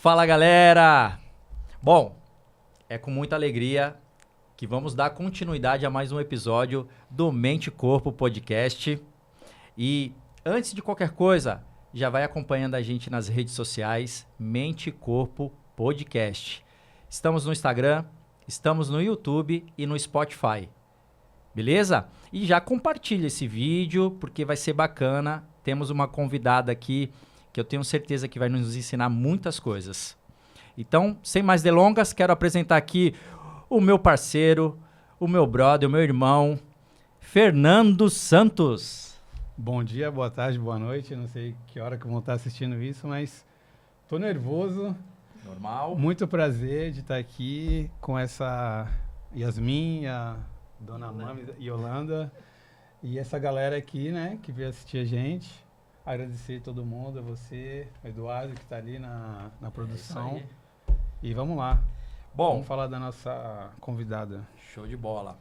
Fala, galera! Bom, é com muita alegria que vamos dar continuidade a mais um episódio do Mente Corpo Podcast. E antes de qualquer coisa, já vai acompanhando a gente nas redes sociais, Mente Corpo Podcast. Estamos no Instagram, estamos no YouTube e no Spotify. Beleza? E já compartilha esse vídeo, porque vai ser bacana. Temos uma convidada aqui que eu tenho certeza que vai nos ensinar muitas coisas. Então, sem mais delongas, quero apresentar aqui o meu parceiro, o meu brother, o meu irmão, Fernando Santos. Bom dia, boa tarde, boa noite. Não sei que hora que vão estar assistindo isso, mas tô nervoso. Normal. Muito prazer de estar aqui com essa Yasmin, a Dona Mami Yolanda e essa galera aqui, né, que veio assistir a gente. Agradecer a todo mundo, a você, o Eduardo, que está ali na produção. E vamos lá. Bom, vamos falar da nossa convidada. Show de bola.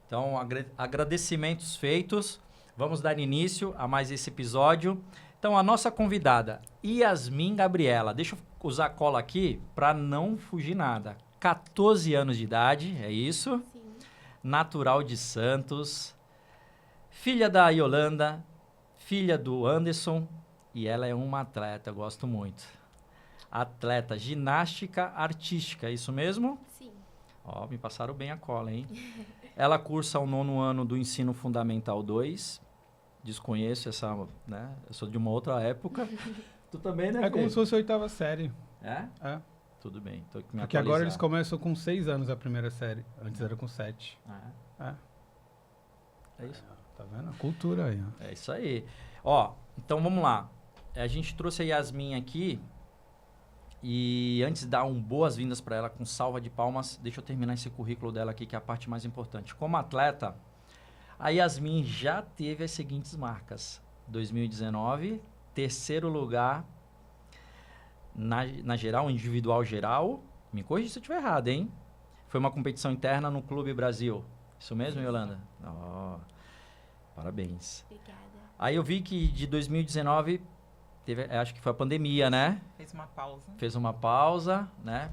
Então, agradecimentos feitos. Vamos dar início a mais esse episódio. Então, a nossa convidada, Yasmin Gabriela. Deixa eu usar a cola aqui para não fugir nada. 14 anos de idade, é isso? Sim. Natural de Santos. Filha da Yolanda, filha do Anderson. E ela é uma atleta, eu gosto muito. Atleta, ginástica artística, é isso mesmo? Sim. Ó, me passaram bem a cola, hein? Ela cursa o 9º ano do Ensino Fundamental 2. Desconheço essa, né? Eu sou de uma outra época. Tu também, né, É como se fosse a 8ª série. É? É. Tudo bem, tô aqui me Porque agora eles atualizar. começam com 6 anos a primeira série. Antes era com 7. É. É. É isso? Tá vendo? A cultura aí, ó. É isso aí. Ó, então vamos lá. A gente trouxe a Yasmin aqui. E antes de dar boas-vindas para ela com salva de palmas, deixa eu terminar esse currículo dela aqui, que é a parte mais importante. Como atleta, a Yasmin já teve as seguintes marcas. 2019, 3º lugar na geral, individual geral. Me corrija se eu estiver errado, hein? Foi uma competição interna no Clube Brasil. Isso mesmo, Yolanda? Ó, parabéns. Obrigada. Aí eu vi que de 2019... acho que foi a pandemia, né? Fez uma pausa. Fez uma pausa, né?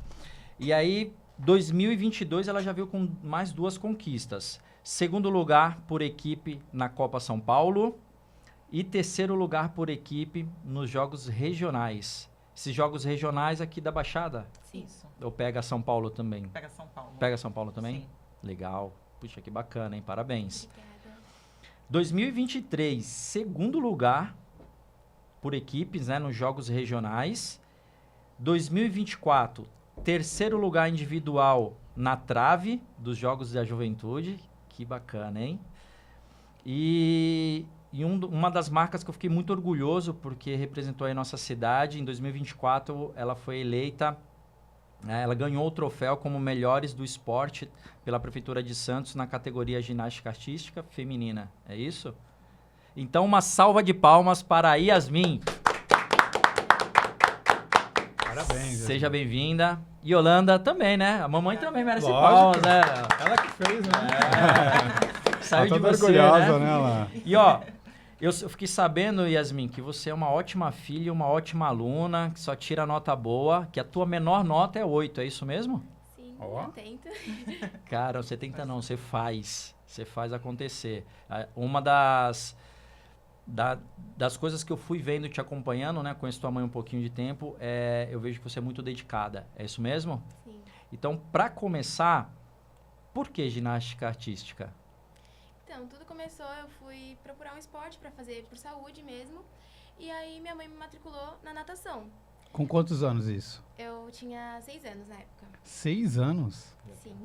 E aí, 2022, ela já veio com mais 2 conquistas. 2º lugar por equipe na Copa São Paulo e 3º lugar por equipe nos Jogos Regionais. Esses Jogos Regionais aqui da Baixada? Isso. Ou pega São Paulo também? Pega São Paulo. Pega São Paulo também? Sim. Legal. Puxa, que bacana, hein? Parabéns. Obrigada. 2023, 2º lugar por equipes, né, nos Jogos Regionais. 2024, 3º lugar individual na trave dos Jogos da Juventude. Que bacana, hein? E uma das marcas que eu fiquei muito orgulhoso, porque representou aí nossa cidade. Em 2024, ela foi eleita, né, ela ganhou o troféu como Melhores do Esporte pela Prefeitura de Santos na categoria Ginástica Artística Feminina. É isso? Então, uma salva de palmas para a Yasmin. Parabéns. Seja bem-vinda. Yolanda também, né? A mamãe também merece Lógico. palmas, né? Ela que fez, né? Saiu de toda você, orgulhosa, né? né, lá. E, ó, eu fiquei sabendo, Yasmin, que você é uma ótima filha, uma ótima aluna, que só tira nota boa, que a tua menor nota é 8, é isso mesmo? Sim, Ó. eu tento. Cara, você tenta não, você faz. Você faz acontecer. Uma das coisas que eu fui vendo e te acompanhando, né? Conheço tua mãe um pouquinho de tempo, eu vejo que você é muito dedicada. É isso mesmo? Sim. Então, para começar, por que ginástica artística? Então, tudo começou, eu fui procurar um esporte pra fazer por saúde mesmo. E aí minha mãe me matriculou na natação. Com quantos anos isso? Eu tinha 6 anos na época. 6 anos? Sim.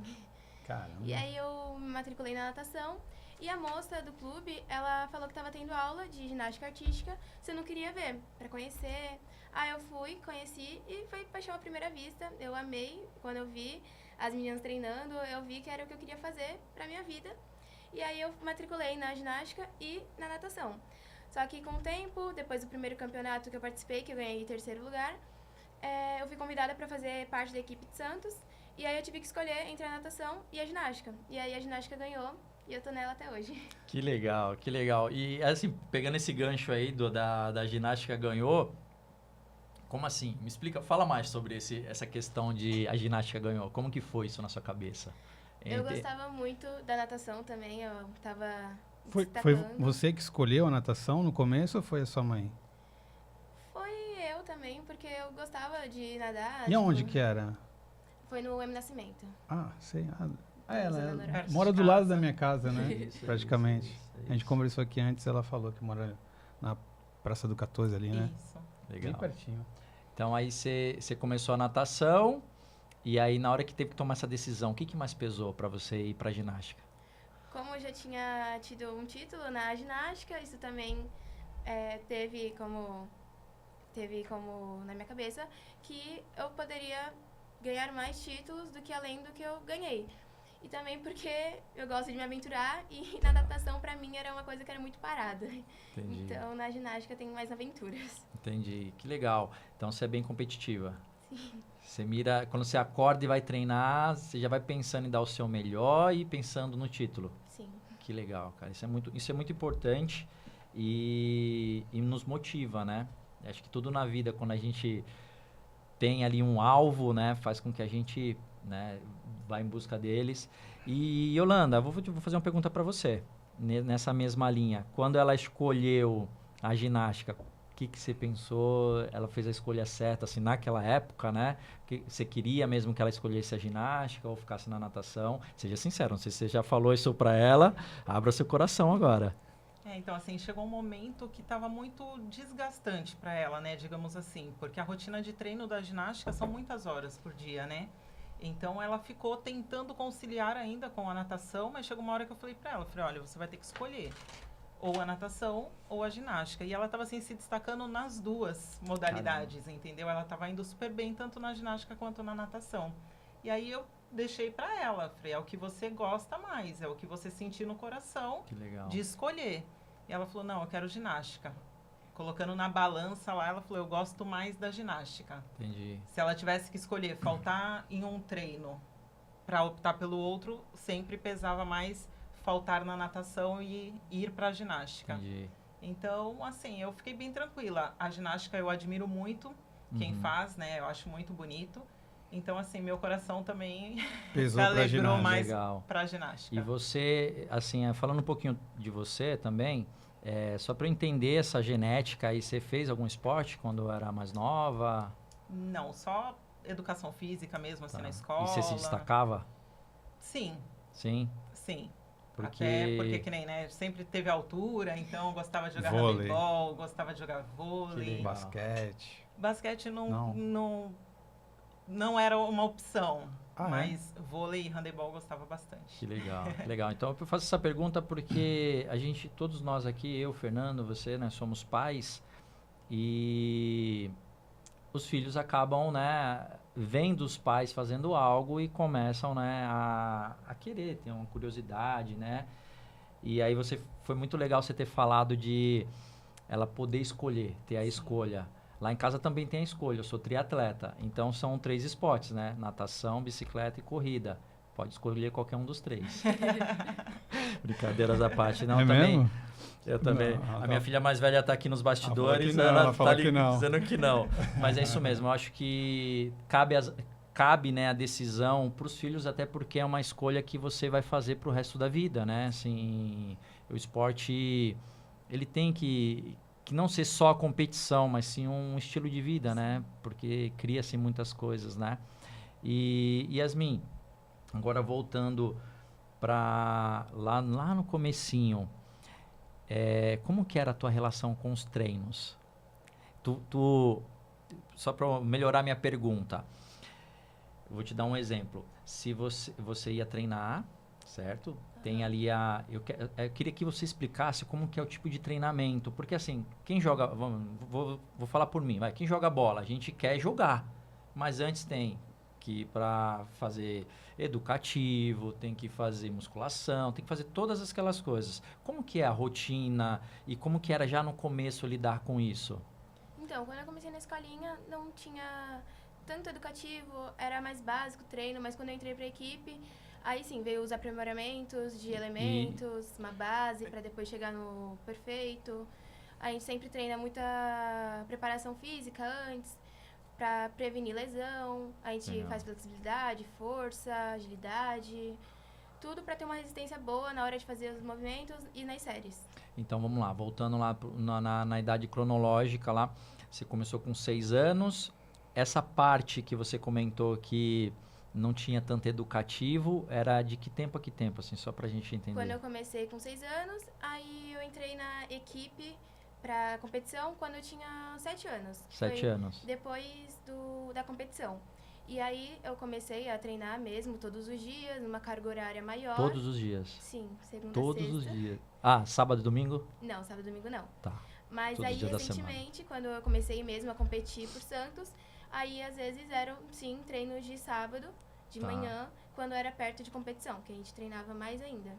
Caramba. E aí eu me matriculei na natação. E a moça do clube, ela falou que tava tendo aula de ginástica artística, se eu não queria ver, pra conhecer. Aí eu fui, conheci e foi paixão à primeira vista. Eu amei quando eu vi as meninas treinando, eu vi que era o que eu queria fazer pra minha vida. E aí eu matriculei na ginástica e na natação. Só que com o tempo, depois do primeiro campeonato que eu participei, que eu ganhei 3º lugar, eu fui convidada pra fazer parte da equipe de Santos. E aí eu tive que escolher entre a natação e a ginástica. E aí a ginástica ganhou. E eu tô nela até hoje. Que legal, que legal. E assim, pegando esse gancho aí da ginástica ganhou, Como assim? Me explica, fala mais sobre essa questão de a ginástica ganhou. Como que foi isso na sua cabeça? Eu gostava muito da natação também, eu tava Foi destacando. você que escolheu a natação no começo ou foi a sua mãe? Foi eu também, porque eu gostava de nadar. E aonde tipo, que era? Foi no M Nascimento. Ah, sei. Zona Ela Norte. mora do lado da minha casa, né? Isso, Praticamente. isso. A gente conversou aqui antes, ela falou que mora na Praça do 14 ali, né? Isso. Bem Legal. pertinho. Então aí você começou a natação e aí na hora que teve que tomar essa decisão, o que mais pesou para você ir para ginástica? Como eu já tinha tido um título na ginástica, isso também teve como na minha cabeça que eu poderia ganhar mais títulos do que além do que eu ganhei. E também porque eu gosto de me aventurar e na natação pra mim era uma coisa que era muito parada. Entendi. Então na ginástica tem mais aventuras. Entendi. Que legal. Então você é bem competitiva. Sim. Você mira, quando você acorda e vai treinar, você já vai pensando em dar o seu melhor e pensando no título. Sim. Que legal, cara. Isso é muito importante e nos motiva, né? Acho que tudo na vida, quando a gente tem ali um alvo, né, faz com que a gente, né, vá em busca deles. E Yolanda, vou fazer uma pergunta para você, nessa mesma linha. Quando ela escolheu a ginástica, o que você pensou? Ela fez a escolha certa, assim, naquela época, né? Que você queria mesmo que ela escolhesse a ginástica ou ficasse na natação? Seja sincero, não sei se você já falou isso para ela. Abra seu coração agora. Então, assim, chegou um momento que estava muito desgastante para ela, né, digamos assim, porque a rotina de treino da ginástica são muitas horas por dia, né? Então, ela ficou tentando conciliar ainda com a natação, mas chegou uma hora que eu falei para ela, olha, você vai ter que escolher ou a natação ou a ginástica. E ela estava, assim, se destacando nas duas modalidades, entendeu? Ela estava indo super bem, tanto na ginástica quanto na natação. E aí, eu deixei para ela, falei, é o que você gosta mais, é o que você sentir no coração Que legal. de escolher. E ela falou, não, eu quero ginástica. Colocando na balança lá, ela falou, eu gosto mais da ginástica. Entendi. Se ela tivesse que escolher faltar em um treino para optar pelo outro, sempre pesava mais faltar na natação e ir para a ginástica. Entendi. Então, assim, eu fiquei bem tranquila. A ginástica eu admiro muito quem faz, né? Eu acho muito bonito. Então, assim, meu coração também Pesou se pra alegrou ginástica. mais Legal. para a ginástica. E você, assim, falando um pouquinho de você também, só para eu entender essa genética aí, você fez algum esporte quando era mais nova? Não, só educação física mesmo, assim, Tá. na escola. E você se destacava? Sim, Sim? sim. Porque... Até porque, que nem, né, sempre teve altura, então gostava de jogar Vôlei. handebol, gostava de jogar vôlei. legal. Basquete. Basquete Não. não era uma opção, Ah, é? mas vôlei e handebol gostava bastante. Que legal, que legal. Então eu faço essa pergunta porque a gente, todos nós aqui, eu, Fernando, você, né, somos pais e os filhos acabam, né, vendo os pais fazendo algo e começam, né, a querer, ter uma curiosidade, né? E aí foi muito legal você ter falado de ela poder escolher, ter a escolha. Lá em casa também tem a escolha, eu sou triatleta, então são 3 esportes, né? Natação, bicicleta e corrida. Pode escolher qualquer um dos 3. Brincadeiras à parte, não, É também. mesmo? Eu também. Não, A minha filha mais velha está aqui nos bastidores, não, ela falou ali que não. dizendo que não. Mas é isso mesmo, eu acho que cabe, né, a decisão para os filhos, até porque é uma escolha que você vai fazer para o resto da vida, né? Assim, o esporte, ele tem que não ser só a competição, mas sim um estilo de vida, né? Porque cria-se muitas coisas, né? E Yasmin, agora voltando para lá no comecinho, como que era a tua relação com os treinos? Só para melhorar minha pergunta, eu vou te dar um exemplo. Se você ia treinar, certo? Tem ali eu queria que você explicasse como que é o tipo de treinamento. Porque assim, quem joga... Vou falar por mim. Quem joga bola, a gente quer jogar. Mas antes tem que ir para fazer educativo, tem que fazer musculação, tem que fazer todas aquelas coisas. Como que é a rotina e como que era já no começo lidar com isso? Então, quando eu comecei na escolinha, não tinha tanto educativo, era mais básico o treino, mas quando eu entrei pra equipe, aí sim, veio os aprimoramentos de elementos, uma base para depois chegar no perfeito. A gente sempre treina muita preparação física antes. pra prevenir lesão. A gente Legal. faz flexibilidade, força, agilidade, tudo pra ter uma resistência boa na hora de fazer os movimentos e nas séries. Então vamos lá, voltando lá na idade cronológica lá, você começou com 6 anos. Essa parte que você comentou que não tinha tanto educativo, era de que tempo a que tempo, assim, só pra gente entender? Quando eu comecei com 6 anos, aí eu entrei na equipe pra competição quando eu tinha 7 anos. 7 Foi anos. depois da competição. E aí eu comecei a treinar mesmo todos os dias, numa carga horária maior. Todos os dias. Sim, segunda, Todos sexta. os dias. Ah, sábado e domingo? Não, sábado e domingo não. Tá. Mas Todo aí, dia da semana. recentemente, quando eu comecei mesmo a competir por Santos, aí às vezes eram, sim, treinos de sábado, de Tá. manhã, quando era perto de competição, que a gente treinava mais ainda.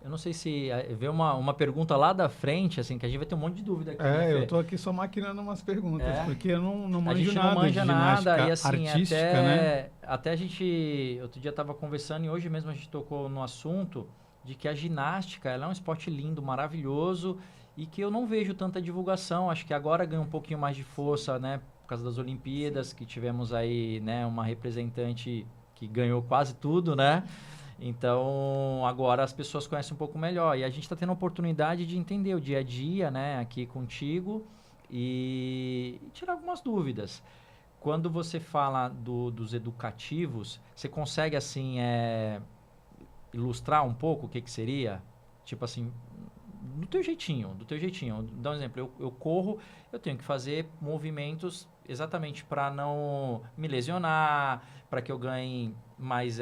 Eu não sei se veio uma pergunta lá da frente, assim, que a gente vai ter um monte de dúvida aqui. né, É, eu Fê? tô aqui só maquinando umas perguntas, É. porque eu não A manjo gente nada não manja de ginástica nada e assim, artística, né? até a gente, outro dia tava conversando e hoje mesmo a gente tocou no assunto de que a ginástica, ela é um esporte lindo, maravilhoso e que eu não vejo tanta divulgação, acho que agora ganha um pouquinho mais de força, né, por causa das Olimpíadas, que tivemos aí, né, uma representante que ganhou quase tudo, né? Então, agora as pessoas conhecem um pouco melhor e a gente está tendo a oportunidade de entender o dia a dia, né, aqui contigo e tirar algumas dúvidas. Quando você fala dos educativos, você consegue, assim, ilustrar um pouco o que seria? Tipo assim, do teu jeitinho. Dá um exemplo, eu corro, eu tenho que fazer movimentos exatamente para não me lesionar, para que eu ganhe mais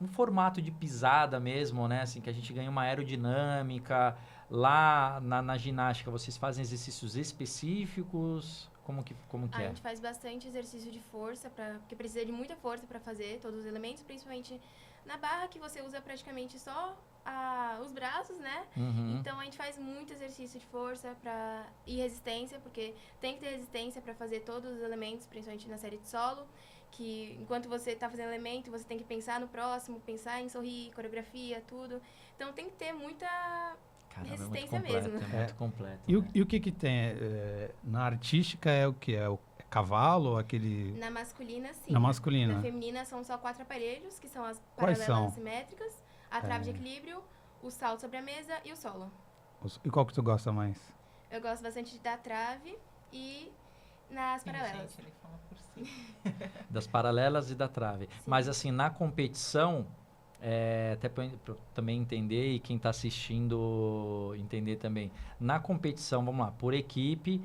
um formato de pisada mesmo, né? Assim, que a gente ganhe uma aerodinâmica. Lá na ginástica, vocês fazem exercícios específicos? Como que A é? gente faz bastante exercício de força, porque precisa de muita força para fazer todos os elementos, principalmente na barra, que você usa praticamente só os braços, né? Uhum. Então a gente faz muito exercício de força e resistência, porque tem que ter resistência para fazer todos os elementos, principalmente na série de solo, que enquanto você está fazendo elemento, você tem que pensar no próximo, pensar em sorrir, coreografia, tudo. Então tem que ter muita Caramba, resistência é muito completo, mesmo. É muito completo. E o, né? e o que tem? Na artística é o que? É o cavalo, aquele... Na masculina, sim. Na masculina. Na feminina são só 4 aparelhos, que são as Quais paralelas são? assimétricas, a trave de equilíbrio, o salto sobre a mesa e o solo. E qual que tu gosta mais? Eu gosto bastante da trave e nas Sim, paralelas. gente, ele fala por si. Das paralelas e da trave. Sim. Mas assim, na competição, até para também entender e quem está assistindo entender também. Na competição, vamos lá, por equipe,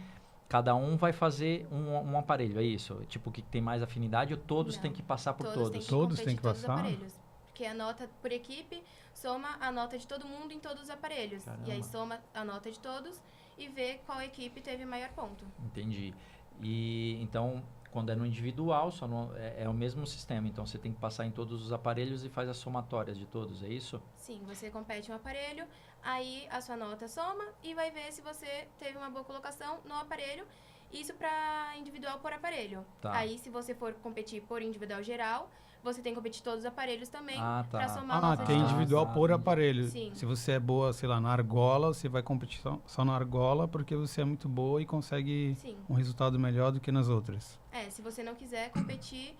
cada um vai fazer um aparelho, é isso? Tipo, que tem mais afinidade ou todos Não. têm que passar por Têm todos? que Todos competir têm que todos os passar? aparelhos. Porque a nota por equipe soma a nota de todo mundo em todos os aparelhos. Caramba. E aí soma a nota de todos e vê qual equipe teve maior ponto. Entendi. E então, quando é no individual, só é o mesmo sistema. Então, você tem que passar em todos os aparelhos e faz as somatórias de todos, é isso? Sim, você compete um aparelho, aí a sua nota soma e vai ver se você teve uma boa colocação no aparelho. Isso para individual por aparelho. Tá. Aí, se você for competir por individual geral, você tem que competir todos os aparelhos também Ah, tá. para somar a Ah, nota tem de todos. individual por entendi. aparelho. Sim. Se você é boa, sei lá, na argola, você vai competir só na argola porque você é muito boa e consegue Sim. um resultado melhor do que nas outras. Se você não quiser competir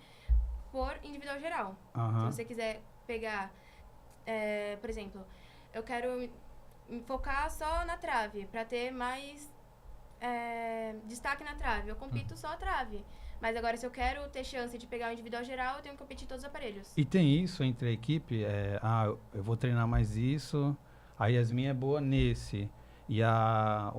por individual geral. Aham. Se você quiser pegar, por exemplo, eu quero me focar só na trave, para ter mais destaque na trave. Eu compito só a trave. Mas agora, se eu quero ter chance de pegar o individual geral, eu tenho que competir todos os aparelhos. E tem isso entre a equipe? Eu vou treinar mais isso, a Yasmin é boa nesse, e a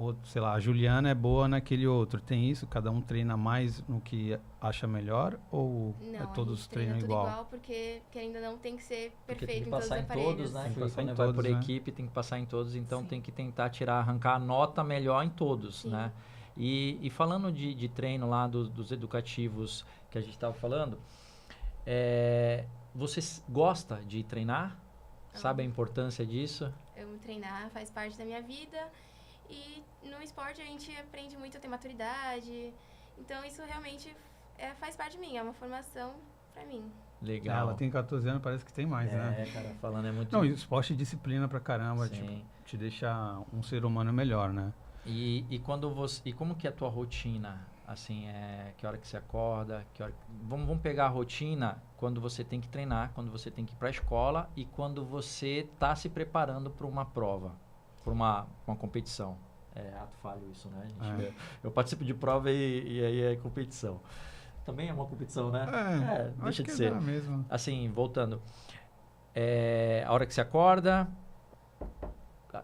Juliana é boa naquele outro. Tem isso? Cada um treina mais no que acha melhor? Ou Não, todos a gente treina treinam tudo igual? igual, porque ainda não tem que ser Porque perfeito tem que em todos os passar em aparelhos. todos, né? Tem que Porque passar em quando vai por todos, né? equipe, tem que passar em todos, então Sim. tem que tentar arrancar a nota melhor em todos, Sim. né? E falando de treino lá dos educativos que a gente estava falando, você gosta de treinar? Sabe a importância disso? Eu treinar faz parte da minha vida. E no esporte a gente aprende muito a ter maturidade. Então isso realmente faz parte de mim, é uma formação pra mim. Legal. Ela tem 14 anos, parece que tem mais, né? Cara, falando é muito... Não, e o esporte é disciplina pra caramba, Sim. tipo, te deixa um ser humano melhor, né? E como que é a tua rotina? Assim, que hora que você acorda, Vamos pegar a rotina quando você tem que treinar, quando você tem que ir para a escola e quando você está se preparando para uma prova, para uma competição. É ato falho isso, né? Eu participo de prova e aí é competição. Também é uma competição, né? Deixa de ser. Mesmo. Assim, voltando. A hora que você acorda,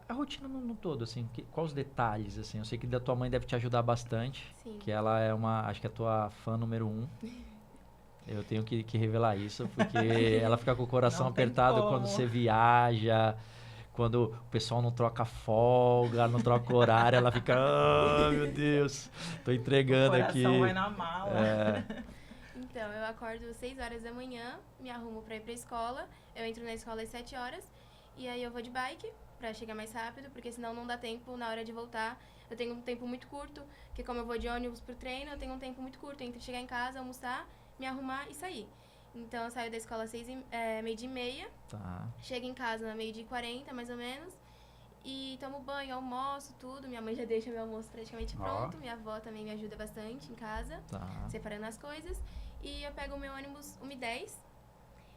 a rotina no todo, assim, quais os detalhes, assim? Eu sei que da tua mãe deve te ajudar bastante, Sim. que ela é acho que é a tua fã número 1. Eu tenho que revelar isso, porque ela fica com o coração Não tem apertado como. quando você viaja, quando o pessoal não troca folga, não troca horário, ela fica, meu Deus, tô entregando O aqui. coração vai na mala. Então, eu acordo 6 horas da manhã, me arrumo pra ir pra escola, eu entro na escola às 7 horas, e aí eu vou de bike pra chegar mais rápido, porque senão não dá tempo na hora de voltar. Eu tenho um tempo muito curto, porque como eu vou de ônibus pro treino, eu tenho um tempo muito curto entre chegar em casa, almoçar, me arrumar e sair. Então, eu saio da escola às meio-dia e meia, Tá. chego em casa 12h40, mais ou menos, e tomo banho, almoço, tudo. Minha mãe já deixa meu almoço praticamente pronto, minha avó também me ajuda bastante em casa, separando as coisas. E eu pego o meu ônibus 1h10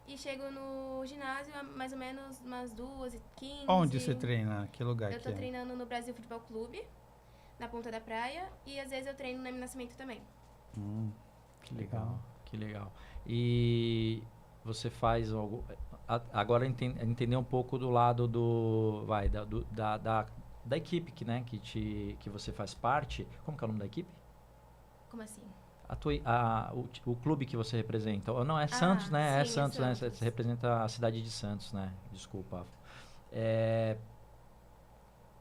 e chego no ginásio mais ou menos umas 2h15. Onde você treina? Que lugar Eu que tô é? treinando no Brasil Futebol Clube, na Ponta da Praia, e às vezes eu treino no M Nascimento também. Que legal, que legal. E você faz algo... Agora entender um pouco do lado da equipe que você faz parte. Como que é o nome da equipe? Como assim? O clube que você representa. Ou não, é Santos, né? Sim, É Santos, né? Santos. Você representa a cidade de Santos, né? Desculpa.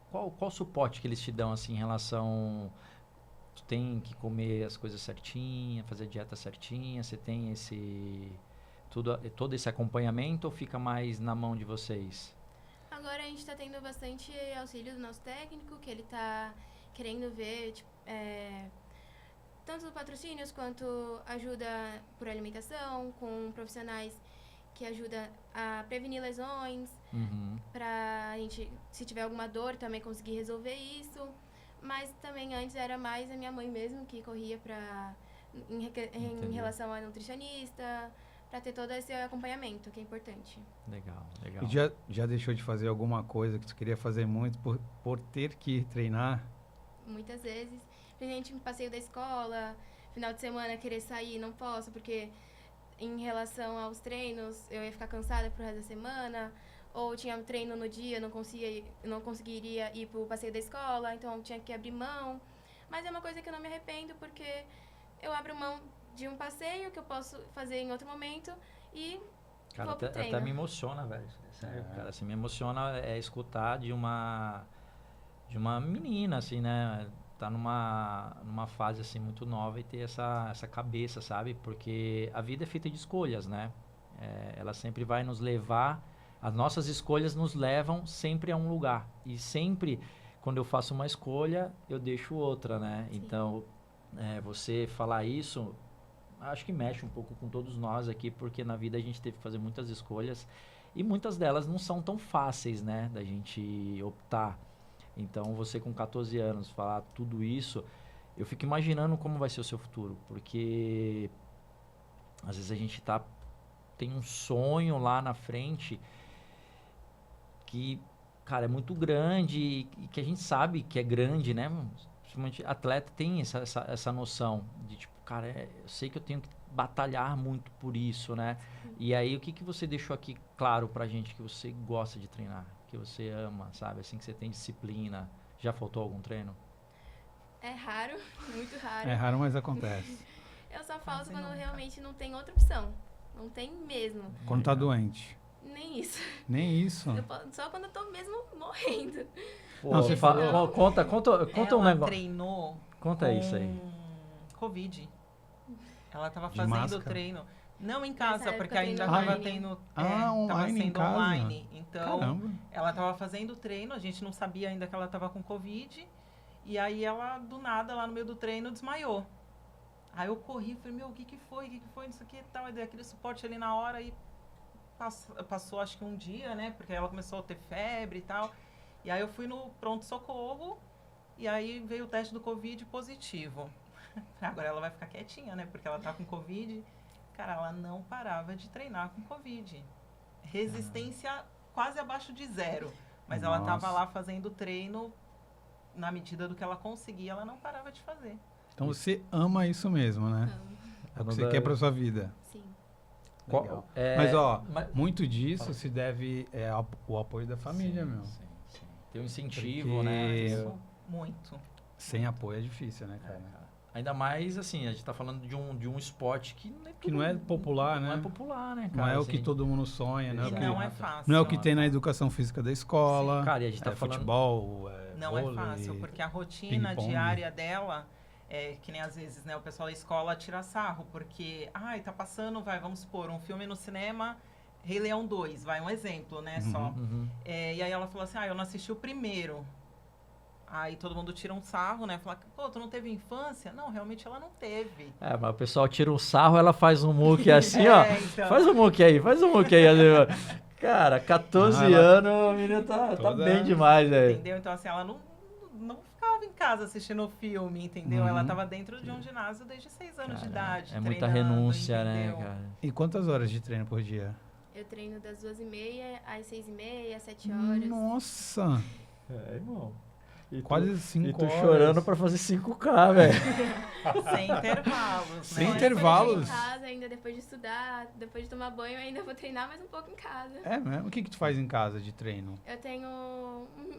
Qual o suporte que eles te dão, assim, em relação... Tu tem que comer as coisas certinha, fazer a dieta certinha, você tem todo esse acompanhamento ou fica mais na mão de vocês? Agora a gente tá tendo bastante auxílio do nosso técnico, que ele tá querendo ver, tipo, tanto patrocínios quanto ajuda por alimentação, com profissionais que ajudam a prevenir lesões, pra gente, se tiver alguma dor, também conseguir resolver isso. Mas também antes era mais a minha mãe mesmo que corria em relação a nutricionista, para ter todo esse acompanhamento, que é importante. Legal. E já deixou de fazer alguma coisa que tu queria fazer muito por ter que treinar? Muitas vezes. Principalmente no passeio da escola, final de semana querer sair, não posso, porque em relação aos treinos, eu ia ficar cansada pro resto da semana. Ou tinha um treino no dia, não conseguiria ir pro passeio da escola, então tinha que abrir mão. Mas é uma coisa que eu não me arrependo, porque eu abro mão de um passeio que eu posso fazer em outro momento e vou pro treino. Até me emociona, velho. Sério, cara, assim, me emociona escutar de uma menina, assim, né? Tá numa fase, assim, muito nova e ter essa cabeça, sabe? Porque a vida é feita de escolhas, né? Ela sempre vai nos levar... As nossas escolhas nos levam sempre a um lugar. E sempre, quando eu faço uma escolha, eu deixo outra, né? Sim. Então, você falar isso, acho que mexe um pouco com todos nós aqui, porque na vida a gente teve que fazer muitas escolhas e muitas delas não são tão fáceis, né? Da gente optar. Então, você com 14 anos falar tudo isso, eu fico imaginando como vai ser o seu futuro. Porque, às vezes, a gente tem um sonho lá na frente... que, cara, é muito grande e que a gente sabe que é grande, né? Principalmente atleta tem essa noção de, tipo, cara, eu sei que eu tenho que batalhar muito por isso, né? E aí, o que você deixou aqui claro pra gente que você gosta de treinar, que você ama, sabe? Assim, que você tem disciplina. Já faltou algum treino? É raro, muito raro. É raro, mas acontece. Eu só falto quando nunca. realmente não tem outra opção. Não tem mesmo. Quando tá doente. Nem isso. Nem isso. Só quando eu tô mesmo morrendo. Pô, Não, você fala, conta um Ela negócio. treinou Conta isso aí. Covid. Ela tava De fazendo máscara? treino. Não em Nessa casa, época porque ainda treinou tava online. tendo. Ah, online tava em sendo casa? online. Então, Caramba. ela tava fazendo treino, a gente não sabia ainda que ela tava com Covid. E aí ela, do nada, lá no meio do treino, desmaiou. Aí eu corri, falei, meu, o que foi? Não sei o que e tal. Aí dei aquele suporte ali na hora e passou acho que um dia, né? Porque ela começou a ter febre e tal. E aí eu fui no pronto-socorro e aí veio o teste do Covid positivo. Agora ela vai ficar quietinha, né? Porque ela tá com Covid. Cara, ela não parava de treinar com Covid. Resistência quase abaixo de 0. Mas ela tava Nossa. lá fazendo treino na medida do que ela conseguia, ela não parava de fazer. Então você ama isso mesmo, né? Amo. É o que você quer pra sua vida. Sim. Legal. É, Mas, ó, mas- muito disso se deve ao apoio da família, sim, meu. sim, sim. Tem um incentivo, Porque- né? Isso, muito. Sem apoio é difícil, né, cara? Ainda mais, assim, a gente tá falando de um esporte que não é, Que não é popular, não né? é popular, né, Não cara? é o que Assim, todo mundo sonha, não é E o que, não é Exato. fácil. não é o que tem na educação física da escola. Cara, e a gente tá é falando... futebol, Não é vôlei, fácil, porque a rotina ping-pong. diária dela, que nem às vezes, né, o pessoal da escola tira sarro, porque, tá passando, vamos supor, um filme no cinema, Rei Leão 2, um exemplo, né, só. Uhum. E aí ela falou assim, eu não assisti o primeiro. Aí todo mundo tira um sarro, né, fala, pô, tu não teve infância? Não, realmente ela não teve. É, mas o pessoal tira um sarro, ela faz um muque assim, ó. Então. Faz um muque aí, faz um muque aí. Cara, 14 Ah, ela- anos, a menina tá Toda- bem demais, velho. Entendeu? Então, assim, ela não ficava em casa assistindo o filme, entendeu? Uhum. Ela estava dentro de um ginásio desde 6 anos de Cara, idade. é muita treinando, renúncia, né, entendeu? cara? E quantas horas de treino por dia? Eu treino das 2h30 às 6h30, 7 horas. Nossa! É, irmão. Quase 5 E tu horas. chorando pra fazer 5K, velho. Sem intervalos, Sem né? Depois intervalos. eu chego em casa, ainda depois de estudar, depois de tomar banho, eu ainda vou treinar mais um pouco em casa. É mesmo? O que tu faz em casa de treino? Eu tenho.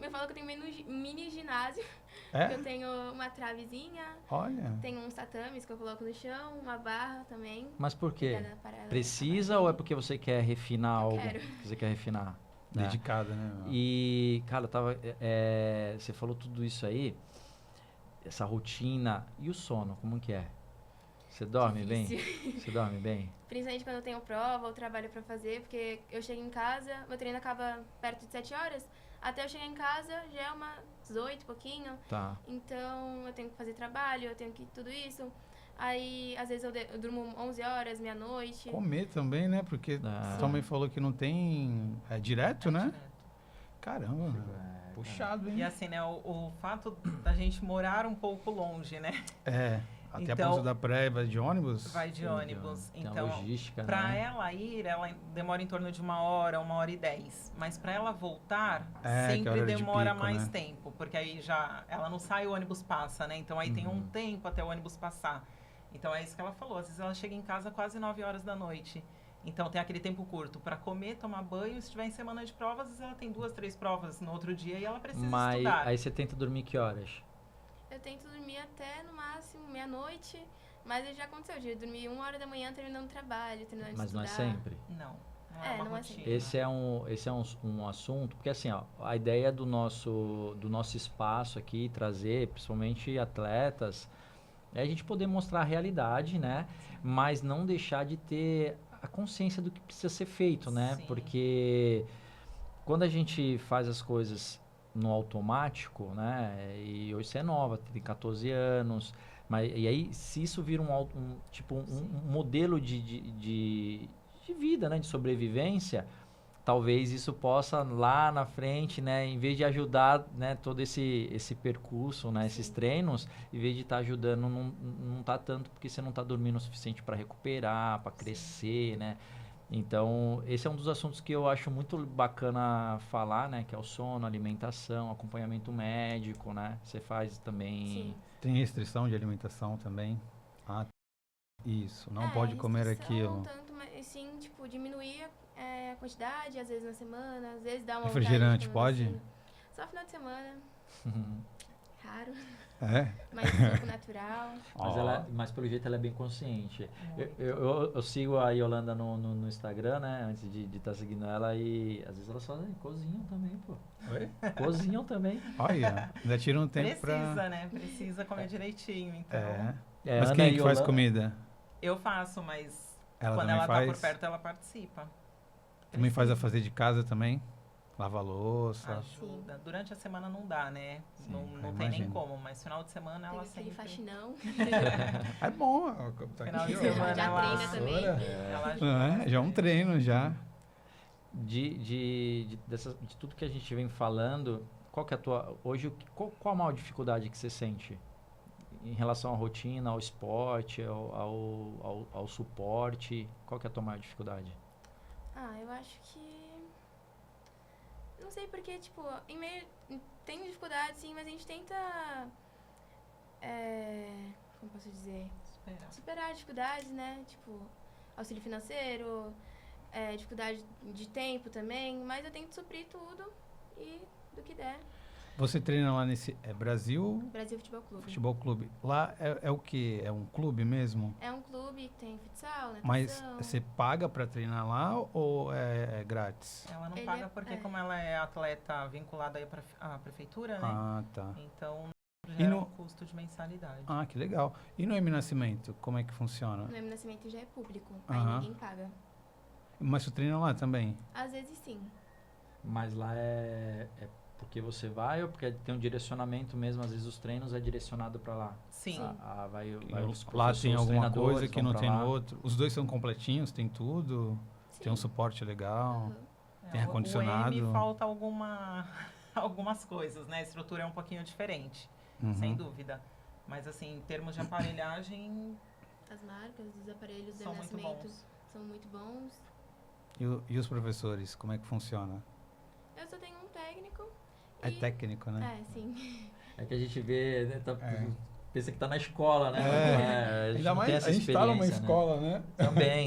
Eu falo que eu tenho mini ginásio. É? Eu tenho uma travezinha, Olha. tenho uns tatames que eu coloco no chão, uma barra também. Mas por quê? Cada parada- Precisa ou é porque você quer refinar algo? quero. Você quer refinar? Né? Dedicada, né? meu? E, cara, você falou tudo isso aí, essa rotina e o sono, como que é? Você dorme bem? Difícil. Você dorme bem? Principalmente quando eu tenho prova ou trabalho pra fazer, porque eu chego em casa, meu treino acaba perto de 7 horas, até eu chegar em casa já é umas 8, pouquinho. Tá. Então eu tenho que fazer trabalho, eu tenho que tudo isso. Aí às vezes eu durmo 11 horas, meia-noite. Comer também, né? Porque Ah. sua mãe falou que não tem... É direto, né? Caramba, meu. É, Puxado, hein? E assim, né, o fato da gente morar um pouco longe, né? É. Até a Então- Ponta da Praia vai de ônibus? Vai de ônibus. Tem a Então, logística, pra né? ela ir, ela demora em torno de 1h10. Mas pra ela voltar, É, que é sempre hora de demora pico, mais né? tempo. Porque aí ela não sai, o ônibus passa, né? Então aí tem um tempo até o ônibus passar. Então é isso que ela falou. Às vezes ela chega em casa quase 9 horas da noite. Então tem aquele tempo curto pra comer, tomar banho. Se estiver em semana de provas, às vezes ela tem 2, 3 provas no outro dia e ela precisa Mas estudar. aí você tenta dormir que horas? Eu tento dormir até no máximo meia-noite, mas já aconteceu de dormir 1 hora da manhã terminando o trabalho, terminando Mas de não é estudar. sempre. Não. Não É, é uma não é rotina. sempre. Esse é um assunto, porque assim, ó, a ideia do nosso espaço aqui, trazer principalmente atletas, é a gente poder mostrar a realidade, né? Mas não deixar de ter a consciência do que precisa ser feito, né? Sim. Porque quando a gente faz as coisas no automático, né? E hoje você é nova, tem 14 anos, mas e aí se isso vira um modelo de vida, né? De sobrevivência, talvez isso possa lá na frente, né? Em vez de ajudar, né? Todo esse percurso, né? Esses treinos, em vez de estar ajudando, não tá tanto porque você não está dormindo o suficiente para recuperar, para crescer, né? Então, esse é um dos assuntos que eu acho muito bacana falar, né? Que é o sono, alimentação, acompanhamento médico, né? Você faz também... Sim. Tem restrição de alimentação também? Ah, isso. Não É, pode comer restrição aquilo. Não tanto, mas sim, tipo, diminuir a quantidade, às vezes na semana, às vezes dá uma Refrigerante, vontade de pode? comer assim. Só final de semana, raro, É? mas suco natural. Mas, Ó. mas pelo jeito ela é bem consciente. Eu sigo a Yolanda no Instagram, né? Antes de estar seguindo ela e às vezes elas fazem, cozinham também, pô. Oi? Cozinham também. Olha, ainda tira um tempo Precisa, pra... né? Precisa comer direitinho, então... É. É, Mas Ana quem e que faz Yolanda- comida? Eu faço, mas Ela quando também ela faz? tá por perto, ela participa. Também faz a fazer de casa também? Lava a louça? Ajuda. Durante a semana não dá, né? Sim, não eu tem nem imagino. como, mas final de semana Tem ela aquele sempre... faxinão. É bom. Tá Final aqui, de ó. semana Já ela... treina também. Ela ajuda É, já é um bastante. treino já. De tudo que a gente vem falando, qual que é a tua... Hoje, qual a maior dificuldade que você sente em relação à rotina, ao esporte, ao suporte, qual que é a tua maior dificuldade? Eu acho que... Não sei porque, tipo, tem dificuldade, sim, mas a gente tenta... como posso dizer? Superar dificuldades, né? Tipo, auxílio financeiro, dificuldade de tempo também, mas eu tento suprir tudo e do que der. Você treina lá nesse Brasil Brasil Futebol Clube. Futebol Clube. Lá é o quê? É um clube mesmo? É um clube que tem futsal, natação. Mas você paga pra treinar lá ou é grátis? Ela não Ele paga é- porque é. como ela é atleta vinculada aí à prefeitura, né? Ah, tá. Então, E gera no- um custo de mensalidade. Ah, que legal. E no M Nascimento, como é que funciona? No M Nascimento já é público, aí Aham. ninguém paga. Mas você treina lá também? Às vezes sim. Mas lá é porque você vai ou porque tem um direcionamento mesmo? Às vezes os treinos é direcionado para lá. Sim. Vai os Lá professores, tem os alguma treinadores coisa que vão não pra tem lá. no outro? Os dois são completinhos, tem tudo? Sim. Tem um suporte legal? Aham. Tem O ar-condicionado? M falta algumas coisas, né? A estrutura é um pouquinho diferente, Uhum. sem dúvida. Mas assim, em termos de aparelhagem, As marcas, os aparelhos do são M muito Nascimento bons. são muito bons. E os professores, como é que funciona? Eu só tenho um técnico. É e- técnico, né? Sim. É que a gente vê, né, É. pensa que tá na escola, né? É. A gente Ainda não mais, tem essa a gente tá numa experiência, né? escola, né?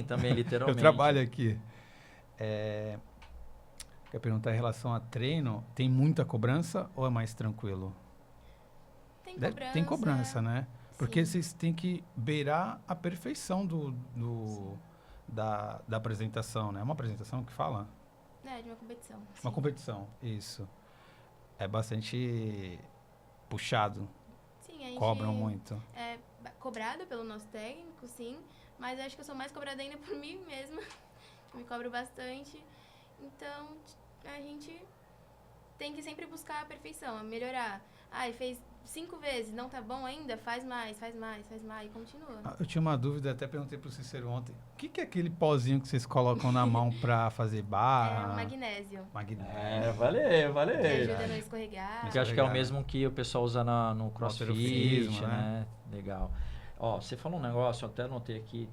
Também, Eu literalmente. trabalho aqui. Quer perguntar em relação a treino, tem muita cobrança ou é mais tranquilo? Tem Deve- cobrança. Tem cobrança, né? Porque Sim. vocês têm que beirar a perfeição da apresentação, né? É uma apresentação que fala? É, de uma competição. Uma sim. competição, isso. É bastante puxado, Sim, a gente cobram muito. é cobrada pelo nosso técnico, sim. Mas acho que eu sou mais cobrada ainda por mim mesma. Eu me cobro bastante. Então, a gente tem que sempre buscar a perfeição, a melhorar. E fez 5 vezes, não tá bom ainda? Faz mais, e continua. Eu tinha uma dúvida, até perguntei pro Cícero ontem. O que é aquele pozinho que vocês colocam na mão pra fazer É barra? o magnésio. Magnésio. Valeu. Que ajuda a não escorregar. Que eu acho que é o Legal. mesmo que o pessoal usa no CrossFit, halterofilismo, né? Legal. Ó, você falou um negócio, eu até anotei aqui,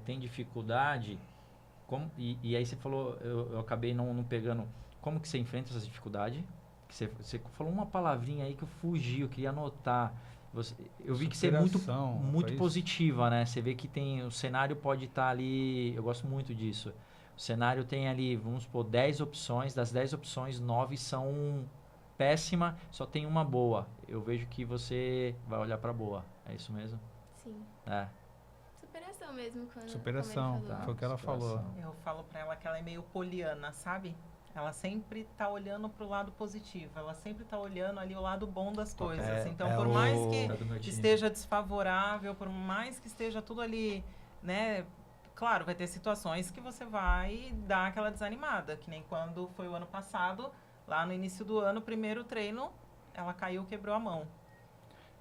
tem dificuldade, e aí você falou, eu acabei não pegando, como que você enfrenta essas dificuldades? Que você falou uma palavrinha aí que eu fugi, eu queria anotar. Eu vi que você é muito Superação, foi isso? positiva, né? Você vê que o cenário pode estar ali, eu gosto muito disso. O cenário tem ali, vamos supor, 10 opções, das 10 opções, 9 são péssima, só tem uma boa. Eu vejo que você vai olhar pra boa. É isso mesmo? Sim. É. Superação mesmo. Superação, como ele falou. foi o que ela falou. superação. eu falo pra ela que ela é meio poliana, sabe? Ela sempre tá olhando pro lado positivo, ela sempre tá olhando ali o lado bom das coisas. Então, por mais Tá do meu que time. esteja desfavorável, por mais que esteja tudo ali, né? Claro, vai ter situações que você vai dar aquela desanimada, que nem quando foi o ano passado, lá no início do ano, primeiro treino, ela caiu, quebrou a mão.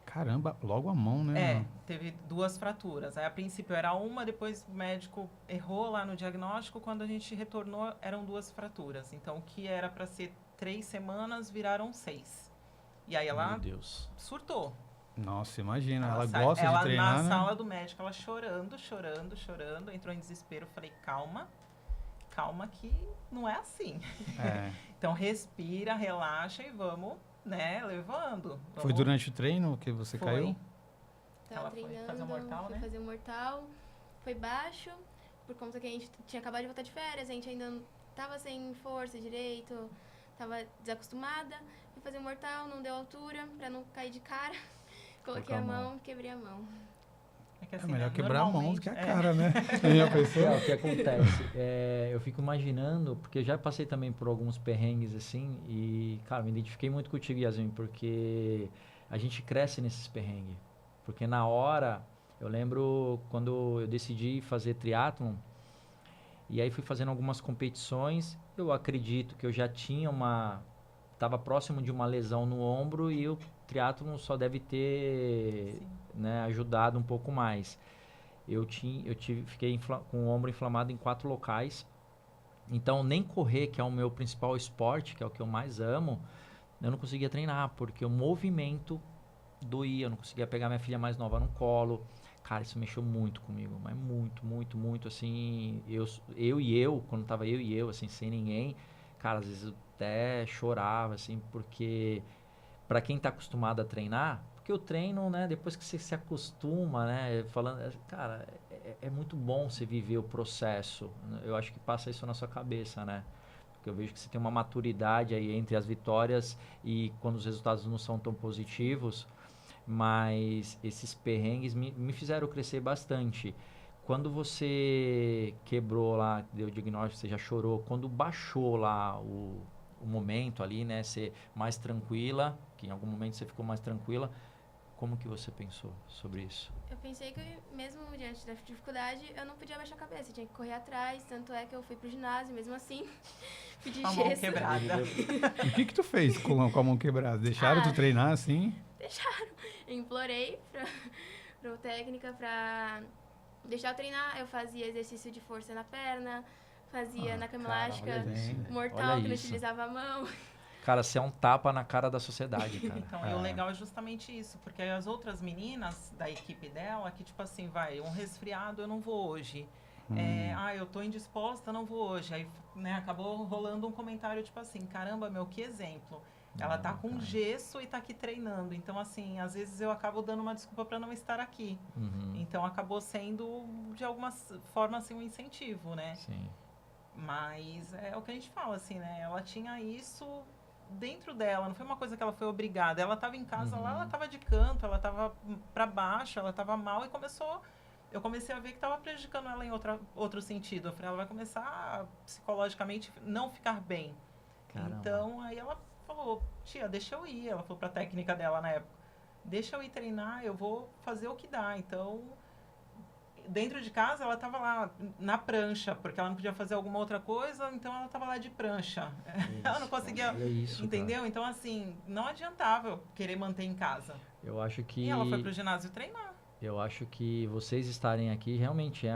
Caramba, logo a mão, né? Teve 2 fraturas. Aí, a princípio era uma, depois o médico errou lá no diagnóstico. Quando a gente retornou, eram 2 fraturas. Então, o que era para ser 3 semanas, viraram 6. E aí ela Meu Deus. surtou. Nossa, imagina, ela sai- gosta ela de treinar, na né? sala do médico, ela chorando, entrou em desespero. Falei, calma que não é assim. É. Então, respira, relaxa e vamos, né, levando. Foi Vamos- durante o treino que você Foi. caiu? Tava Ela foi treinando, fazer um mortal, fui né? fazer um mortal, foi baixo, por conta que a gente tinha acabado de voltar de férias, a gente ainda não tava sem força direito, tava desacostumada, fui fazer um mortal, não deu altura, pra não cair de cara, coloquei a a mão. mão, quebrei a mão. que, É assim, melhor né, quebrar a mão do normalmente- que a cara, né? Já pensou? O que acontece? Eu fico imaginando, porque eu já passei também por alguns perrengues assim, e, cara, me identifiquei muito contigo, Yasmin, porque a gente cresce nesses perrengues. Porque na hora, eu lembro quando eu decidi fazer triatlon, e aí fui fazendo algumas competições, eu acredito que eu já tinha estava próximo de uma lesão no ombro e o triatlon só deve ter Sim. né, ajudado um pouco mais. Fiquei com o ombro inflamado em 4 locais. Então, nem correr, que é o meu principal esporte, que é o que eu mais amo, eu não conseguia treinar, porque o movimento doía, eu não conseguia pegar minha filha mais nova no colo. Cara, isso mexeu muito comigo, mas muito, muito, muito, assim, quando tava eu e eu, assim, sem ninguém, cara, às vezes eu até chorava, assim, porque pra quem tá acostumado a treinar, porque o treino, né, depois que você se acostuma, né, falando, cara, é muito bom você viver o processo, né? Eu acho que passa isso na sua cabeça, né, porque eu vejo que você tem uma maturidade aí entre as vitórias e quando os resultados não são tão positivos, mas esses perrengues me fizeram crescer bastante. Quando você quebrou lá, deu o diagnóstico, você já chorou, quando baixou lá o momento ali, né, ser mais tranquila, que em algum momento você ficou mais tranquila, como que você pensou sobre isso? Eu pensei que mesmo diante da dificuldade, eu não podia baixar a cabeça, tinha que correr atrás, tanto é que eu fui pro ginásio, mesmo assim, pedi A mão gesso. quebrada. E o que tu fez com a mão quebrada? Deixaram tu treinar assim? Eu implorei pro técnica pra deixar eu treinar, eu fazia exercício de força na perna, fazia na cama elástica, olha isso, né? mortal, Olha que não isso. utilizava a mão. Cara, você é um tapa na cara da sociedade, cara. Então, e o legal é justamente isso, porque as outras meninas da equipe dela, que tipo assim, vai, um resfriado eu não vou hoje. Eu tô indisposta, não vou hoje. Aí, né, acabou rolando um comentário tipo assim, caramba, meu, que exemplo. Ela tá com cara. gesso e tá aqui treinando. Então, assim, às vezes eu acabo dando uma desculpa para não estar aqui. Uhum. Então, acabou sendo, de alguma forma, assim, um incentivo, né? Sim. Mas é o que a gente fala, assim, né? Ela tinha isso dentro dela, não foi uma coisa que ela foi obrigada. Ela estava em casa lá, ela estava de canto, ela estava para baixo, ela estava mal e eu comecei a ver que estava prejudicando ela em outro sentido. Eu falei, ela vai começar a, psicologicamente não ficar bem. Caramba. Então, aí ela falou, tia, deixa eu ir. Ela falou para a técnica dela na época, deixa eu ir treinar, eu vou fazer o que dá. Então, dentro de casa, ela estava lá na prancha, porque ela não podia fazer alguma outra coisa, então ela estava lá de prancha. Ela não conseguia, entendeu? Cara. Então, assim, não adiantava eu querer manter em casa. Eu acho que... E ela foi pro ginásio treinar. Eu acho que vocês estarem aqui realmente é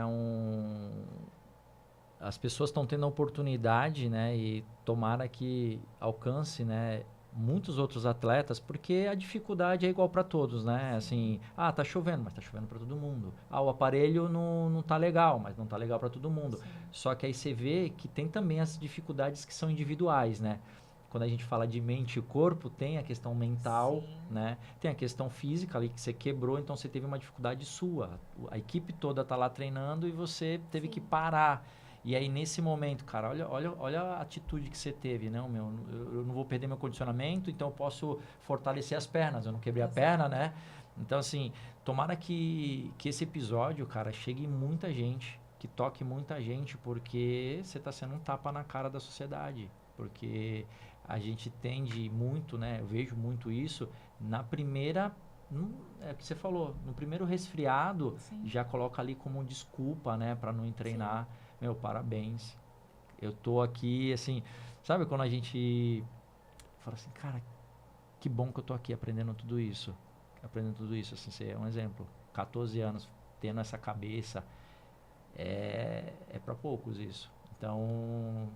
as pessoas estão tendo a oportunidade, né? E tomara que alcance, né? Muitos outros atletas, porque a dificuldade é igual para todos, né? Assim, tá chovendo, mas tá chovendo para todo mundo. O aparelho não tá legal, mas não tá legal para todo mundo. Sim. Só que aí você vê que tem também as dificuldades que são individuais, né? Quando a gente fala de mente e corpo, tem a questão mental, sim, né? Tem a questão física ali que você quebrou, então você teve uma dificuldade sua. A equipe toda tá lá treinando e você teve, sim, que parar. E aí, nesse momento, cara, olha a atitude que você teve, né? Eu não vou perder meu condicionamento, então eu posso fortalecer as pernas. Eu não quebrei a perna, né? Então, assim, tomara que esse episódio, cara, chegue em muita gente, que toque muita gente, porque você tá sendo um tapa na cara da sociedade. Porque a gente tende muito, né? Eu vejo muito isso na primeira... é o que você falou, no primeiro resfriado, sim, já coloca ali como desculpa, né? Pra não treinar. Sim. Meu, parabéns. Eu tô aqui, assim, sabe quando a gente fala assim, cara, que bom que eu tô aqui aprendendo tudo isso. Assim, você é um exemplo. 14 anos, tendo essa cabeça, é para poucos isso. Então,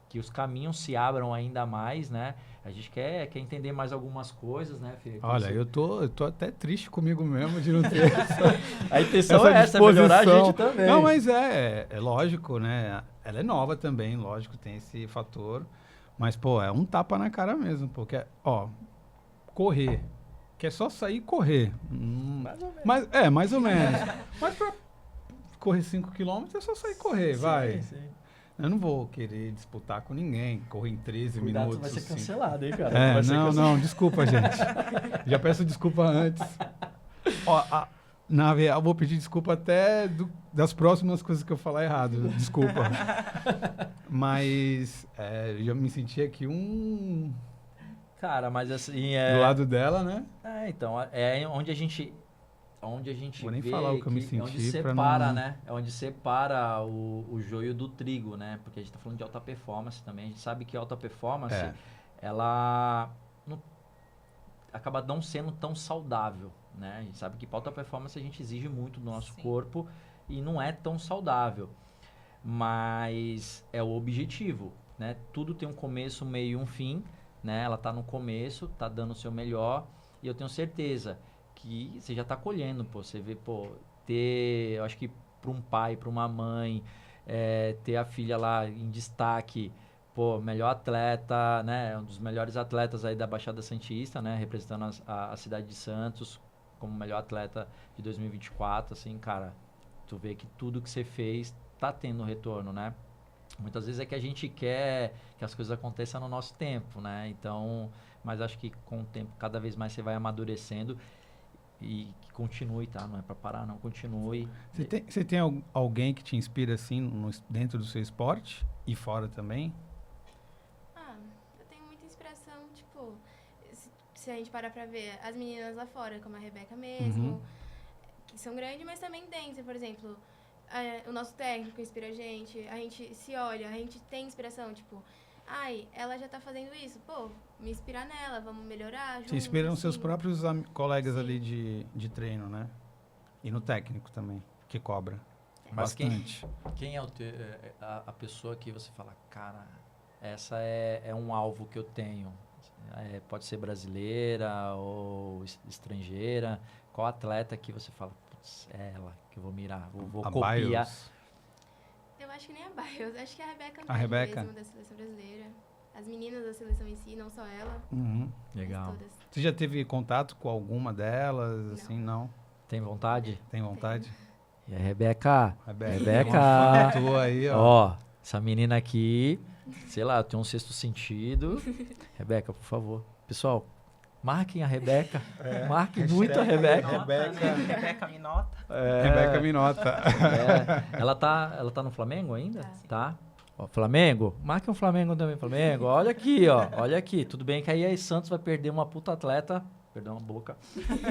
que os caminhos se abram ainda mais, né? A gente quer entender mais algumas coisas, né, Fê? Olha, eu tô até triste comigo mesmo de não ter a intenção é essa, melhorar a gente também. Não, mas é lógico, né? Ela é nova também, lógico, tem esse fator. Mas, pô, é um tapa na cara mesmo, porque, correr. Que é só sair e correr. Mais ou menos. Mais ou menos. Mas pra correr 5 km é só sair e correr, sim, vai. Sim. Eu não vou querer disputar com ninguém, correr em 13 minutos. Vai ser cancelado, hein, cara? Não, desculpa, gente. Já peço desculpa antes. Na real, eu vou pedir desculpa até das próximas coisas que eu falar errado. Desculpa. Mas eu já me senti aqui Cara, mas assim... Do lado dela, né? Então, é onde a gente vou nem vê falar o que eu me senti, é onde separa, né? É onde separa o joio do trigo, né? Porque a gente tá falando de alta performance também. A gente sabe que alta performance, ela acaba não sendo tão saudável, né? A gente sabe que para alta performance a gente exige muito do nosso, sim, corpo e não é tão saudável. Mas é o objetivo, né? Tudo tem um começo, um meio e um fim, né? Ela tá no começo, tá dando o seu melhor e eu tenho certeza que você já tá colhendo, pô. Você vê, pô, eu acho que para um pai, para uma mãe, ter a filha lá em destaque, pô, melhor atleta, né? Um dos melhores atletas aí da Baixada Santista, né? Representando a cidade de Santos como melhor atleta de 2024, assim, cara, tu vê que tudo que você fez tá tendo retorno, né? Muitas vezes é que a gente quer que as coisas aconteçam no nosso tempo, né? Então, mas acho que com o tempo, cada vez mais você vai amadurecendo e que continue, tá? Não é pra parar, não. Continue. Você tem alguém que te inspira, assim, dentro do seu esporte e fora também? Eu tenho muita inspiração, tipo, se a gente parar pra ver as meninas lá fora, como a Rebeca mesmo, que são grandes, mas também dentro, por exemplo, o nosso técnico inspira a gente se olha, a gente tem inspiração, tipo, ela já tá fazendo isso, pô, me inspirar nela, vamos melhorar juntos. Você inspira nos seus assim. próprios colegas Sim. ali de treino, né? E no técnico também, que cobra. Mas Bastante. quem é a pessoa que você fala, cara, essa é um alvo que eu tenho? Pode ser brasileira ou estrangeira. Qual atleta que você fala, putz, é ela que eu vou mirar, vou A copiar? Bios. Eu acho que nem a Bios, acho que a Rebeca A Rebeca? mesmo, da seleção brasileira. As meninas da seleção em si, não só ela, Uhum. Legal. mas todas. Você já teve contato com alguma delas, Não. assim, não? Tem vontade? Tem vontade? E a Rebeca? Rebeca. Uma fã tua aí, ó. Ó, essa menina aqui, sei lá, tem um sexto sentido. Rebeca, por favor. Pessoal, marquem a Rebeca. Marquem muito a Rebeca. Rebeca Minota. Rebeca Minota. Ela tá no Flamengo ainda? Tá. Ó, Flamengo? Marque um Flamengo também, Flamengo. Olha aqui, ó. Olha aqui. Tudo bem que aí Santos vai perder uma puta atleta. Perdão a boca.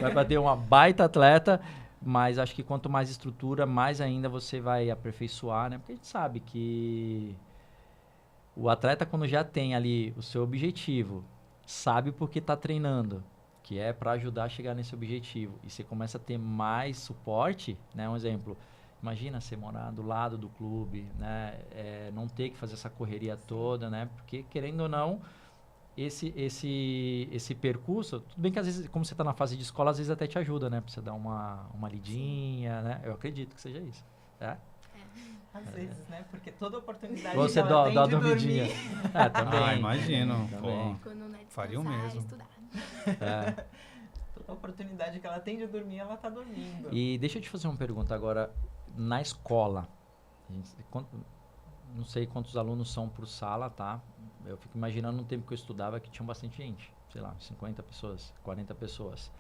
Vai perder uma baita atleta. Mas acho que quanto mais estrutura, mais ainda você vai aperfeiçoar, né? Porque a gente sabe que o atleta, quando já tem ali o seu objetivo, sabe por que tá treinando, que é para ajudar a chegar nesse objetivo. E você começa a ter mais suporte, né? Um exemplo, imagina você morar do lado do clube, né? Não ter que fazer essa correria toda, né? Porque, querendo ou não, esse percurso, tudo bem que às vezes, como você está na fase de escola, às vezes até te ajuda, né? Pra você dar uma lidinha, né? Eu acredito que seja isso. Às vezes, né? Porque toda oportunidade Você que ela dá tem uma de dormidinha. dormir, Também. Imagino. Também. Pô. Quando não é Faria o descansar, mesmo. estudar. toda oportunidade que ela tem de dormir, ela tá dormindo. E deixa eu te fazer uma pergunta agora. Na escola, não sei quantos alunos são por sala, tá? Eu fico imaginando no tempo que eu estudava que tinha bastante gente. Sei lá, 50 pessoas, 40 pessoas.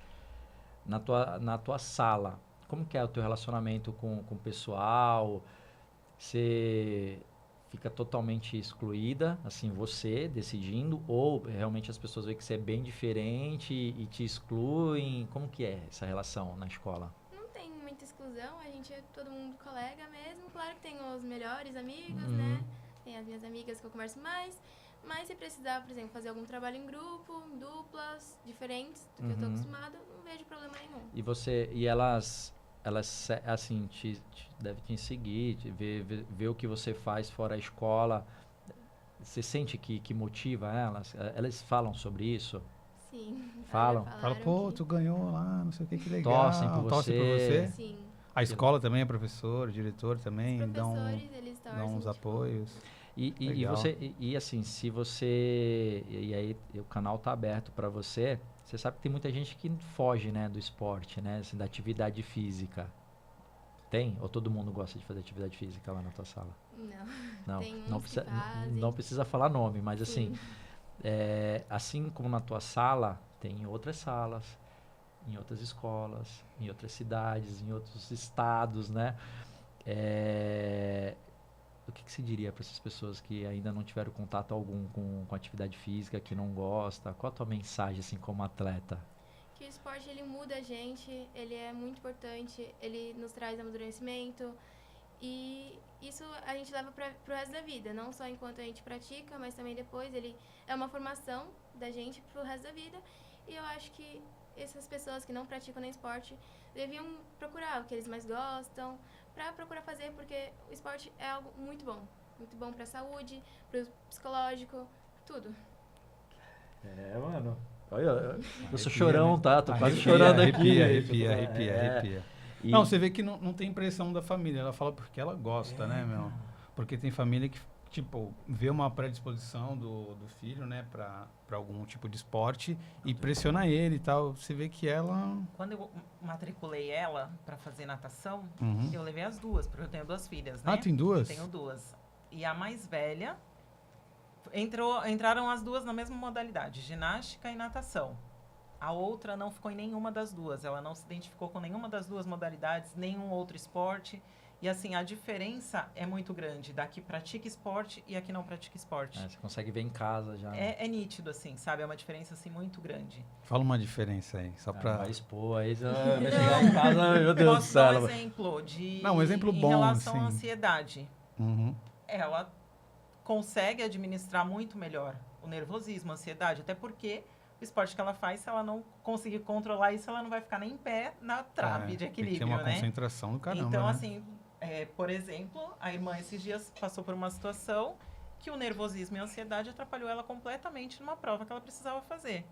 Na tua sala, como que é o teu relacionamento com o pessoal? Você fica totalmente excluída, assim, você decidindo? Ou realmente as pessoas veem que você é bem diferente e te excluem? Como que é essa relação na escola? Não tem muita exclusão, a gente é todo mundo colega mesmo. Claro que tem os melhores amigos, né? Tem as minhas amigas que eu converso mais. Mas se precisar, por exemplo, fazer algum trabalho em grupo, em duplas, diferentes do que eu tô acostumada, não vejo problema nenhum. E elas assim, devem te seguir, ver o que você faz fora a escola. Você sente que motiva elas? Elas falam sobre isso? Sim. Falam? Fala, pô, tu ganhou lá, não sei o que legal. Torcem por Torcem por você. você? Sim. A escola também é professor, diretor também, Os professores, eles torcem, dão uns tipo, apoios. E Legal. assim, se você... E aí o canal tá aberto para você. Você sabe que tem muita gente que foge, né, do esporte, né, assim, da atividade física. Tem? Ou todo mundo gosta de fazer atividade física lá na tua sala? Não. Não, Tem uns não que precisa, fazem. não precisa falar nome, mas assim, Sim. assim como na tua sala, tem em outras salas, em outras escolas, em outras cidades, em outros estados, né? O que se diria para essas pessoas que ainda não tiveram contato algum com atividade física, que não gosta? Qual a tua mensagem, assim, como atleta? Que o esporte, ele muda a gente, ele é muito importante, ele nos traz amadurecimento e isso a gente leva pro resto da vida, não só enquanto a gente pratica, mas também depois. Ele é uma formação da gente pro resto da vida e eu acho que essas pessoas que não praticam nem esporte deviam procurar o que eles mais gostam para procurar fazer, porque o esporte é algo muito bom para a saúde, para o psicológico, tudo. Mano. Olha, eu sou Arrepia, chorão, né? tá? Tô quase Arrepia, chorando aqui. Arrepia. E- Não, você vê que não tem pressão da família. Ela fala porque ela gosta, né, meu? Porque tem família que, tipo, vê uma predisposição do filho, né, pra algum tipo de esporte e pressiona ele e tal. Você vê que ela... Quando eu matriculei ela para fazer natação, Uhum. eu levei as duas, porque eu tenho 2 filhas, né? Ah, tem duas? Tenho 2. E a mais velha, entraram as duas na mesma modalidade, ginástica e natação. A outra não ficou em nenhuma das duas. Ela não se identificou com nenhuma das duas modalidades, nenhum outro esporte. E assim, a diferença é muito grande da que pratica esporte e a que não pratica esporte. Você consegue ver em casa já. É nítido, assim, sabe? É uma diferença, assim, muito grande. Fala uma diferença aí, só pra... Vai expor, aí você vai chegar em casa, meu Deus do Posso dar céu. um exemplo de... Não, um exemplo em bom, relação à assim. ansiedade. Uhum. Ela consegue administrar muito melhor o nervosismo, a ansiedade, até porque o esporte que ela faz, se ela não conseguir controlar isso, ela não vai ficar nem em pé na trave de equilíbrio, Tem que ter uma né? concentração do caramba, Então, né? assim, por exemplo, a irmã esses dias passou por uma situação que o nervosismo e a ansiedade atrapalhou ela completamente numa prova que ela precisava fazer.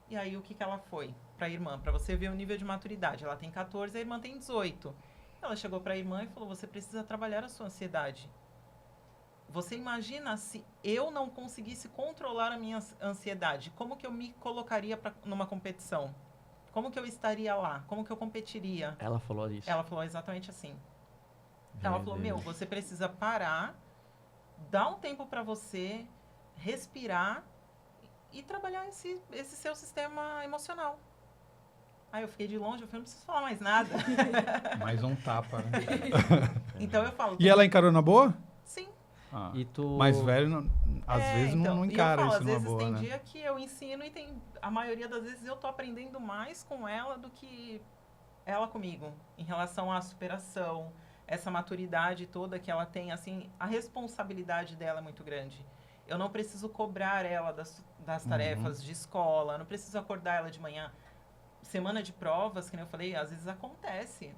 E aí, o que ela foi para a irmã? Para você ver o nível de maturidade. Ela tem 14, a irmã tem 18. Ela chegou para a irmã e falou, você precisa trabalhar a sua ansiedade. Você imagina se eu não conseguisse controlar a minha ansiedade, como que eu me colocaria numa competição? Como que eu estaria lá? Como que eu competiria? Ela falou isso. Ela falou exatamente assim. Ela falou, você precisa parar, dar um tempo para você, respirar e trabalhar esse seu sistema emocional. Aí eu fiquei de longe, eu falei, não preciso falar mais nada. Mais um tapa, né? Então eu falo... E ela encarou na boa? Sim. Ah. E tu... Mais velho, às vezes, não encara e eu falo, isso às numa vezes boa, tem né? dia que eu ensino e a maioria das vezes eu tô aprendendo mais com ela do que ela comigo, em relação à superação, essa maturidade toda que ela tem, assim, a responsabilidade dela é muito grande. Eu não preciso cobrar ela das tarefas de escola, não preciso acordar ela de manhã. Semana de provas, que nem eu falei, às vezes acontece,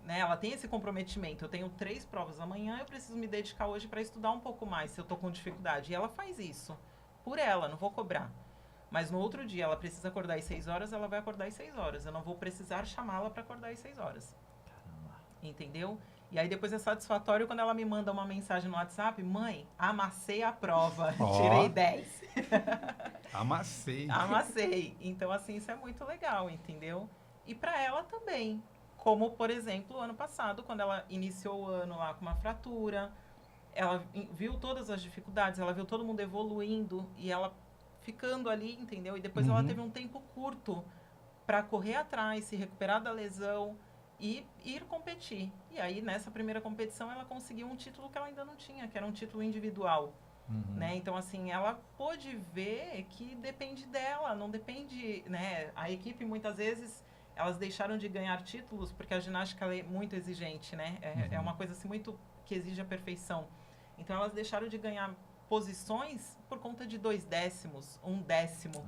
né? Ela tem esse comprometimento. Eu tenho 3 provas amanhã, eu preciso me dedicar hoje para estudar um pouco mais, se eu tô com dificuldade. E ela faz isso, por ela, não vou cobrar. Mas no outro dia, ela precisa acordar às 6 horas, ela vai acordar às 6 horas. Eu não vou precisar chamá-la para acordar às 6 horas. Entendeu? E aí depois é satisfatório quando ela me manda uma mensagem no WhatsApp, mãe, amassei a prova, tirei 10. Amassei. Amassei. Então, assim, isso é muito legal, entendeu? E para ela também. Como, por exemplo, ano passado, quando ela iniciou o ano lá com uma fratura, ela viu todas as dificuldades, ela viu todo mundo evoluindo e ela ficando ali, entendeu? E depois ela teve um tempo curto para correr atrás, se recuperar da lesão e ir competir. E aí, nessa primeira competição, ela conseguiu um título que ela ainda não tinha, que era um título individual. Né? Então, assim, ela pôde ver que depende dela, não depende, né? A equipe, muitas vezes, elas deixaram de ganhar títulos porque a ginástica é muito exigente, né? É uma coisa, assim, muito que exige a perfeição. Então, elas deixaram de ganhar posições por conta de 2 décimos, 1 décimo.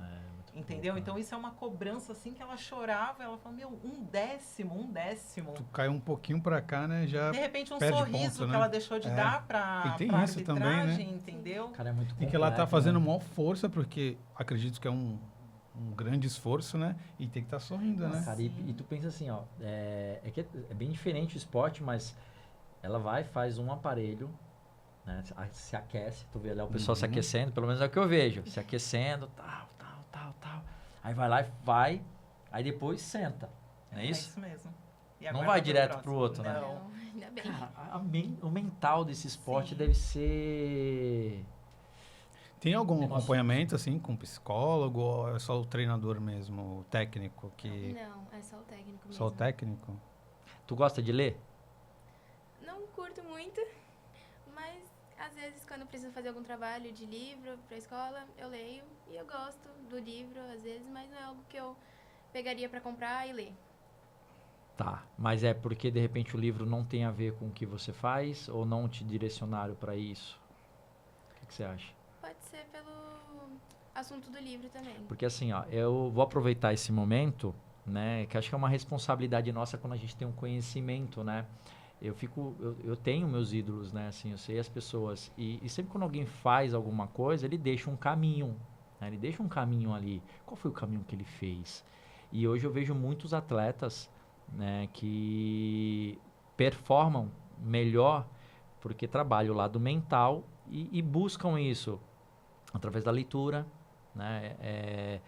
Entendeu? pouco, né? Então, isso é uma cobrança, assim, que ela chorava. Ela falou, meu, 1 décimo. Tu caiu um pouquinho pra cá, né? Já De repente, um perde sorriso ponto, né? que ela deixou de dar pra E tem pra isso também, arbitragem, né? entendeu? Cara, é muito E que ela tá complexo, fazendo né? maior força, porque acredito que é um grande esforço, né? E tem que estar sorrindo, né? Cara, e tu pensa assim, ó, é que é bem diferente o esporte, mas ela vai, faz um aparelho, né? Se aquece, tu vê lá o pessoal se aquecendo, pelo menos é o que eu vejo, se aquecendo, tal. Aí vai lá e vai, aí depois senta, não é isso? É isso mesmo. E Não agora vai pro direto próximo. pro outro, né? Não. Não, ainda bem. Cara, o mental desse esporte Sim. deve ser... Tem algum Negócio. acompanhamento, assim, com psicólogo ou é só o treinador mesmo, o técnico? Não, é só o técnico mesmo. Só o técnico? Tu gosta de ler? Não curto muito, mas às vezes quando eu preciso fazer algum trabalho de livro pra escola, eu leio e eu gosto do livro às vezes, mas não é algo que eu pegaria pra comprar e ler. Tá, mas é porque de repente o livro não tem a ver com o que você faz ou não te direcionaram para isso? O que você acha? Pode ser pelo assunto do livro também. Porque assim, ó, eu vou aproveitar esse momento, né, que acho que é uma responsabilidade nossa quando a gente tem um conhecimento, né? Eu tenho meus ídolos, né, assim, eu sei as pessoas e sempre quando alguém faz alguma coisa, ele deixa um caminho, né? Ele deixa um caminho ali. Qual foi o caminho que ele fez? E hoje eu vejo muitos atletas, né, que performam melhor porque trabalham o lado mental e buscam isso através da leitura, né?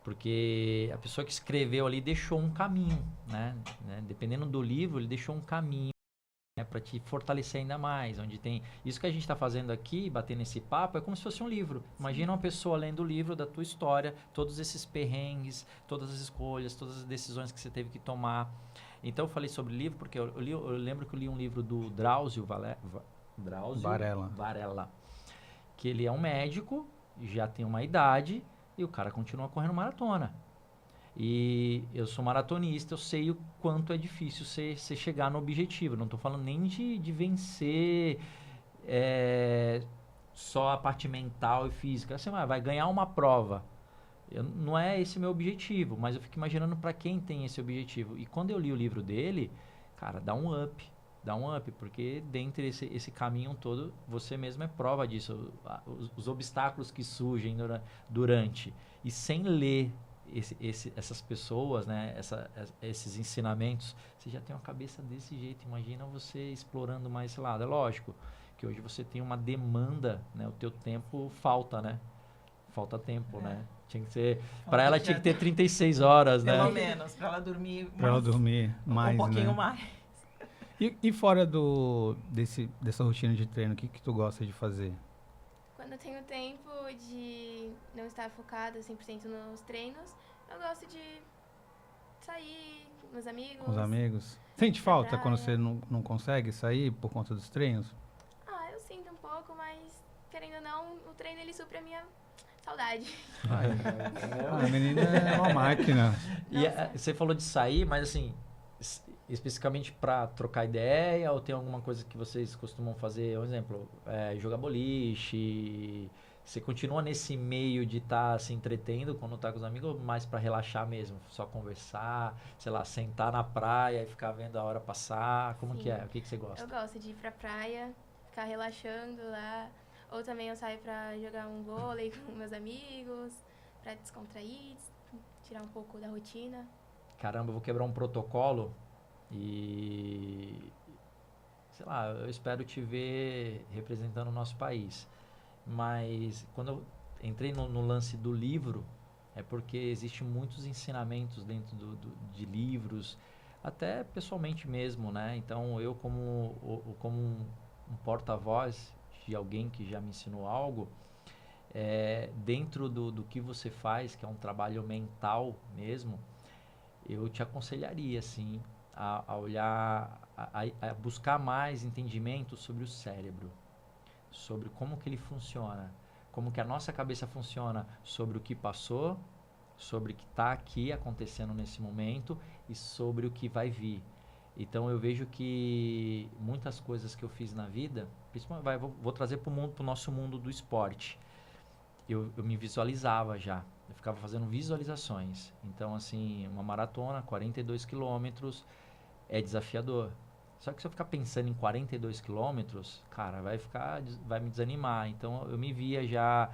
Porque a pessoa que escreveu ali deixou um caminho, né? Dependendo do livro, ele deixou um caminho, né, para te fortalecer ainda mais. Onde tem isso que a gente está fazendo aqui, batendo esse papo, é como se fosse um livro. Imagina uma pessoa lendo o livro da tua história, todos esses perrengues, todas as escolhas, todas as decisões que você teve que tomar. Então eu falei sobre livro porque eu lembro que eu li um livro do Drauzio Varela, que ele é um médico, já tem uma idade e o cara continua correndo maratona. E eu sou maratonista, eu sei o quanto é difícil você chegar no objetivo. Não estou falando nem de vencer só a parte mental e física. Você vai ganhar uma prova. Não é esse meu objetivo, mas eu fico imaginando para quem tem esse objetivo. E quando eu li o livro dele, cara, dá um up, porque dentre esse caminho todo, você mesmo é prova disso. Os obstáculos que surgem durante. E sem ler essas pessoas, né, esses ensinamentos, você já tem uma cabeça desse jeito. Imagina você explorando mais esse lado. É lógico que hoje você tem uma demanda, né, o teu tempo falta, né? Falta tempo, né? Tinha que ser, para ela tinha que ter 36 horas, né? Pelo menos, para ela dormir mais. Para ela dormir mais, um pouquinho né? mais. E fora dessa rotina de treino, o que tu gosta de fazer? Quando eu tenho tempo de não estar focada 100% nos treinos, eu gosto de sair com meus amigos. Com os amigos? Sente falta praia. quando você não consegue sair por conta dos treinos? Eu sinto um pouco, mas querendo ou não, o treino ele supre a minha saudade. A menina é uma máquina. E você falou de sair, mas assim, especificamente para trocar ideia, ou tem alguma coisa que vocês costumam fazer? Um exemplo, jogar boliche. Você continua nesse meio de estar se entretendo quando tá com os amigos, ou mais para relaxar mesmo? Só conversar, sei lá, sentar na praia e ficar vendo a hora passar? Como que é? O que você gosta? Eu gosto de ir pra praia, ficar relaxando lá. Ou também eu saio pra jogar um vôlei com meus amigos, pra descontrair, tirar um pouco da rotina. Caramba, eu vou quebrar um protocolo e... sei lá, eu espero te ver representando o nosso país. Mas quando eu entrei no lance do livro, é porque existem muitos ensinamentos dentro de livros, até pessoalmente mesmo, né? Então eu como um porta-voz de alguém que já me ensinou algo, dentro do que você faz, que é um trabalho mental mesmo, eu te aconselharia, assim, a olhar, a buscar mais entendimento sobre o cérebro, sobre como que ele funciona, como que a nossa cabeça funciona, sobre o que passou, sobre o que está aqui acontecendo nesse momento e sobre o que vai vir. Então eu vejo que muitas coisas que eu fiz na vida, principalmente vou trazer para o nosso mundo do esporte. Eu me visualizava já, eu ficava fazendo visualizações. Então assim, uma maratona, 42 quilômetros, é desafiador. Só que se eu ficar pensando em 42 quilômetros, cara, vai me desanimar. Então eu me via já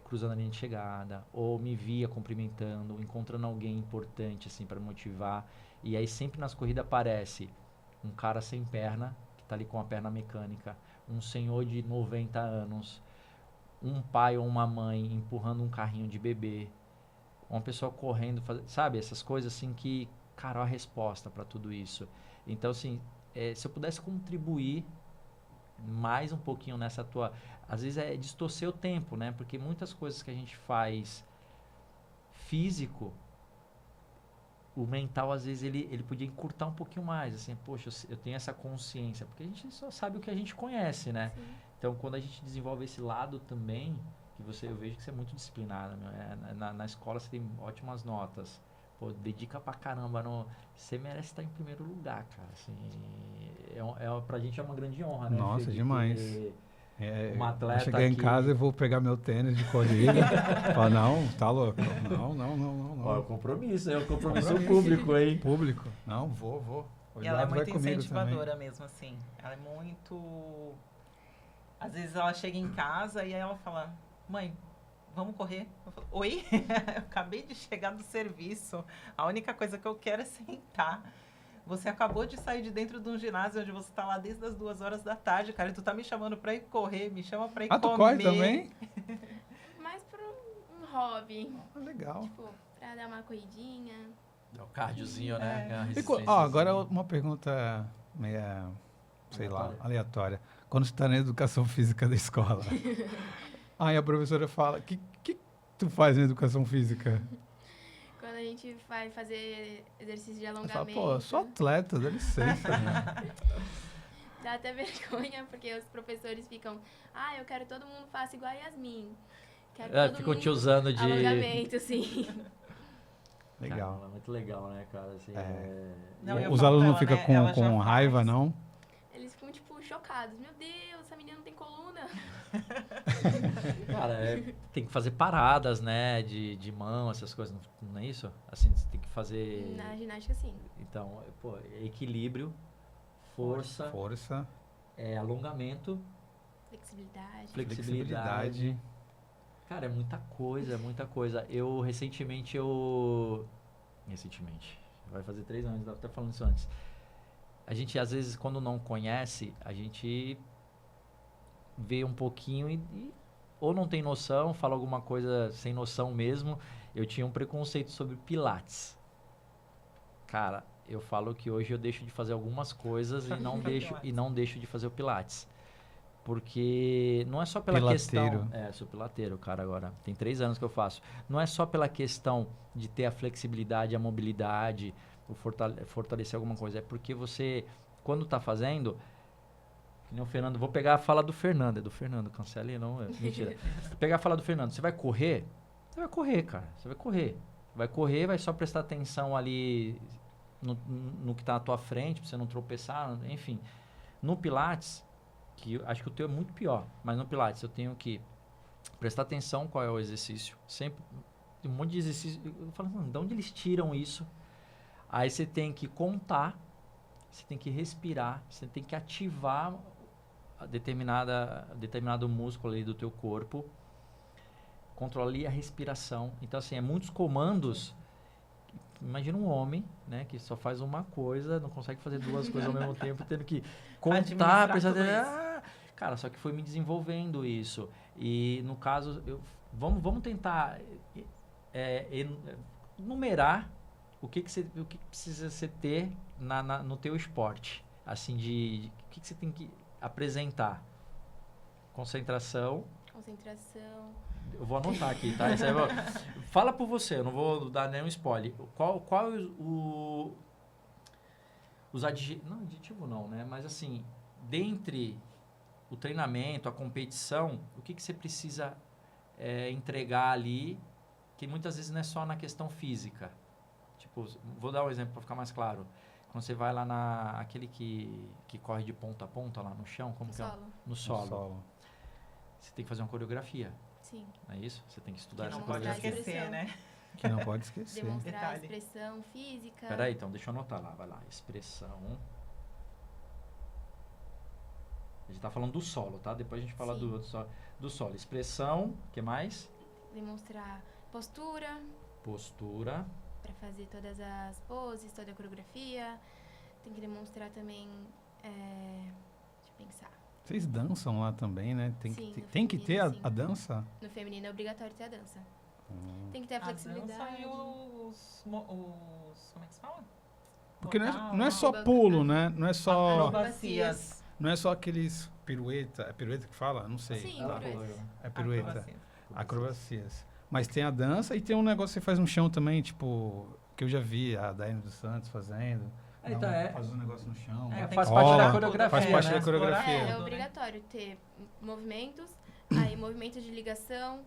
cruzando a linha de chegada, ou me via cumprimentando, encontrando alguém importante assim para motivar. E aí sempre nas corridas aparece um cara sem perna, que tá ali com a perna mecânica, um senhor de 90 anos, um pai ou uma mãe empurrando um carrinho de bebê, uma pessoa correndo, sabe? Essas coisas assim que, cara, a resposta para tudo isso. Então, assim, se eu pudesse contribuir mais um pouquinho nessa tua... Às vezes é distorcer o tempo, né? Porque muitas coisas que a gente faz físico, o mental, às vezes, ele podia encurtar um pouquinho mais. Assim, poxa, eu tenho essa consciência. Porque a gente só sabe o que a gente conhece, né? Sim. Então, quando a gente desenvolve esse lado também, eu vejo que você é muito disciplinada, meu. Na escola você tem ótimas notas. Pô, dedica pra caramba. Você merece estar em primeiro lugar, cara. Assim, pra gente é uma grande honra, né? Nossa, demais. Uma atleta chegar em casa e vou pegar meu tênis de corrida. Falar, não, tá louco. Não. Ó, é um compromisso público aí. Público. Não, vou. E ela é muito incentivadora mesmo, assim. Ela é muito... Às vezes ela chega em casa e aí ela fala, mãe, vamos correr? Eu falo, oi? Eu acabei de chegar do serviço. A única coisa que eu quero é sentar. Você acabou de sair de dentro de um ginásio onde você tá lá desde as 2 horas da tarde, cara. E tu tá me chamando pra ir correr, me chama pra ir comer. tu corre também? Mais por um hobby. Legal. Tipo, pra dar uma corridinha. É o cardiozinho, né? É. Ganha uma E resistência, agora assim. uma pergunta meia, sei lá, Aleatória. aleatória. Quando você está na educação física da escola, aí a professora fala, que tu faz na educação física? Quando a gente vai fazer exercício de Eu falo, alongamento. pô, eu sou atleta, dá licença. Né? Dá até vergonha, porque os professores ficam, eu quero que todo mundo faça igual a Yasmin. Quero que todo Ficam mundo te usando de... alongamento, sim. Legal. Caramba, muito legal, né, cara? Assim, Não, eu Os falo alunos pra não ela, ficam né, ela já com raiva, faz. não? Eles ficam, tipo, chocados. Meu Deus, essa menina não tem coluna. Cara, tem que fazer paradas, né? De mão, essas coisas, não é isso? Assim, você tem que fazer... Na ginástica, sim. Então, pô, equilíbrio, força, Força, alongamento, Flexibilidade. flexibilidade. Cara, é muita coisa, é muita coisa. Recentemente, vai fazer 3 anos, estava até falando isso antes. A gente, às vezes, quando não conhece, a gente vê um pouquinho e ou não tem noção, fala alguma coisa sem noção mesmo. Eu tinha um preconceito sobre Pilates. Cara, eu falo que hoje eu deixo de fazer algumas coisas e não deixo de fazer o Pilates. Porque não é só pela Pilateiro. questão... sou pilateiro, cara, agora. Tem 3 anos que eu faço. Não é só pela questão de ter a flexibilidade, a mobilidade, o fortalecer alguma coisa. É porque você, quando tá fazendo... Que nem o Fernando... Vou pegar a fala do Fernando. É do Fernando, cancele não. Mentira. Vou pegar a fala do Fernando. Você vai correr? Você vai correr, cara. Você vai correr. Vai correr, vai só prestar atenção ali no que tá na tua frente, pra você não tropeçar, enfim. No Pilates... que eu acho que o teu é muito pior, mas no Pilates eu tenho que prestar atenção qual é o exercício. Sempre tem um monte de exercício. Eu falo, mano, de onde eles tiram isso? Aí você tem que contar, você tem que respirar, você tem que ativar determinado músculo ali do teu corpo, controlar ali a respiração. Então, assim, é muitos comandos. Imagina um homem, né, que só faz uma coisa, não consegue fazer 2 coisas ao mesmo tempo, tendo que contar, Administrar prestar tudo atenção. Cara, só que foi me desenvolvendo isso. E no caso, vamos tentar numerar o que precisa você ter no teu esporte. Assim, o que você tem que apresentar. Concentração. Eu vou anotar aqui, tá? Isso aí fala por você, eu não vou dar nenhum spoiler. Qual os adjetivos... Não, adjetivo não, né? Mas assim, dentre o treinamento, a competição, o que você precisa entregar ali, que muitas vezes não é só na questão física. Tipo, vou dar um exemplo para ficar mais claro. Quando você vai lá aquele que corre de ponta a ponta lá no chão, como que é? No solo. Você tem que fazer uma coreografia. Sim. Não é isso? Você tem que estudar Que essa não pode coreografia. esquecer, né? Que não pode esquecer. Demonstrar a Detalhe. expressão física. Peraí, então, deixa eu anotar lá. Vai lá. Expressão. A gente tá falando do solo, tá? Depois a gente fala Sim. do solo. Expressão. O que mais? Demonstrar postura. Postura. Para fazer todas as poses, toda a coreografia. Tem que demonstrar também... deixa eu pensar. Vocês dançam lá também, né? Sim, no Tem que ter a feminino, sim. dança? No feminino é obrigatório ter a dança. Tem que ter a A flexibilidade. dança e como é que se fala? Porque não é não, só não. pulo, né? Não é só, Acrobacias. não é só aqueles pirueta. É pirueta que fala? Não sei. Sim, Tá? pirueta. É pirueta. Acrobacias. Acrobacias. Mas tem a dança e tem um negócio que você faz no chão também, tipo... Que eu já vi a Daiane dos Santos fazendo. Então, Faz um negócio no chão. É, né? tem faz que parte da rola, coreografia, Faz parte né? da coreografia. É Tudo, né? obrigatório ter movimentos, aí movimentos de ligação,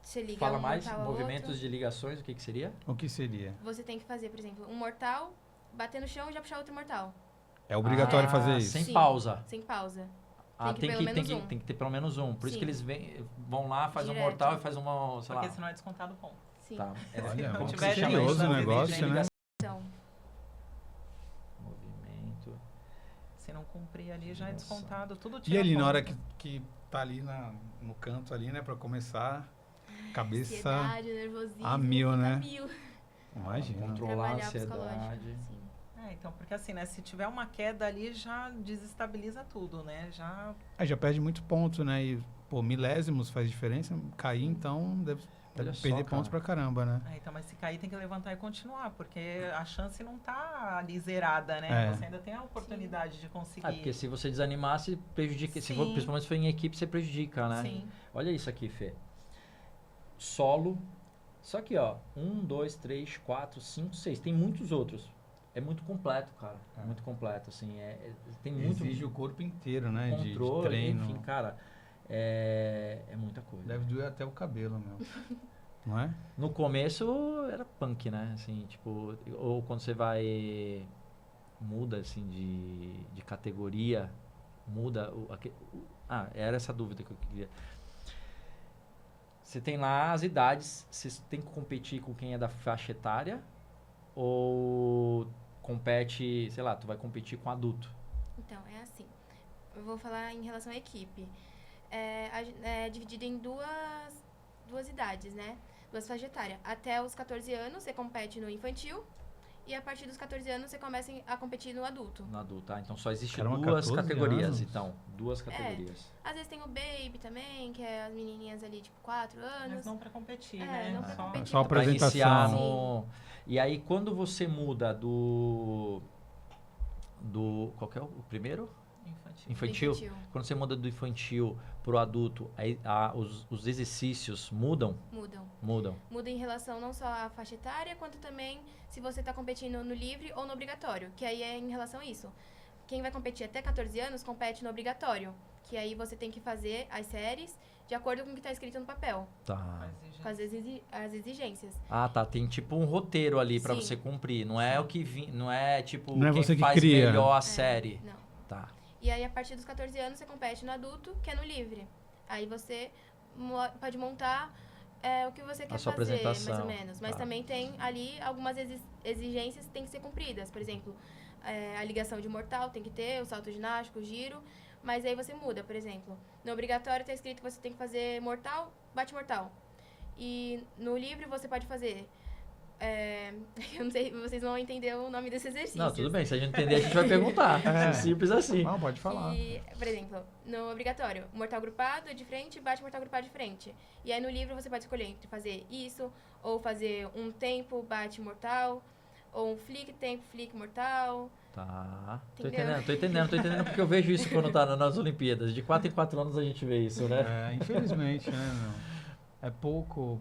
você liga Fala um mais. mortal ao Movimentos outro. de ligações, o que seria? O que seria? Você tem que fazer, por exemplo, um mortal, bater no chão e já puxar outro mortal. É obrigatório fazer isso. Sem Sim. pausa. Sem pausa. Tem pelo menos um. que ter pelo menos um. Por isso Sim. que eles vão lá, faz um Direto. mortal e faz uma, sei lá. Porque senão é descontado ponto. Sim. Tá. Olha, não muito tiver serioso chama o isso, negócio, né? Então, Movimento. Se não cumprir ali, já é Nossa. descontado. Tudo E tira ali, na ponto. hora que tá ali no canto ali, né, pra começar, Cabeça Ansiedade, nervosismo. a mil, fica né? a mil. Imagina. Controlar a Trabalhar o ansiedade. psicológico, sim. Então, porque assim, né? Se tiver uma queda ali, já desestabiliza tudo, né? Aí já perde muito ponto, né? E, pô, milésimos faz diferença. Cair, então, deve Olha só, perder cara. pontos pra caramba, né? Então, mas se cair tem que levantar e continuar, porque a chance não tá ali zerada, né? É. Você ainda tem a oportunidade de conseguir. Ah, porque se você desanimar, você prejudica. Se for, Sim. principalmente se for em equipe, você prejudica, né? Sim. Olha isso aqui, Fê. Solo. Só que, ó, 1, 2, 3, 4, 5, 6. Tem muitos outros. É muito completo, cara. É muito completo, assim. Tem muito Exige o corpo inteiro, né? De controle, treino. enfim, cara. É muita coisa. Deve doer até o cabelo, meu. Não é? No começo era punk, né? Assim, tipo, ou quando você vai muda assim de categoria, muda era essa dúvida que eu queria. Você tem lá as idades, você tem que competir com quem é da faixa etária ou compete, sei lá, tu vai competir com adulto? Então, é assim. Eu vou falar em relação à equipe. É dividido em duas idades, né? Duas faixas etárias. Até os 14 anos, você compete no infantil. E a partir dos 14 anos, você começa a competir no adulto. No adulto, tá? Então só existe Caramba, duas 14 categorias, anos. então. Duas categorias. Às vezes tem o baby também, que é as menininhas ali, tipo, 4 anos. Mas não pra competir, É, né? não pra competir. Só Pra apresentação. iniciar no... E aí, quando você muda do... Qual que é o primeiro? Infantil. Infantil. Quando você muda do infantil pro adulto, aí, os exercícios mudam? Mudam. Muda em relação não só à faixa etária, quanto também se você está competindo no livre ou no obrigatório, que aí é em relação a isso. Quem vai competir até 14 anos, compete no obrigatório, que aí você tem que fazer as séries de acordo com o que está escrito no papel, Tá. com as exigências. Ah, tá. Tem tipo um roteiro ali pra Sim. você cumprir. Não é o que não é tipo Não é quem você que faz cria. melhor a É, série. Não. Tá. E aí, a partir dos 14 anos, você compete no adulto, que é no livre. Aí você pode montar o que você quer sua fazer, mais apresentação. ou menos. Mas Tá. também tem ali algumas exigências que têm que ser cumpridas. Por exemplo, a ligação de mortal tem que ter, o salto ginástico, o giro. Mas aí você muda, por exemplo. No obrigatório está escrito que você tem que fazer mortal, bate-mortal. E no livre você pode fazer... eu não sei, vocês vão entender o nome desse exercício. Não, tudo bem. Se a gente entender, a gente vai perguntar. É. Simples assim. Não, pode falar. E, por exemplo, no obrigatório, mortal grupado de frente, bate mortal grupado de frente. E aí no livro você pode escolher entre fazer isso, ou fazer um tempo, bate mortal, ou um flick, tempo, flick, mortal. Tá. Entendeu? Tô entendendo porque eu vejo isso quando tá nas Olimpíadas. De 4 em 4 anos a gente vê isso, né? Infelizmente, né, meu? É pouco,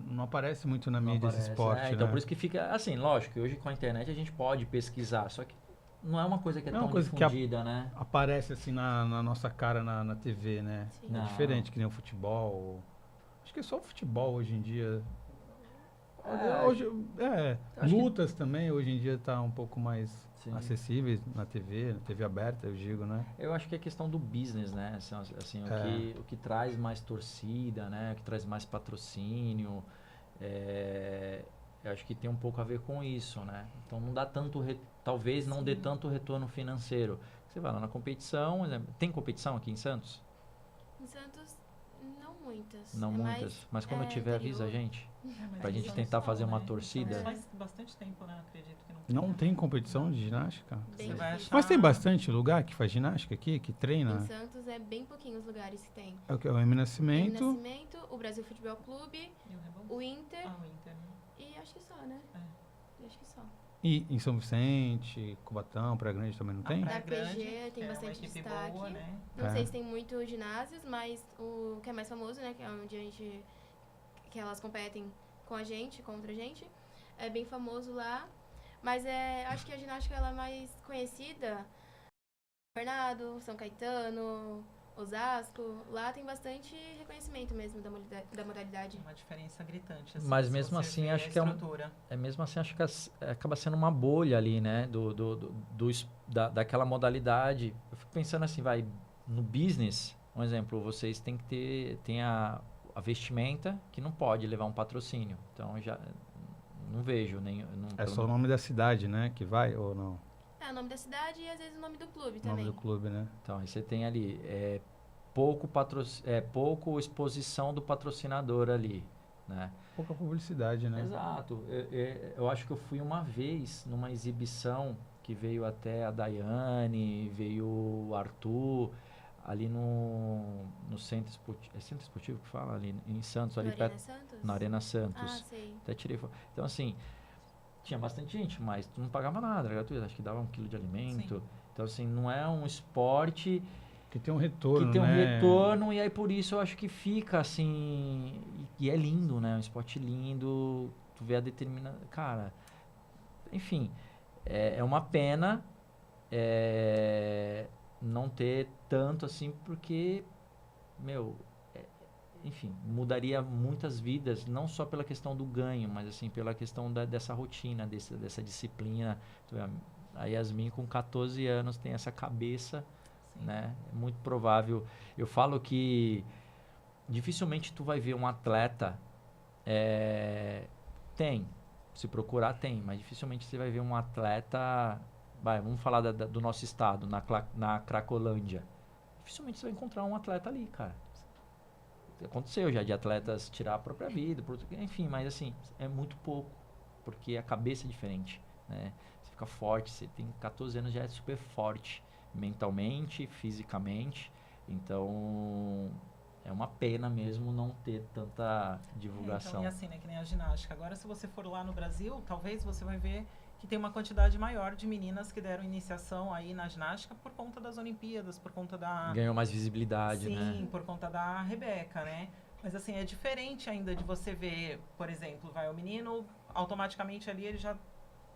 não aparece muito na mídia esse Aparece. esporte, Então né? por isso que fica assim, lógico, que hoje com a internet a gente pode pesquisar, só que não é uma coisa que é Não é uma tão coisa que difundida, né? Aparece assim na nossa cara na TV, né? Sim. Não. É diferente que nem o futebol. Acho que é só o futebol hoje em dia. Acho que- Lutas também hoje em dia tá um pouco mais Sim. acessíveis na TV aberta, eu digo, né? Eu acho que é questão do business, né? Assim, o que traz mais torcida, né? O que traz mais patrocínio. Eu acho que tem um pouco a ver com isso, né? Então não dá tanto, talvez não dê tanto retorno financeiro. Você vai lá na competição, né? Tem competição aqui em Santos? Em Santos, não muitas. Não É muitas, mais, mas quando tiver avisa a interior. gente. Pra gente tentar fazer uma torcida. Faz bastante tempo, né? Acredito que não. Não tem competição de ginástica? Bem Você vai difícil. achar- Mas tem bastante lugar que faz ginástica aqui, que treina. Em Santos é bem pouquinhos lugares que tem. É o que? O M Nascimento. O Nascimento, o Brasil Futebol Clube, E o Rebelde? o Inter Ah, o Inter. Né? e acho que só, né? E acho que só. E em São Vicente, Cubatão, Praia Grande também não tem? Praia- Praia Grande, PG tem que é bastante uma equipe destaque. boa, né? Não É. sei se tem muitos ginásios, mas o que é mais famoso, né? Que é onde que elas competem com a gente, contra a gente. É bem famoso lá. Mas acho que a ginástica ela é mais conhecida. Bernardo, São Caetano, Osasco. Lá tem bastante reconhecimento mesmo da modalidade. Uma diferença gritante. Assim, Mas se mesmo você assim, vê acho a que é um- estrutura. Mesmo assim, acho que acaba sendo uma bolha ali, né? Daquela modalidade. Eu fico pensando assim, vai, no business, um exemplo, vocês têm que ter a vestimenta que não pode levar um patrocínio. Então, eu já não vejo nem... É só o nome da cidade, né? Que vai ou não? É o nome da cidade e às vezes o nome do clube O nome também. do clube, né? Então, aí você tem ali pouco exposição do patrocinador ali, né? Pouca publicidade, né? Exato. Eu acho que eu fui uma vez numa exibição que veio até a Daiane, veio o Arthur, ali no Centro Esportivo, é Centro Esportivo que fala? Ali em Santos, ali No perto, Arena Santos? na Arena Ah, Santos. sei. Até tirei foto. Então, assim, tinha bastante gente, mas tu não pagava nada, era gratuito. Acho que dava 1 quilo de alimento. Sim. Então, assim, não é um esporte Que tem um retorno, que tem um né? retorno, e aí por isso eu acho que fica assim. E é lindo, né? Um esporte lindo. Tu vê a determinada. Cara, enfim, é uma pena não ter tanto assim, porque, meu, enfim, mudaria muitas vidas, não só pela questão do ganho, mas assim, pela questão dessa rotina, dessa disciplina. Tu vê, a Yasmin com 14 anos tem essa cabeça, Sim. né? É muito provável. Eu falo que dificilmente tu vai ver um atleta, tem, se procurar tem, mas dificilmente você vai ver um atleta, vamos falar do nosso estado, na Cracolândia. Dificilmente você vai encontrar um atleta ali, cara. Aconteceu já de atletas tirar a própria vida, enfim, mas assim, é muito pouco, porque a cabeça é diferente, né? Você fica forte, você tem 14 anos, já é super forte, mentalmente, fisicamente, então é uma pena mesmo não ter tanta divulgação. Então, e assim, né, que nem a ginástica. Agora, se você for lá no Brasil, talvez você vai ver que tem uma quantidade maior de meninas que deram iniciação aí na ginástica por conta das Olimpíadas, por conta da... Ganhou mais visibilidade, né? Sim, por conta da Rebeca, né? Mas assim, é diferente ainda de você ver, por exemplo, o menino, automaticamente ali ele já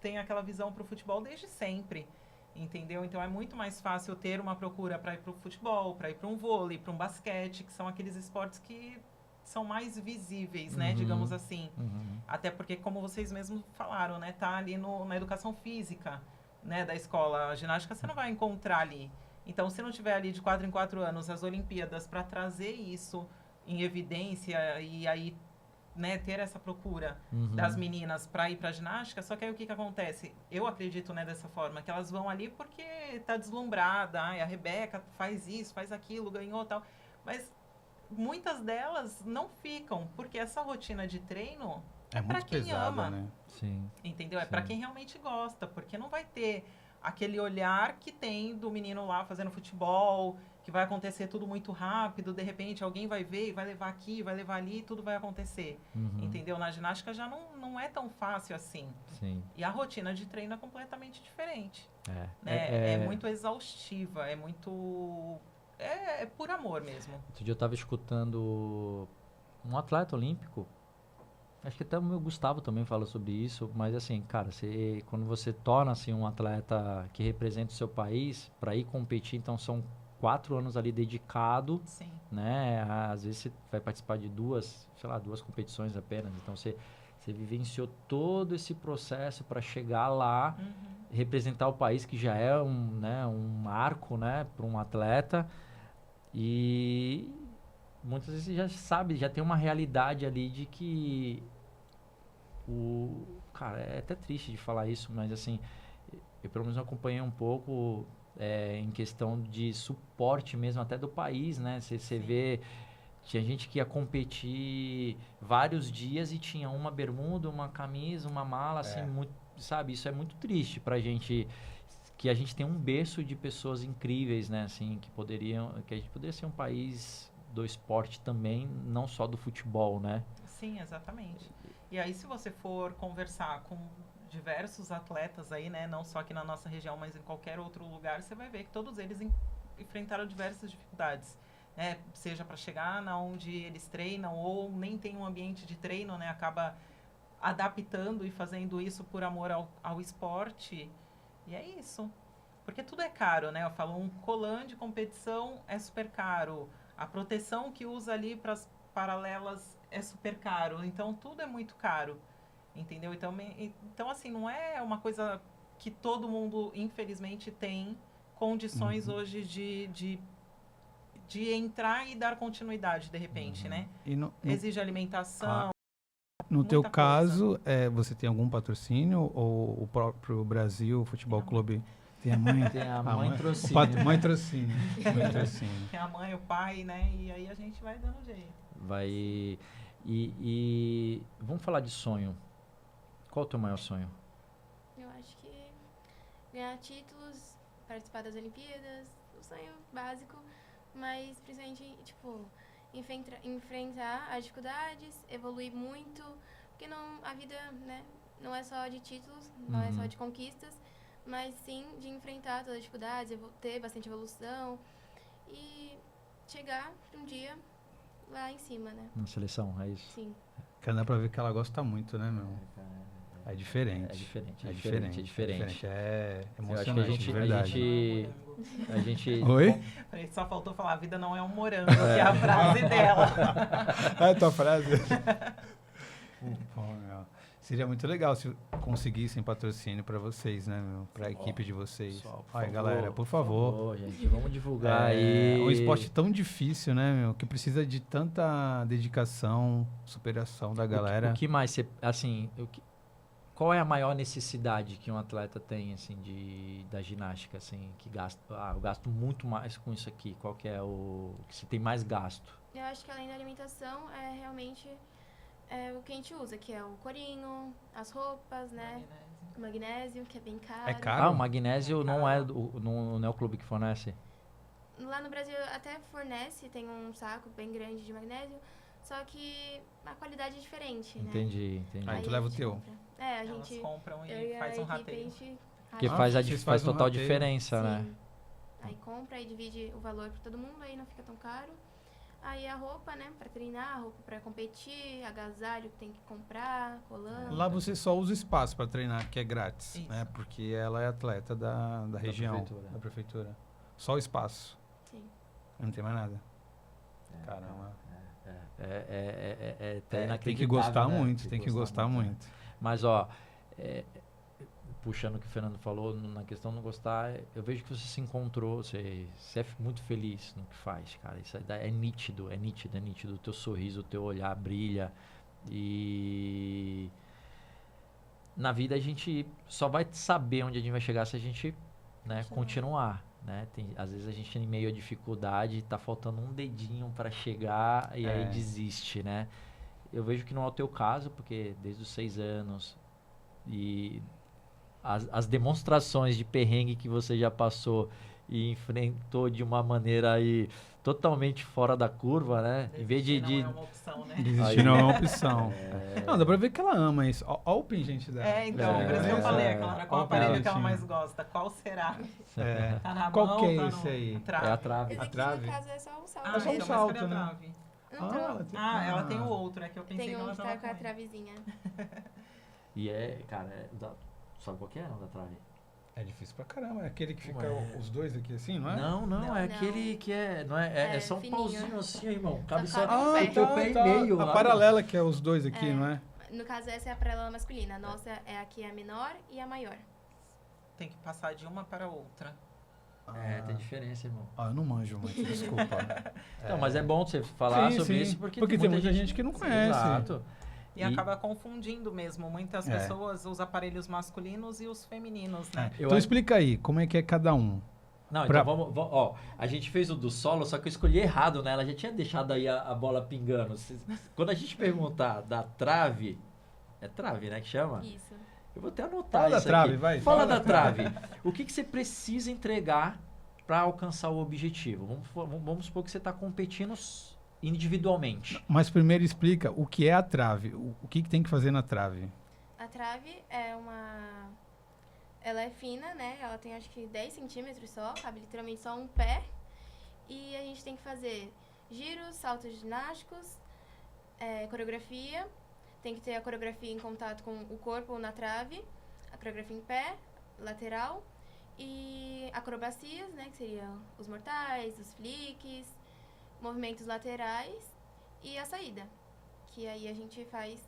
tem aquela visão pro futebol desde sempre, entendeu? Então é muito mais fácil ter uma procura para ir pro futebol, para ir para um vôlei, para um basquete, que são aqueles esportes que são mais visíveis, né? Digamos assim. Até porque, como vocês mesmos falaram, né? Tá ali na educação física, né? Da escola. A ginástica você não vai encontrar ali. Então, se não tiver ali de 4 em 4 anos as Olimpíadas para trazer isso em evidência e aí, né, ter essa procura das meninas para ir para ginástica, só que aí o que acontece? Eu acredito, né, dessa forma, que elas vão ali porque tá deslumbrada, a Rebeca faz isso, faz aquilo, ganhou tal, mas muitas delas não ficam, porque essa rotina de treino é para muito quem pesada, ama, né? Sim. entendeu? É Sim. para quem realmente gosta, porque não vai ter aquele olhar que tem do menino lá fazendo futebol, que vai acontecer tudo muito rápido, de repente alguém vai ver e vai levar aqui, vai levar ali, tudo vai acontecer, entendeu? Na ginástica já não é tão fácil assim. Sim. E a rotina de treino é completamente diferente. É. Né? É muito exaustiva, é muito... É por amor mesmo. Outro dia eu estava escutando um atleta olímpico, acho que até o meu Gustavo também fala sobre isso, mas assim, cara, quando você torna assim, um atleta que representa o seu país para ir competir, então são 4 anos ali dedicado, Sim. né? Às vezes você vai participar de duas competições apenas, então você vivenciou todo esse processo para chegar lá, representar o país, que já é um marco, né, para um atleta. E muitas vezes você já sabe, já tem uma realidade ali de que cara, é até triste de falar isso, mas assim, eu pelo menos acompanhei um pouco em questão de suporte mesmo até do país, né? Você vê, tinha gente que ia competir vários dias e tinha uma bermuda, uma camisa, uma mala, assim, muito, sabe? Isso é muito triste pra gente, que a gente tem um berço de pessoas incríveis, né? Assim, que a gente poderia ser um país do esporte também, não só do futebol, né? Sim, exatamente. E aí, se você for conversar com diversos atletas aí, né, não só aqui na nossa região, mas em qualquer outro lugar, você vai ver que todos eles enfrentaram diversas dificuldades, né? Seja para chegar na onde eles treinam ou nem tem um ambiente de treino, né? Acaba adaptando e fazendo isso por amor ao esporte. E é isso. Porque tudo é caro, né? Eu falo, um colã de competição é super caro. A proteção que usa ali para as paralelas é super caro. Então, tudo é muito caro. Entendeu? Então, assim, não é uma coisa que todo mundo, infelizmente, tem condições hoje de entrar e dar continuidade, de repente, né? E Exige alimentação. No teu muita caso, você tem algum patrocínio ou o próprio Brasil Futebol Não. Clube? Tem a mãe. Tem a A mãe mãe- trocínio. Mãe trocínio. Mãe trocínio. Tem a mãe, o pai, né? E aí a gente vai dando jeito. Vai. E vamos falar de sonho. Qual o teu maior sonho? Eu acho que ganhar títulos, participar das Olimpíadas, o sonho básico, mas principalmente, tipo, enfrentar as dificuldades, evoluir muito, porque a vida, né, não é só de títulos, não é só de conquistas, mas sim de enfrentar todas as dificuldades, ter bastante evolução e chegar um dia lá em cima, né? Na seleção, é isso? Sim. Cara, dá pra ver que ela gosta muito, né, meu? É diferente. É diferente, É é diferente. diferente. É Eu acho que emocionante, de verdade. a gente Oi? Falei, só faltou falar, a vida não é um morango, que é a frase dela. Ah, é tua frase? Pô, meu. Seria muito legal se conseguissem patrocínio pra vocês, né, meu? Pra equipe de vocês. Só, por Ai, favor, galera, por favor. gente, vamos divulgar É aí. um esporte tão difícil, né, meu? Que precisa de tanta dedicação, superação da galera. O que mais você, assim, qual é a maior necessidade que um atleta tem, assim, da ginástica, assim, que gasta, eu gasto muito mais com isso aqui, qual que é o que você tem mais gasto? Eu acho que além da alimentação, é realmente o que a gente usa, que é o corinho, as roupas, né? O magnésio, que é bem caro. É caro? O magnésio não é não é o clube que fornece? Lá no Brasil até fornece, tem um saco bem grande de magnésio, só que a qualidade é diferente, né? Entendi. Aí Aí tu a leva o gente teu. compra. É, a Elas gente... compram eu e a faz um equipe, rateio. a gente Porque racha. faz vocês fazem um total rateio. diferença, né? Sim. Aí compra e divide o valor para todo mundo, aí não fica tão caro. Aí a roupa, né, para treinar, a roupa para competir, agasalho que tem que comprar, colando. Lá você só usa espaço pra treinar, que é grátis, Isso. né? Porque ela é atleta da região, prefeitura. da prefeitura. Só o espaço. Sim. Não tem mais nada. Caramba. É Tem que gostar né? muito, tem que gostar né? muito. Mas, ó, puxando o que o Fernando falou, na questão de não gostar, eu vejo que você se encontrou, você é muito feliz no que faz, cara. Isso é nítido, é nítido, é nítido. O teu sorriso, o teu olhar brilha. E na vida a gente só vai saber onde a gente vai chegar se a gente, né, continuar. Né? Às vezes a gente tem meio a dificuldade, tá faltando um dedinho para chegar e aí desiste, né? Eu vejo que não é o teu caso, porque desde os 6 anos e as demonstrações de perrengue que você já passou e enfrentou de uma maneira aí totalmente fora da curva, né? Em vez de... Não é uma opção, né? Desistir Aí- não é uma opção. Não, dá pra ver que ela ama isso. Ó o pingente dela. Então, por isso que eu falei, aquela, qual Ó o aparelho que ela pingentinho. mais gosta? Qual será? É. Tá na Qual mão, que é tá esse aí? trave? É a trave. Esse A aqui, trave? no caso, é só o salto. Ah, só um então, salto, mas cadê a né? trave? Não trou- ela tem- Ela tem o outro, é que eu pensei Tem que um ela que tava tá com a ele. travezinha. E cara, sabe qual que é, não, da trave? É difícil pra caramba. É aquele que fica Ué. os dois aqui assim, não é? Não, Não. é aquele que não é É só um fininho. pauzinho assim, irmão. Cabe Só só cabe um o pé. teu pé e meio. A lá. paralela que é os dois aqui, É. não é? No caso, essa é a paralela masculina. A nossa é aqui a menor e a maior. Tem que passar de uma para outra. Tem diferença, irmão. Ah, eu não manjo muito, desculpa. Então, mas é bom você falar Sim, sobre sim. isso, porque tem muita gente que não conhece. Exato. E acaba confundindo mesmo. Muitas É. pessoas, os aparelhos masculinos e os femininos, né? É. Eu Então acho- explica aí, como é que é cada um? Não, Pra- então ó, a gente fez o do solo, só que eu escolhi errado, né? Ela já tinha deixado aí a bola pingando. Quando a gente perguntar da trave, é trave, né, que chama? Isso. Eu vou até anotar Fala da isso trave, aqui. vai. Fala da trave. O que você precisa entregar para alcançar o objetivo? Vamos supor que você está competindo individualmente. Mas primeiro explica o que é a trave, o que tem que fazer na trave. A trave é uma... Ela é fina, né? Ela tem acho que 10 centímetros só, cabe literalmente só um pé. E a gente tem que fazer giros, saltos ginásticos, coreografia. Tem que ter a coreografia em contato com o corpo ou na trave, a coreografia em pé, lateral. E acrobacias, né? Que seriam os mortais, os flicks, movimentos laterais e a saída. Que aí a gente faz,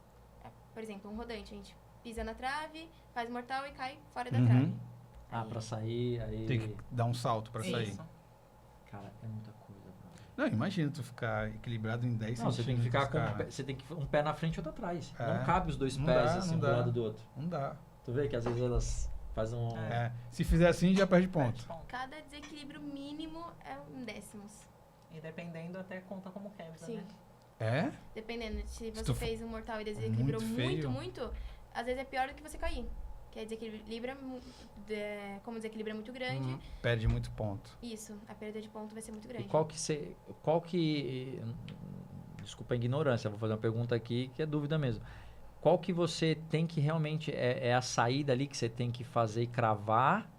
por exemplo, um rodante. A gente pisa na trave, faz mortal e cai fora da Uhum. trave. Aí- Para sair, aí... Tem que dar um salto pra sair. Isso. Cara, é muita coisa, brother. Não, imagina tu ficar equilibrado em 10 Não, você tem que centímetros, ficar com cara. você tem que um pé na frente e outro atrás. É. Não cabe os dois Não pés dá, assim não um do dá. lado do outro. Não dá. Tu vê que às vezes elas Faz um... Se fizer assim, já perde ponto. Cada desequilíbrio mínimo é um décimos. E dependendo, até conta como quebra, Sim. né? É? Dependendo, se você tu fez um mortal e desequilibrou muito feio. muito, às vezes é pior do que você cair. Que aí desequilibra, como o desequilíbrio é muito grande, Perde muito ponto. isso, a perda de ponto vai ser muito E grande. qual que... Desculpa a ignorância, vou fazer uma pergunta aqui que é dúvida mesmo. Qual que você tem que realmente... É a saída ali que você tem que fazer e cravar,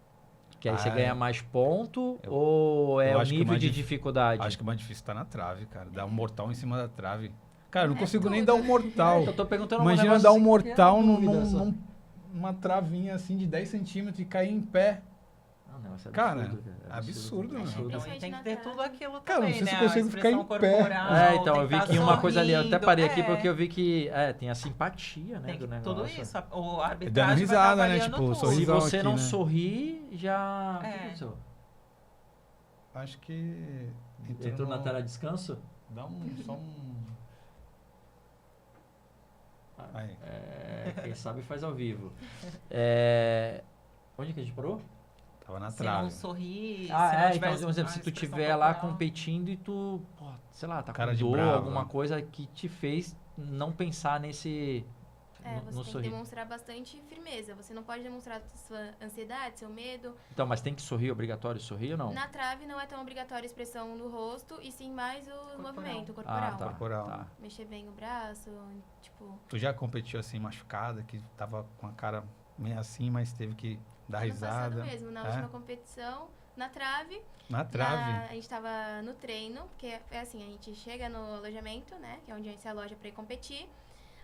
que aí você ganha mais ponto, ou é eu o acho que nível mais de dif- dificuldade? Acho que o mais difícil tá na trave, cara. Dar um mortal em cima da trave. Cara, eu não É consigo nem tudo. dar um mortal. Eu tô perguntando Imagina negócio dar um assim, mortal que é uma dúvida só. numa travinha assim de 10 centímetros e cair em pé. Não, negócio Cara, absurdo, absurdo, mano. Absurdo. Então, e tem que ter tudo aquilo Cara, não também, sei né? se A eu consigo ficar em expressão pé. corporal, então, eu vi tem que uma coisa ali, eu até sorrindo, parei aqui porque eu vi que tem a simpatia, né, Tem do que, negócio. tudo isso. O arbitragem Dando vai risada, né, trabalhando tipo, tudo. Se sorrisão você aqui, não né? sorrir, já... É. O que aconteceu? Acho que... Entrou na tela de descanso? Dá só um... Aí. Quem sabe faz ao vivo. Onde que a gente parou? Tava na Se trave. não sorrir, Ah, se não então, tiver por exemplo, a se tu expressão tiver lá corporal. competindo e tu, pô, sei lá, tá Cara com de dor, bravo. alguma coisa que te fez não pensar nesse... É, no você tem que sorrir. demonstrar bastante firmeza. Você não pode demonstrar sua ansiedade, seu medo. Então, mas tem que sorrir, obrigatório sorrir ou não? Na trave não é tão obrigatória a expressão no rosto, e sim mais o Corporal. movimento Ah, corporal. tá, Corporal. tá. Mexer bem o braço, tipo... Tu já competiu assim, machucada, que tava com a cara meio assim, mas teve que dar Ano passado risada? mesmo, na É? última competição, na trave. Na trave? A gente tava no treino, porque é assim, a gente chega no alojamento, né? Que é onde a gente aloja pra ir competir.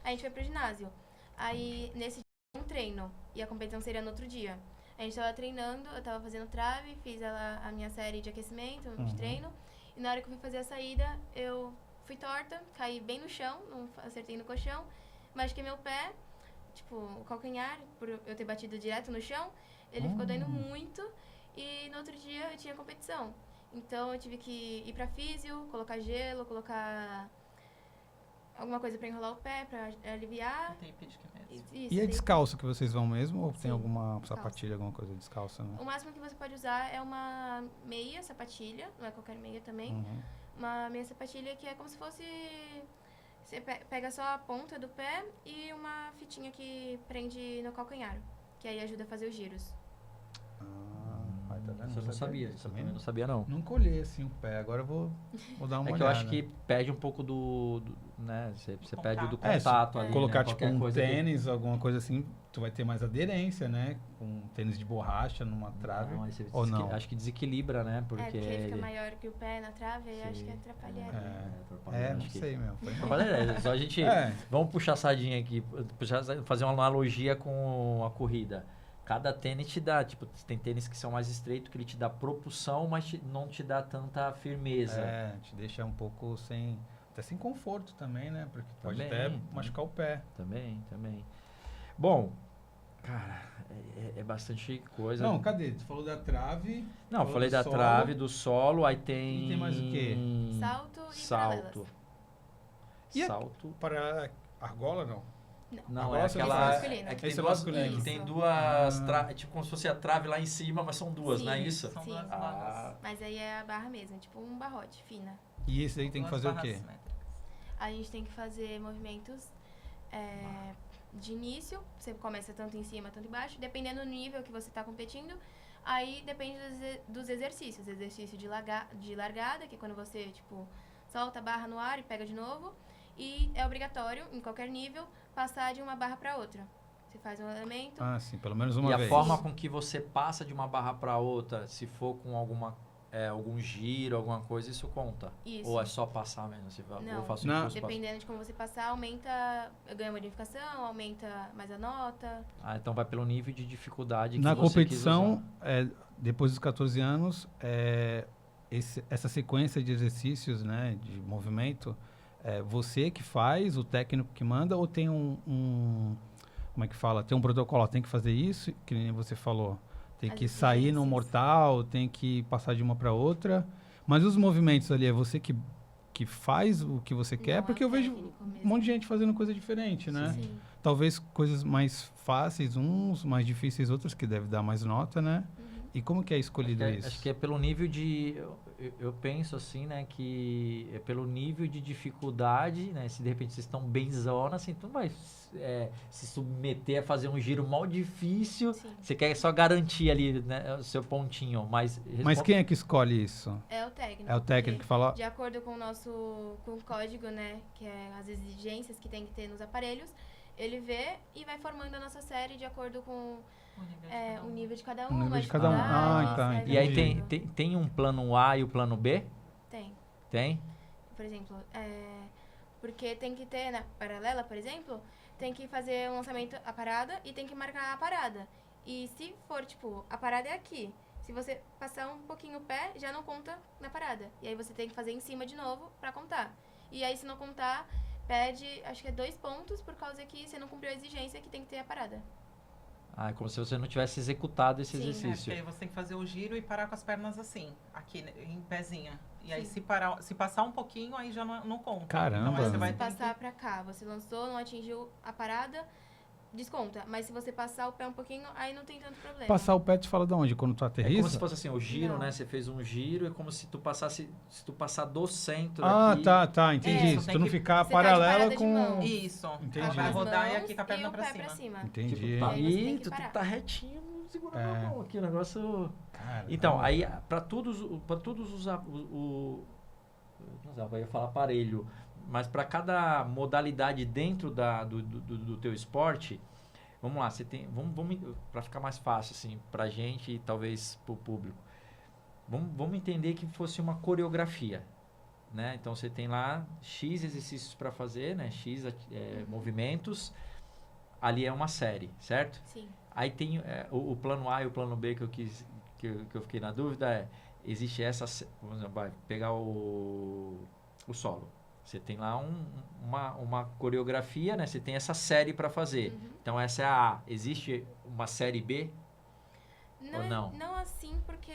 A gente vai pro ginásio. Aí, nesse dia, um treino. E a competição seria no outro dia. A gente tava treinando, eu tava fazendo trave, fiz a minha série de aquecimento, de treino. E na hora que eu fui fazer a saída, eu fui torta, caí bem no chão, não acertei no colchão. Machuquei meu pé, tipo, o calcanhar, por eu ter batido direto no chão. Ele ficou doendo muito. E no outro dia eu tinha competição. Então eu tive que ir pra físio, colocar gelo, colocar alguma coisa pra enrolar o pé, pra aliviar. Tape de quimese. Isso, E é daí- descalço que vocês vão mesmo? Ou tem Sim, alguma descalço. sapatilha, alguma coisa descalça? Né? O máximo que você pode usar é uma meia sapatilha, não é qualquer meia também. Uhum. Uma meia sapatilha que é como se fosse... Você pega só a ponta do pé e uma fitinha que prende no calcanhar, que aí ajuda a fazer os giros. Tá vendo? Isso eu não sabia, isso eu também também não sabia não. Nunca olhei assim o pé, agora eu vou dar uma É olhada. que eu acho que perde um pouco né, você perde o do Contato. contato se ali, colocar né? tipo Qualquer um coisa que- tênis, alguma coisa assim, tu vai ter mais aderência, né? Com um tênis de borracha numa trave. Não, aí você ou não? Acho que desequilibra, né? Porque Porque ele fica ele- maior que o pé na trave, aí acho que Sim. atrapalharia. É, não acho que- sei mesmo. Foi mal. Atrapalharia. Só a gente... É. Vamos puxar a sardinha aqui, fazer uma analogia com a corrida. Cada tênis te dá, tipo, tem tênis que são mais estreitos, que ele te dá propulsão, mas não te dá tanta firmeza. É, te deixa um pouco até sem conforto também, né? Porque pode Também, até também. machucar o pé. Também. Bom, cara, é bastante coisa. Não, cadê? Tu falou da trave. Não, falou falei do da solo. trave, do solo, aí tem... E tem mais o quê? Salto e Salto. paralelas. E a- Salto. Para argola, não? Não, Agora é você aquela... vai falar masculino. É que tem Esse é duas, masculino. que tem Isso. duas Ah. tipo como se fosse a trave lá em cima, mas são duas, Sim. não é isso? São Sim. duas Ah, barras. Mas aí é a barra mesmo, tipo um barrote, fina. E esse aí tem que Duas fazer o barras quê? simétricas. A gente tem que fazer movimentos de início, você começa tanto em cima, tanto embaixo, dependendo do nível que você está competindo. Aí depende dos exercícios. Exercício de largada, que é quando você, tipo, solta a barra no ar e pega de novo. E é obrigatório, em qualquer nível, passar de uma barra para outra. Você faz um elemento. Ah, sim, pelo menos uma e vez. a forma com que você passa de uma barra para outra, se for com algum giro, alguma coisa, isso conta? Isso. Ou é só passar mesmo? Você fala, Não. eu faço Não. impulso, passo. Dependendo de como você passar, aumenta, ganha modificação, aumenta mais a nota. Ah, então vai pelo nível de dificuldade que Na você quis competição, usar. depois dos 14 anos, essa sequência de exercícios, né, de movimento, você que faz, o técnico que manda, ou tem como é que fala? Tem um protocolo, tem que fazer isso, que nem você falou. Tem As que sair no exigências. mortal, tem que passar de uma para outra. Mas os movimentos ali, é você que faz o que você quer? Não, Porque é eu o vejo técnico um mesmo. monte de gente fazendo coisa diferente, né? Sim. talvez coisas mais fáceis, uns mais difíceis, outros que devem dar mais nota, né? E como que é escolhido isso? Acho que é pelo nível de... Eu penso assim, né? Que é pelo nível de dificuldade, né? Se de repente vocês estão benzona, assim, tu não vai se submeter a fazer um giro mal difícil. Sim. Você quer só garantir ali, né, o seu pontinho, mas... Mas quem é que escolhe isso? É o técnico. É o técnico que fala... De acordo com o código, né, que é as exigências que tem que ter nos aparelhos, ele vê e vai formando a nossa série de acordo com o nível de cada um. O nível a de cada um. dificuldade, Tá, certo? E aí entendi. tem um plano A e o plano B? Tem. Tem? Por exemplo, porque tem que ter, na paralela, por exemplo, tem que fazer o lançamento, a parada, e tem que marcar a parada. E se for, tipo, a parada é aqui. Se você passar um pouquinho o pé, já não conta na parada. E aí você tem que fazer em cima de novo pra contar. E aí, se não contar, pede, acho que é 2 pontos, por causa que você não cumpriu a exigência que tem que ter a parada. Ah, é como se você não tivesse executado esse Sim. exercício. Porque aí você tem que fazer o giro e parar com as pernas assim, aqui né, em pezinha. E aí Sim. se passar um pouquinho, aí já não conta. Caramba. Então aí você vai Se ter passar que... pra cá, você lançou, não atingiu a parada, desconta. Mas se você passar o pé um pouquinho, aí não tem tanto problema. Passar o pé, tu fala de onde? Quando tu É aterrissa? como se fosse assim, o giro, Não. né? Você fez um giro, é como se tu passasse, se tu passar do centro Ah, aqui. tá, entendi. Isso, Se tem tu não que- ficar você tá de paralela parada de com... mão. Isso. Entendi. Ela vai As rodar e mãos aqui com a perna o pra pé cima. pra cima. Entendi. Tipo, tá E aí você tem aí, que tu parar. tá retinho, segurando É. a mão aqui, o negócio... Caramba. Então, aí, para todos os... eu ia falar aparelho, mas para cada modalidade dentro do teu esporte, vamos lá, você tem... Vamos para ficar mais fácil, assim, pra gente e talvez pro público. Vamos entender que fosse uma coreografia, né? Então, você tem lá X exercícios para fazer, né? X movimentos. Ali é uma série, certo? Sim. Aí tem o plano A e o plano B que eu fiquei na dúvida existe vamos dizer, vai pegar o solo. Você tem lá uma coreografia, né? Você tem essa série para fazer. Uhum. Então essa é a A. Existe uma série B? Ou não? Não assim, porque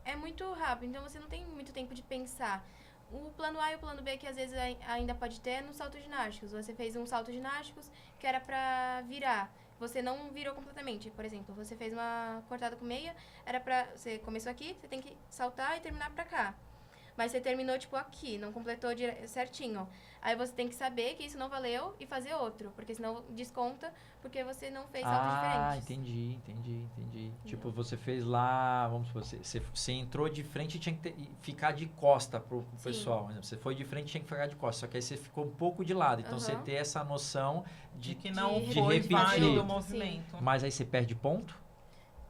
é muito rápido, então você não tem muito tempo de pensar. O plano A e o plano B que às vezes ainda pode ter nos saltos ginásticos. Você fez um salto ginásticos que era pra virar. Você não virou completamente. Por exemplo, você fez uma cortada com meia, você começou aqui, você tem que saltar e terminar pra cá. Mas você terminou, tipo, aqui, não completou certinho. Aí você tem que saber que isso não valeu e fazer outro. Porque senão desconta, porque você não fez saltos diferentes. Entendi. Tipo, você fez lá, vamos supor, você entrou de frente e tinha que ficar de costa pro Sim. pessoal. Por exemplo, você foi de frente e tinha que ficar de costa. Só que aí você ficou um pouco de lado. Então, você Aham. ter essa noção De que não de foi repetir. válido Sim. o movimento. Mas aí você perde ponto.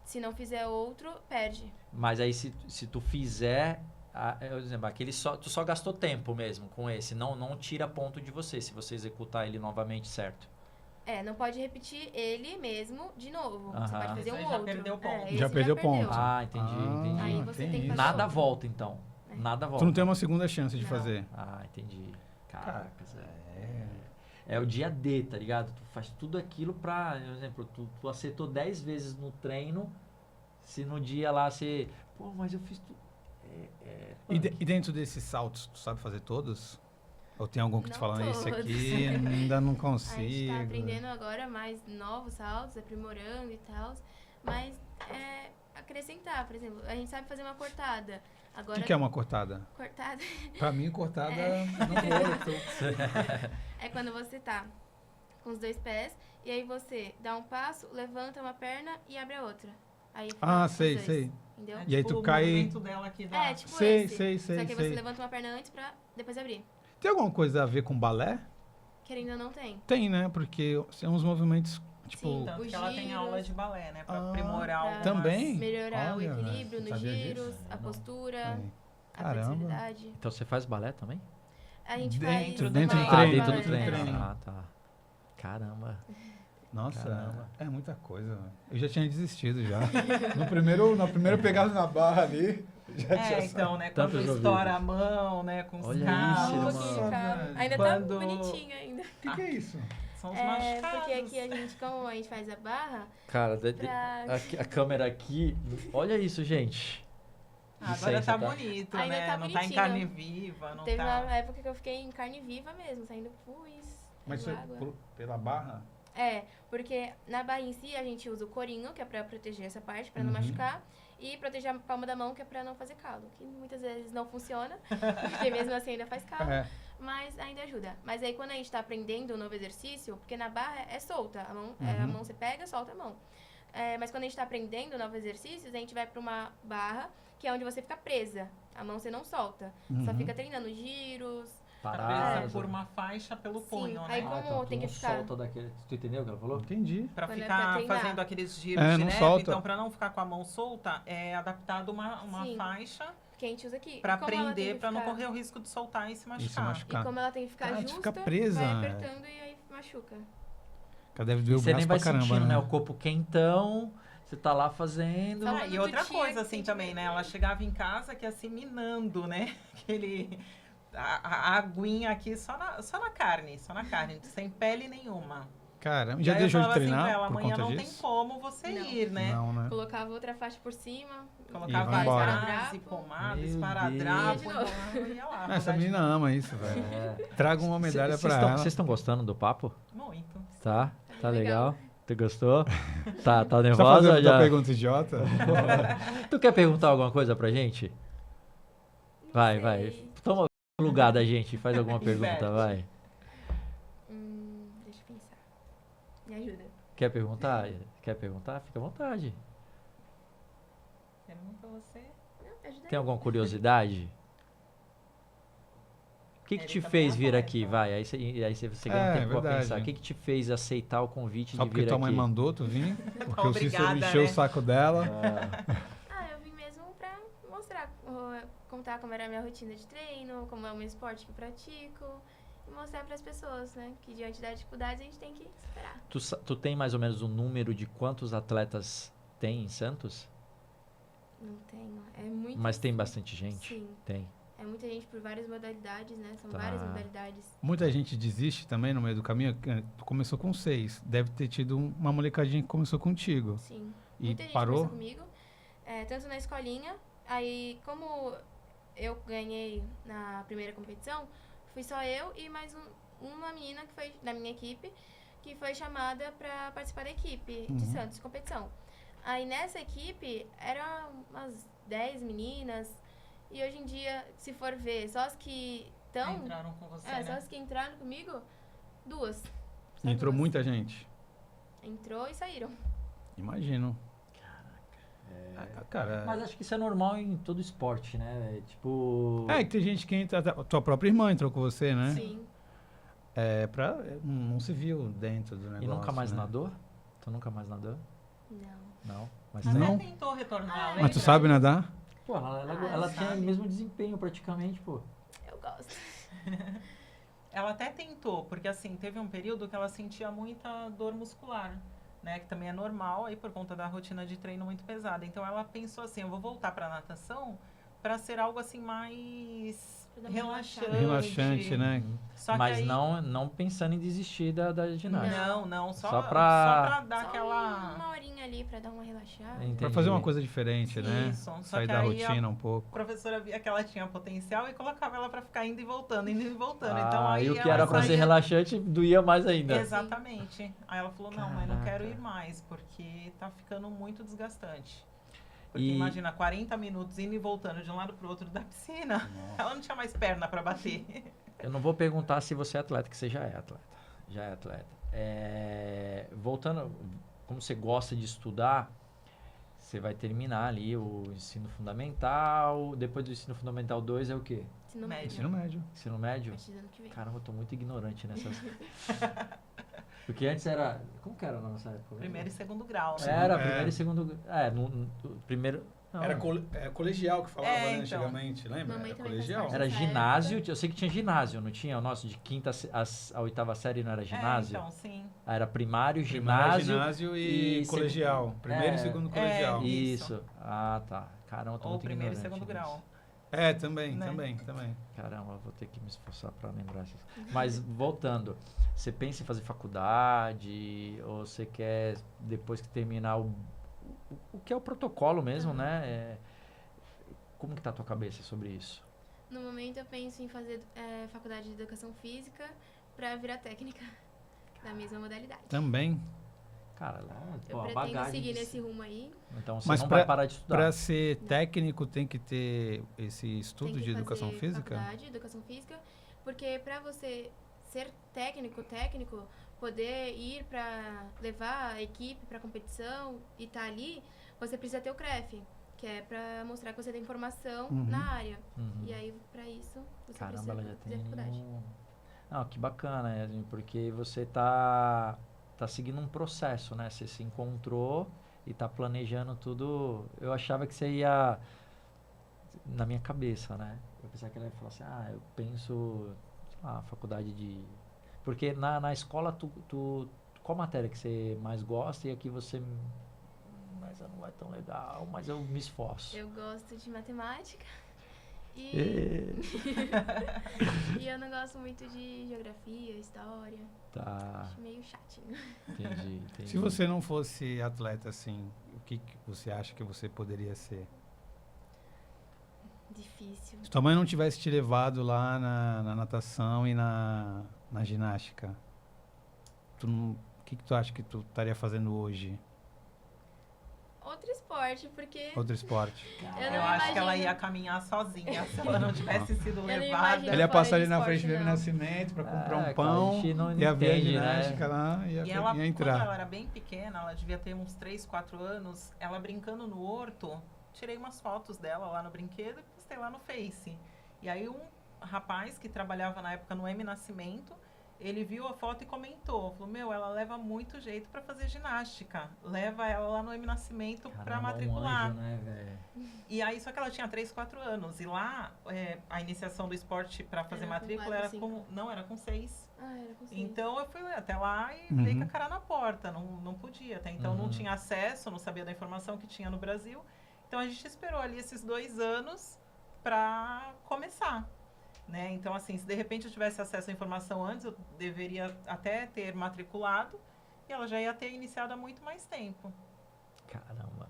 Se não fizer outro, perde. Mas aí se tu fizer... por exemplo, tu só gastou tempo mesmo com esse. Não tira ponto de você se você executar ele novamente, certo? Não pode repetir ele mesmo de novo. Você Aham. pode fazer Esse um aí já outro. perdeu ponto. Esse Já perdeu ponto. Ah, entendi. Aí você tem que isso. fazer Nada outro. volta, então. É. Nada volta. Tu não tem uma segunda chance de Não. fazer. Ah, entendi. Caracas, é o dia D, tá ligado? Tu faz tudo aquilo pra... Por exemplo, tu acertou 10 vezes no treino, se no dia lá você... Pô, mas eu fiz tudo... E dentro desses saltos, tu sabe fazer todos? Ou tem algum que tu Não fala, esse todos. aqui ainda não A gente consigo. tá aprendendo agora mais novos saltos, aprimorando e tal. Mas acrescentar, por exemplo, a gente sabe fazer uma cortada. O Agora, que é uma cortada? cortada Pra mim, cortada não vou. é quando você tá com os 2 pés e aí você dá um passo, levanta uma perna e abre a outra. Aí Ah, os sei, dois, sei. Entendeu? É E aí tipo tu o cai- movimento dela aqui da... Tipo Sei, esse. sei, Só que sei. você levanta uma perna antes pra depois abrir. Tem alguma coisa a ver com balé? Que ainda não tem. Tem, né? Porque são uns movimentos, tipo... Sim. Tanto Os que ela tem giros. aula de balé, né? Pra Ah, aprimorar pra- algumas... Também? Melhorar Olha, o equilíbrio velho, nos sabia disso? giros, a Não. postura, É. a Caramba. flexibilidade. Então você faz balé também? A gente Dentro faz do uma- treino. dentro do balé, treino. é. Ah, tá. Caramba. Nossa, Caramba. é muita coisa. Velho. Eu já tinha desistido já. Na primeira pegada na barra ali, já tinha então, né? Tantos Quando estoura a mão, né? Com os Olha cabos. isso, Um mano. pouquinho de calma. velho. Ainda Quando- tá bonitinho ainda. O que é isso? São os É, machucados. porque aqui a gente, como a gente faz a barra, Cara, pra... a câmera aqui... Olha isso, gente. Agora Licença, tá bonito, Ainda né? tá não tá em bonitinho. carne viva, não teve tá... uma época que eu fiquei em carne viva mesmo, saindo pus, Mas saindo foi água. pela barra? Porque na barra em si a gente usa o corinho, que é pra proteger essa parte, pra não machucar. E proteger a palma da mão, que é pra não fazer calo. Que muitas vezes não funciona, porque mesmo assim ainda faz calo. Mas ainda ajuda. Mas aí quando a gente tá aprendendo um novo exercício, porque na barra é solta. A mão você pega, solta a mão. Mas quando a gente tá aprendendo novos exercícios, a gente vai pra uma barra, que é onde você fica presa. A mão você não solta. Só fica treinando giros. Parada. Por uma faixa pelo punho, Aí né? como então tu tem que não ficar... solta daquele... Tu entendeu o que ela falou? Entendi. Pra Quando é ficar pra treinar. fazendo aqueles giros É, de não neve, solta. então pra não ficar com a mão solta, é adaptado uma Sim. faixa Que a gente usa aqui. pra E como ela tem prender, que pra não ficar- correr o risco de soltar e se E se machucar. machucar. E como ela tem que ficar Ah, tu justa, fica presa, vai né? apertando e aí machuca. Cara, deve E doer o você nem braço vai pra caramba, sentindo, né? né? O corpo quentão, você tá lá fazendo... Só E outra Todo dia coisa, que assim, sente também, né? vergonha. Ela chegava em casa que assim, minando, né? Aquele... A aguinha aqui só na carne, sem pele nenhuma. Caramba, E já aí deixou eu de falava treinar assim pra ela, por amanhã conta não disso? tem como você Não. ir, né? Não, né? Colocava outra faixa por cima. Colocava vai embora. base, pomada, Meu esparadrapo, Deus. então eu ia lá. Essa rodar de menina ama isso, velho. É. Traga uma medalha pra ela. Vocês estão gostando do papo? Muito. Tá? Tá legal. legal? Tu gostou? Tá Você tá nervosa? fazendo Já... tua pergunta idiota? Tu quer perguntar alguma coisa pra gente? Não Vai, sei. vai. Toma o lugar da gente e faz alguma pergunta, Inverte. vai. Deixa eu pensar. Me ajuda. Quer perguntar? Quer perguntar? Fica à vontade. Pergunta você. Não, me ajuda Tem aí. alguma curiosidade? O que Ele te também fez vir adora, aqui? então. Vai, aí você ganha É, tempo pra verdade. pensar. O que te fez aceitar o convite Só de porque vir tua aqui? mãe mandou tu vir? Porque o Cícero Obrigada, encheu né? o saco dela. Ah, Eu vim mesmo pra mostrar, contar como era a minha rotina de treino, como é o meu esporte que eu pratico. E mostrar pras pessoas, né, que diante das dificuldades a gente tem que superar. tu tem mais ou menos um número de quantos atletas tem em Santos? Não tenho, é muito... Mas tem bastante gente? Sim, Tem. é muita gente por várias modalidades, né, são Tá. várias modalidades. Muita gente desiste também no meio do caminho. Tu começou com 6. Deve ter tido uma molecadinha que começou contigo. Sim, E muita gente parou? começou comigo, tanto na escolinha, aí como eu ganhei na primeira competição, fui só eu e mais uma menina que foi da minha equipe, que foi chamada para participar da equipe de Santos, de competição. Aí nessa equipe, eram umas 10 meninas, e hoje em dia, se for ver, só as que estão... Entraram com você, só né? as que entraram comigo, 2. Só Entrou 2. muita gente. Entrou e saíram. Imagino. Cara, Mas acho que isso é normal em todo esporte, né? Tipo... que tem gente que entra. Tua própria irmã entrou com você, né? Sim. Não se viu dentro do negócio. E nunca mais né? nadou? Tu nunca mais nadou? Não. Não. Mas Não? Até tem. tentou retornar, Mas tu lembra? sabe nadar? Pô, ela Ah, tinha o sabe. mesmo desempenho praticamente, pô. Eu gosto. Ela até tentou, porque assim, teve um período que ela sentia muita dor muscular, né? Que também é normal aí por conta da rotina de treino muito pesada. Então ela pensou assim, eu vou voltar pra natação pra ser algo assim mais Pra dar uma relaxante. Relaxante, né? Só que Mas aí- não pensando em desistir da ginástica. Não, só Só pra pra- dar Só aquela... uma horinha ali pra dar uma relaxada. Entendi. Pra fazer uma coisa diferente, né? Isso, só Sair que da aí rotina a um pouco. professora via que ela tinha potencial e colocava ela pra ficar indo e voltando. Ah, Então aí e o que ela era pra ser saía- relaxante doía mais ainda. Exatamente. Aí ela falou, não, mas não quero Caraca. ir mais, porque tá ficando muito desgastante. Porque E- imagina, 40 minutos indo e voltando de um lado pro outro da piscina, ela não tinha mais perna pra bater. Eu não vou perguntar se você é atleta, que você já é atleta. Já é atleta. Voltando, como você gosta de estudar, você vai terminar ali o ensino fundamental. Depois do ensino fundamental 2 é o quê? Ensino Médio. Ensino médio. Ensino médio? A partir do ano que vem. Caramba, eu tô muito ignorante nessas... Porque antes era... Como que era na nossa época? Primeiro e segundo grau, né? Era, É. primeiro e segundo... Primeiro... Não, Era colegial que falava, É, né, então. antigamente, lembra? Mamãe Era também colegial. faz Era Nessa ginásio, época- eu sei que tinha ginásio, não tinha? O nosso de quinta a oitava série não era ginásio? Então, sim. Ah, era primário, Primário, ginásio. ginásio e colegial. Primeiro É, e segundo colegial. Isso. Ah, tá. Caramba, eu tô Ou muito primeiro e ignorante segundo nisso. grau. Também, Né? também. Caramba, vou ter que me esforçar pra lembrar essas. Mas voltando, você pensa em fazer faculdade ou você quer depois que terminar o que é o protocolo mesmo, né? Como que tá a tua cabeça sobre isso? No momento eu penso em fazer faculdade de educação física pra virar técnica. da mesma modalidade. Também. Cara, lá, Eu pô, a pretendo bagagem seguir de- nesse rumo aí. Então você Mas não vai parar de estudar. Para ser técnico tem que ter esse Tem estudo que de educação fazer física? faculdade de educação física, porque para você ser técnico, poder ir para levar a equipe para competição e estar ali, você precisa ter o CREF, que é para mostrar que você tem formação Uhum. na área. Uhum. E aí, para isso, você Caramba, ela já precisa tem. fazer faculdade. Não, que bacana, Yasmin, porque você tá seguindo um processo, né? Você se encontrou e tá planejando tudo. Eu achava que você ia na minha cabeça, né? Eu pensava que ela ia falar assim, eu penso, sei lá, faculdade de. Porque na escola, qual matéria que você mais gosta e aqui você. Mas não é tão legal, mas eu me esforço. Eu gosto de matemática e, E- e eu não gosto muito de geografia, história. Tá, Acho meio chatinho. entendi. Se você não fosse atleta assim, o que você acha que você poderia ser? Difícil. Se tua mãe não tivesse te levado lá na natação e na ginástica, o que tu acha que tu estaria fazendo hoje? Outro esporte, porque Outro esporte? eu não Eu acho que ela imagino- ia caminhar sozinha se ela não tivesse sido não levada. imagino Ele ia fora passar de ali na esporte, frente do Bebe não. Nascimento pra comprar É, um cara, pão, a gente não ia ver a entende, ginástica né? lá, E ia ela, quando ela entrar. era bem pequena, ela devia ter uns 3, 4 anos, ela brincando no horto, tirei umas fotos dela lá no brinquedo e postei lá no Face. E aí um rapaz que trabalhava na época no M Nascimento, ele viu a foto e comentou, falou, ela leva muito jeito pra fazer ginástica, leva ela lá no M Nascimento pra Caramba, matricular. um anjo, né, velho? E aí, só que ela tinha 3, 4 anos. E lá, a iniciação do esporte pra fazer Era com matrícula 4, era 5. com... Não, era com 6. Era com seis. Então, eu fui até lá e Uhum. dei com a cara na porta. Não podia. Até então, não Uhum. tinha acesso, não sabia da informação que tinha no Brasil. Então, a gente esperou ali esses 2 anos pra começar. Né? Então, assim, se de repente eu tivesse acesso à informação antes, eu deveria até ter matriculado. E ela já ia ter iniciado há muito mais tempo. Caramba.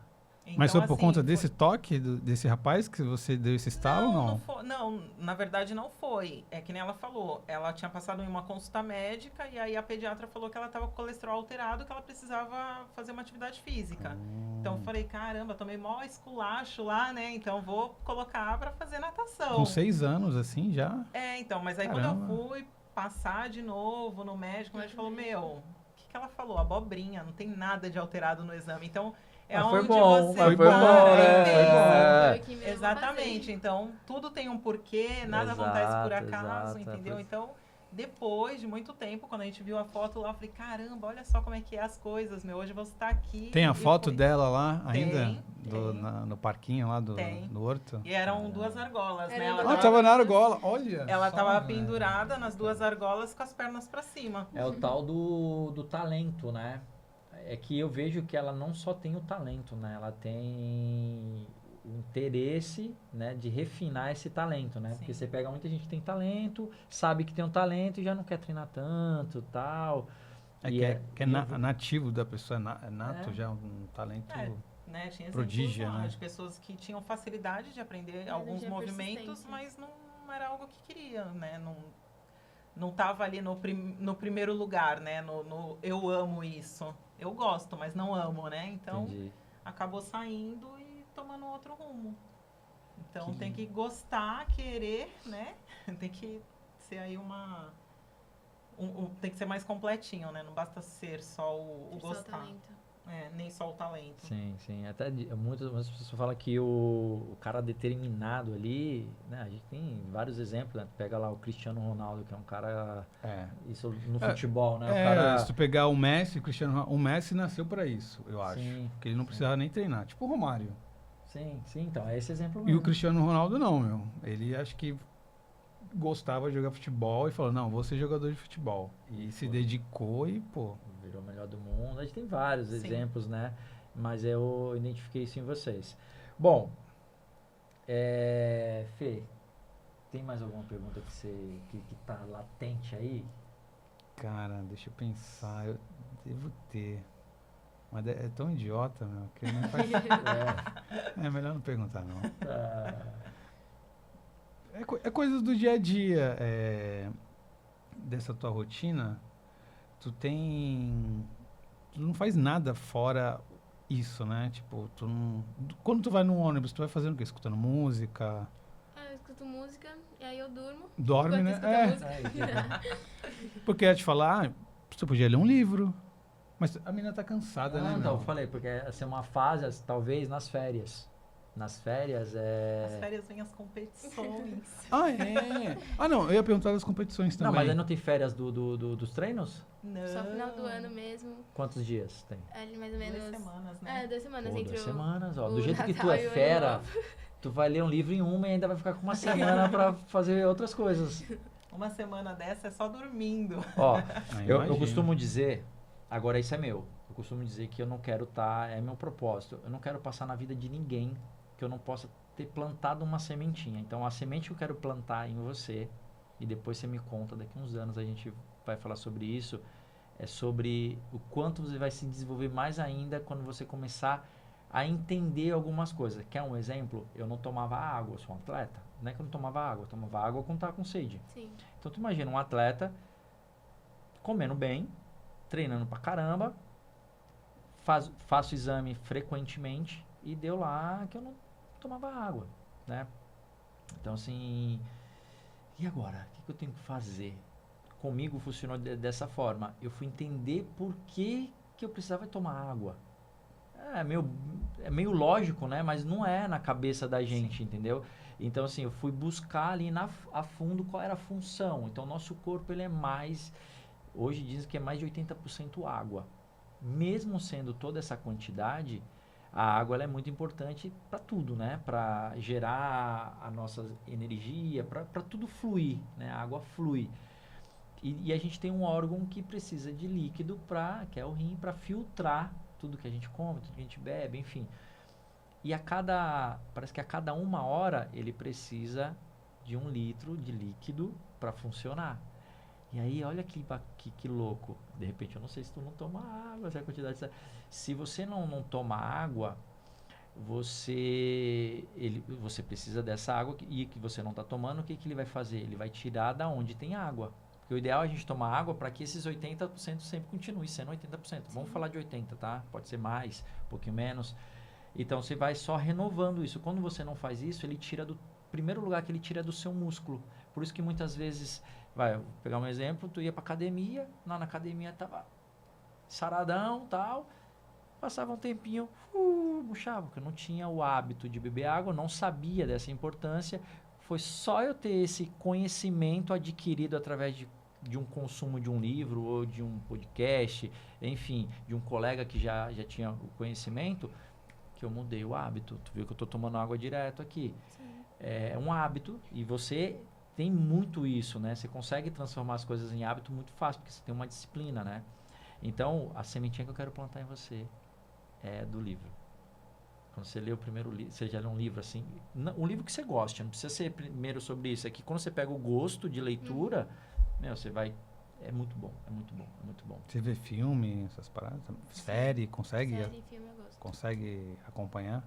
Mas Então, foi por assim, conta foi- desse toque, desse rapaz que você deu esse estalo ou não? Não, na verdade não foi. É que nem ela falou. Ela tinha passado em uma consulta médica e aí a pediatra falou que ela estava com colesterol alterado, que ela precisava fazer uma atividade física. Então eu falei, caramba, tomei mó esculacho lá, né? Então vou colocar pra fazer natação. Com 6 anos, assim, já? Então, mas aí Caramba. quando eu fui passar de novo no médico, o médico falou, o que ela falou? Abobrinha, não tem nada de alterado no exame. Então, Mas onde foi bom, você mas foi vai bom, né? entender. Foi bom. Foi o que me levou a Exatamente. fazer. Então, tudo tem um porquê, nada acontece por Exato, acaso, exato. entendeu? Então, depois de muito tempo, quando a gente viu a foto lá, eu falei, caramba, olha só como é que é as coisas, hoje você tá aqui. Tem a E foto foi. dela lá ainda? Tem, tem. No parquinho lá do Tem. horto? E eram 2 argolas, né? Eram Ah, duas tava na argola, olha. Ela só, tava né? pendurada nas 2 argolas com as pernas pra cima. É o tal do talento, né? É que eu vejo que ela não só tem o talento, né? Ela tem o interesse, né, de refinar esse talento, né? Sim. Porque você pega muita gente que tem talento, sabe que tem um talento e já não quer treinar tanto, tal. É E que é nativo da pessoa, é nato É. já, um talento. É. Né? Tinha exemplos Prodígia, lá né? de pessoas que tinham facilidade de aprender Não alguns tinha movimentos, persistência. mas não era algo que queria, né? Não tava ali no primeiro lugar, né? No eu amo isso. Eu gosto, mas não amo, né? Então, Entendi. acabou saindo e tomando outro rumo. Então, Que tem que gostar, querer, né? Tem que ser aí tem que ser mais completinho, né? Não basta ser só o Só gostar. talento. Nem só o talento. Sim, sim. Até muitas pessoas falam que o cara determinado ali, né? A gente tem vários exemplos, né? Pega lá o Cristiano Ronaldo, que é um cara... É. Isso no futebol, né? O É, cara... se tu pegar o Messi, o Cristiano Ronaldo, o Messi nasceu pra isso, eu acho. Sim, Porque ele não precisava nem treinar, tipo o Romário. sim, então, é esse exemplo E o mesmo. Cristiano Ronaldo não, meu. Ele acho que gostava de jogar futebol e falou, não, vou ser jogador de futebol. E se Foi. dedicou e, pô, Virou o melhor do mundo. A gente tem vários Sim. exemplos, né? Mas eu identifiquei isso em vocês. Bom, Fê, tem mais alguma pergunta que tá latente aí? cara, deixa eu pensar, eu devo ter. Mas é tão idiota, meu, que não faz... É melhor não perguntar, não. É coisas do dia a dia, dessa tua rotina. tu não faz nada fora isso, né? Tipo, quando tu vai no ônibus, tu vai fazendo o quê? Escutando música? Eu escuto música e aí eu durmo. Dorme, enquanto né? escuto a música. Porque eu ia te falar, você podia ler um livro. Mas a menina tá cansada, né? Então, meu? eu falei, porque essa é uma fase, talvez, nas férias. Nas férias Nas férias vem as competições. Ah, é? Ah, não, eu ia perguntar das competições também. Não, mas aí não tem férias dos treinos? Não. Só final do ano mesmo. Quantos dias tem? Ali mais ou menos. 2 semanas, né? 2 semanas Pô, entre 2 o... semanas, ó. o Do jeito que tu Natal é e o Ano fera, Novo. tu vai ler um livro em uma e ainda vai ficar com uma semana pra fazer outras coisas. Uma semana dessa é só dormindo. Ó, Ah, eu imagino. costumo dizer, agora isso é meu, eu costumo dizer que eu não quero é meu propósito, eu não quero passar na vida de ninguém que eu não possa ter plantado uma sementinha. Então, a semente que eu quero plantar em você, e depois você me conta, daqui uns anos a gente vai falar sobre isso, é sobre o quanto você vai se desenvolver mais ainda quando você começar a entender algumas coisas. Quer um exemplo? Eu não tomava água, eu sou um atleta. Não é que eu não tomava água, eu tomava água quando estava com sede. Sim. Então, tu imagina um atleta comendo bem, treinando pra caramba, faço exame frequentemente e deu lá que eu não tomava água, né? Então, assim, e agora? O que eu tenho que fazer? Comigo funcionou dessa forma. Eu fui entender por que eu precisava tomar água. É meio lógico, né? Mas não é na cabeça da gente, entendeu? Então, assim, eu fui buscar ali a fundo qual era a função. Então, o nosso corpo, ele é mais... Hoje dizem que é mais de 80% água. Mesmo sendo toda essa quantidade, a água ela é muito importante para tudo, né? Para gerar a nossa energia, para tudo fluir, né? A água flui. E a gente tem um órgão que precisa de líquido, que é o rim, para filtrar tudo que a gente come, tudo que a gente bebe, enfim. E parece que a cada 1 hora ele precisa de 1 litro de líquido para funcionar. E aí, olha que louco. De repente, eu não sei se tu não toma água, se a quantidade... Se você não toma água, você precisa dessa água e que você não está tomando, o que ele vai fazer? Ele vai tirar da onde tem água. Porque o ideal é a gente tomar água para que esses 80% sempre continue sendo 80%. Vamos falar de 80%, tá? Pode ser mais, um pouquinho menos. Então, você vai só renovando isso. Quando você não faz isso, ele tira do... Primeiro lugar que ele tira é do seu músculo. Por isso que muitas vezes... vou pegar um exemplo, tu ia pra academia, lá na academia tava saradão, tal, passava um tempinho, murchava, porque eu não tinha o hábito de beber água, não sabia dessa importância, foi só eu ter esse conhecimento adquirido através de um consumo de um livro, ou de um podcast, enfim, de um colega que já tinha o conhecimento, que eu mudei o hábito. Tu viu que eu tô tomando água direto aqui. Sim. É um hábito, e você... tem muito isso, né? Você consegue transformar as coisas em hábito muito fácil, porque você tem uma disciplina, né? Então, a sementinha que eu quero plantar em você é do livro. Quando você lê o primeiro livro, você já lê um livro assim, um livro que você goste, não precisa ser primeiro sobre isso. É que quando você pega o gosto de leitura, você vai... É muito bom, é muito bom, é muito bom. Você vê filme, essas paradas? Série, consegue? Série e filme eu gosto. Consegue acompanhar?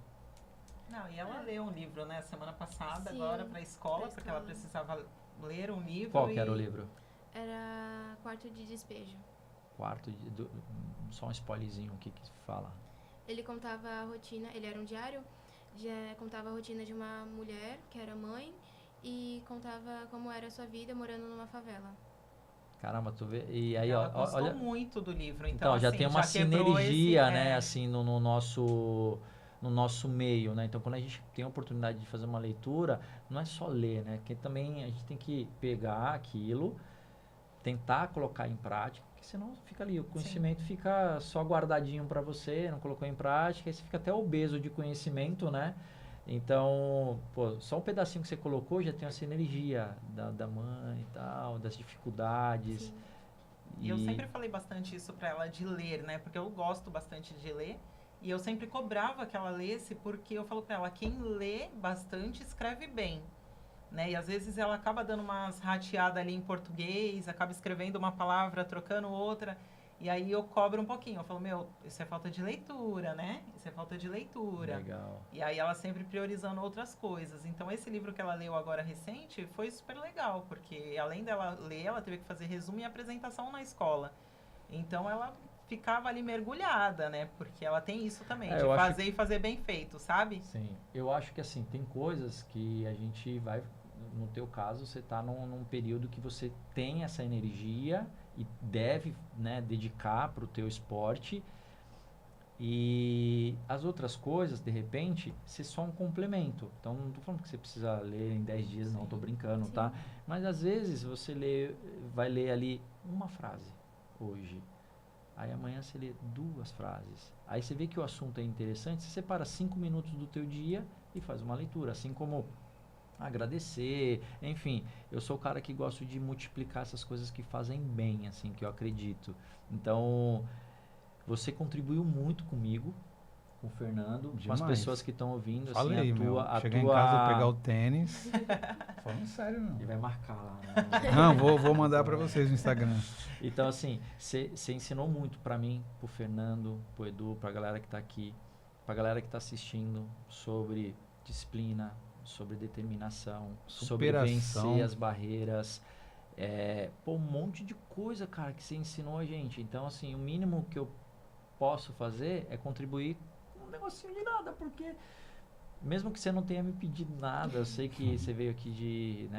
Não, e ela leu um livro, né, semana passada, Sim, agora para a escola, pra porque ela escola. precisava ler um livro. Qual que era o livro? Era Quarto de Despejo. Só um spoilerzinho, o que fala? Ele contava a rotina, ele era um diário, contava a rotina de uma mulher que era mãe e contava como era a sua vida morando numa favela. Caramba, tu vê... E aí, Ela ó, gostou olha... muito do livro, Então, já assim, tem uma quebrou sinergia, esse, né, assim, no nosso meio, né? Então, quando a gente tem a oportunidade de fazer uma leitura, não é só ler, né? Porque também a gente tem que pegar aquilo, tentar colocar em prática, porque senão fica ali, o conhecimento fica só guardadinho para você, não colocou em prática, aí você fica até obeso de conhecimento, né? Então, pô, só um pedacinho que você colocou já tem essa energia da mãe e tal, das dificuldades. Sim. E eu sempre falei bastante isso para ela, de ler, né? Porque eu gosto bastante de ler. E eu sempre cobrava que ela lesse, porque eu falo para ela, quem lê bastante escreve bem. Né? E às vezes ela acaba dando umas rateadas ali em português, acaba escrevendo uma palavra, trocando outra. E aí eu cobro um pouquinho. Eu falo, isso é falta de leitura, né? Isso é falta de leitura. Legal. E aí ela sempre priorizando outras coisas. Então esse livro que ela leu agora recente foi super legal, porque além dela ler, ela teve que fazer resumo e apresentação na escola. Então ela ficava ali mergulhada, né? Porque ela tem isso também, É, de eu acho fazer e fazer bem feito, sabe? Sim, eu acho que assim, tem coisas que a gente vai, no teu caso, você está num período que você tem essa energia e deve, né, dedicar para o teu esporte, e as outras coisas, de repente, ser só um complemento. Então, não estou falando que você precisa ler em 10 dias, não, estou brincando, tá? Mas às vezes você vai ler ali uma frase hoje. Aí amanhã você lê 2 frases. Aí você vê que o assunto é interessante, você separa 5 minutos do teu dia e faz uma leitura. Assim como agradecer, enfim. Eu sou o cara que gosto de multiplicar essas coisas que fazem bem, assim, que eu acredito. Então, você contribuiu muito comigo, com o Fernando, com as Demais. pessoas que estão ouvindo. Falei, assim, meu. Chegar em casa, pegar o tênis. Falando sério, Ele não. vai marcar lá. Né? Não, vou mandar pra vocês no Instagram. Então, assim, você ensinou muito pra mim, pro Fernando, pro Edu, pra galera que tá aqui, pra galera que tá assistindo, sobre disciplina, sobre determinação, sobre Superação. vencer as barreiras. Um monte de coisa, cara, que você ensinou a gente. Então, assim, o mínimo que eu posso fazer é contribuir com um negocinho de nada, porque mesmo que você não tenha me pedido nada, eu sei que você veio aqui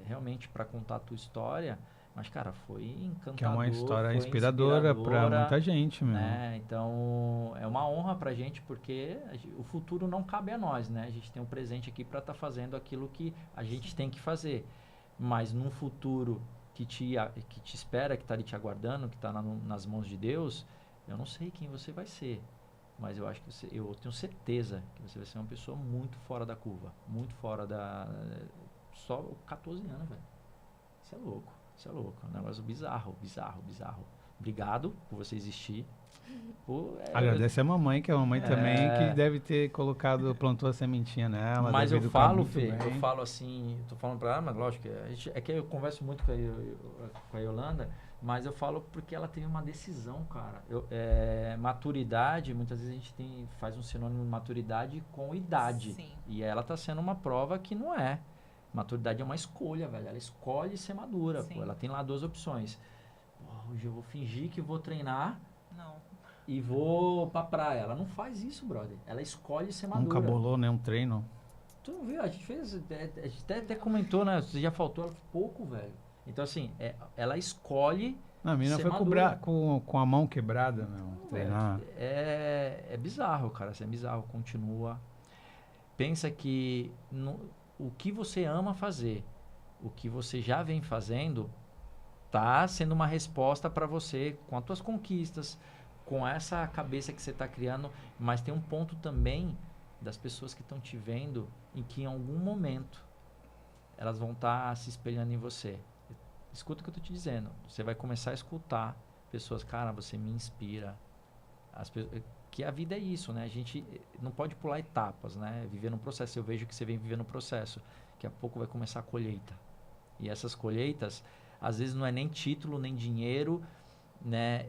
realmente para contar a tua história, mas, cara, foi encantador. Que é uma história foi inspiradora pra muita gente, meu. né? Então, é uma honra pra gente, porque o futuro não cabe a nós, né? A gente tem um presente aqui para estar fazendo aquilo que a gente tem que fazer. Mas num futuro que te espera, que está ali te aguardando, que está nas mãos de Deus, eu não sei quem você vai ser. Mas eu acho que eu tenho certeza que você vai ser uma pessoa muito fora da curva. Muito fora da... Só 14 anos, velho. Isso é louco. Isso é louco. É um negócio bizarro, bizarro, bizarro. Obrigado por você existir. Agradece a mamãe, que é a mamãe também, que deve ter plantou a sementinha nela. Mas deve eu educar falo, muito Fê, bem. eu falo assim, tô falando pra ela, mas lógico, é que eu converso muito com a Yolanda, mas eu falo porque ela teve uma decisão, cara. Maturidade, muitas vezes a gente faz um sinônimo de maturidade com idade. Sim. E ela tá sendo uma prova que não é. Maturidade é uma escolha, velho. Ela escolhe ser madura, Sim. pô. Ela tem lá 2 opções. Pô, hoje eu vou fingir que vou treinar Não. e vou pra praia. Ela não faz isso, brother. Ela escolhe ser madura. Nunca bolou nenhum treino. Tu não viu? A gente fez. A gente até comentou, né? Você já faltou ela pouco, velho. Então, assim, ela escolhe. Não, a menina ser foi madura. com a mão quebrada, meu. Treinar. É bizarro, cara. Assim, é bizarro. Continua. Pensa que o que você ama fazer, o que você já vem fazendo, tá sendo uma resposta para você com as tuas conquistas, com essa cabeça que você está criando, mas tem um ponto também das pessoas que estão te vendo em que em algum momento elas vão estar se espelhando em você. Escuta o que eu tô te dizendo. Você vai começar a escutar pessoas, cara, você me inspira. Que a vida é isso, né? A gente não pode pular etapas, né? Viver no processo. Eu vejo que você vem vivendo no processo. Daqui a pouco vai começar a colheita. E essas colheitas, às vezes não é nem título, nem dinheiro, né?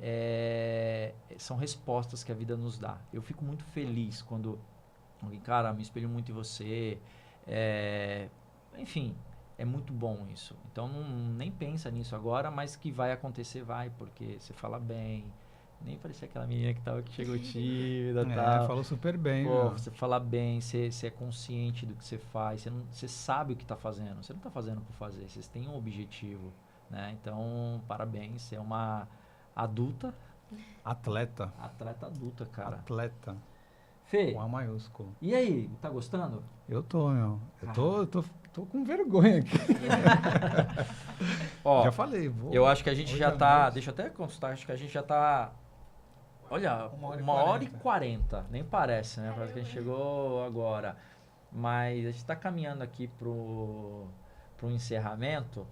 São respostas que a vida nos dá. Eu fico muito feliz quando alguém, cara, me espelho muito em você. Enfim, é muito bom isso. Então, nem pensa nisso agora, mas que vai acontecer, vai, porque você fala bem. Nem parecia aquela menina que chegou tímida e tal. Falou super bem. Pô, você fala bem, você é consciente do que você faz, você sabe o que está fazendo. Você não está fazendo por fazer, vocês têm um objetivo, né? Então, parabéns, você é uma adulta. Atleta. Atleta adulta, cara. Atleta. Fê, Com A maiúsculo. e aí, tá gostando? Eu tô, meu. Eu tô com vergonha aqui. Ó, Já falei. eu acho que a gente hoje já à tá, noite. deixa eu até consultar, acho que a gente já tá, olha, 1h40, nem parece, né? Parece que a gente chegou agora. Mas a gente tá caminhando aqui pro encerramento,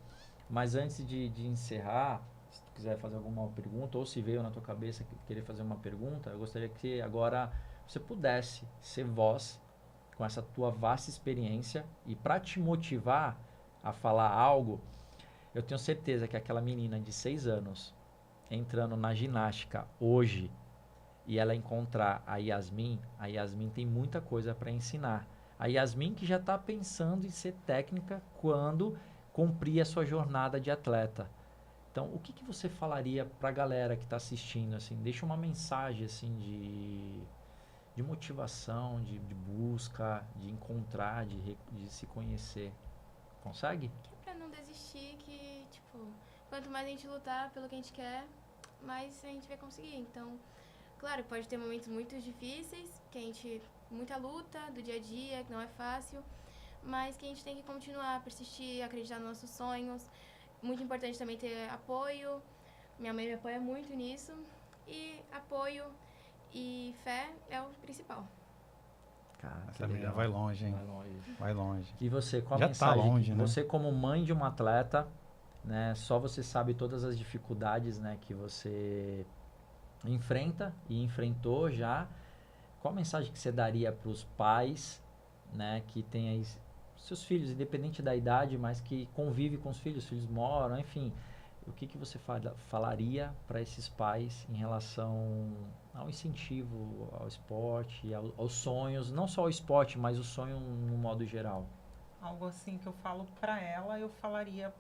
mas antes de encerrar, se tu quiser fazer alguma pergunta, ou se veio na tua cabeça querer fazer uma pergunta, eu gostaria que agora você pudesse ser voz com essa tua vasta experiência e para te motivar a falar algo, eu tenho certeza que aquela menina de 6 anos entrando na ginástica hoje e ela encontrar a Yasmin tem muita coisa para ensinar. A Yasmin que já está pensando em ser técnica quando cumprir a sua jornada de atleta. Então, o que, que você falaria para a galera que está assistindo? Assim, deixa uma mensagem assim de motivação, de busca, de encontrar, de se conhecer. Consegue? Que é pra não desistir, que, tipo, quanto mais a gente lutar pelo que a gente quer, mais a gente vai conseguir. Então, claro, pode ter momentos muito difíceis, que a gente, muita luta do dia a dia, que não é fácil, mas que a gente tem que continuar, persistir, acreditar nos nossos sonhos. Muito importante também ter apoio. Minha mãe me apoia muito nisso. E apoio e fé é o principal. Cara, que Essa menina legal. vai longe, hein? Vai longe. Vai longe. E você, qual a Já tá mensagem? longe, né? Você como mãe de uma atleta, né? Só você sabe todas as dificuldades, né, que você enfrenta e enfrentou já. Qual a mensagem que você daria para os pais, né, que têm aí seus filhos, independente da idade, mas que convive com os filhos moram, enfim. O que, que você falaria para esses pais em relação ao incentivo ao esporte, aos sonhos, não só ao esporte, mas o sonho no modo geral? Algo assim que eu falo para ela, eu falaria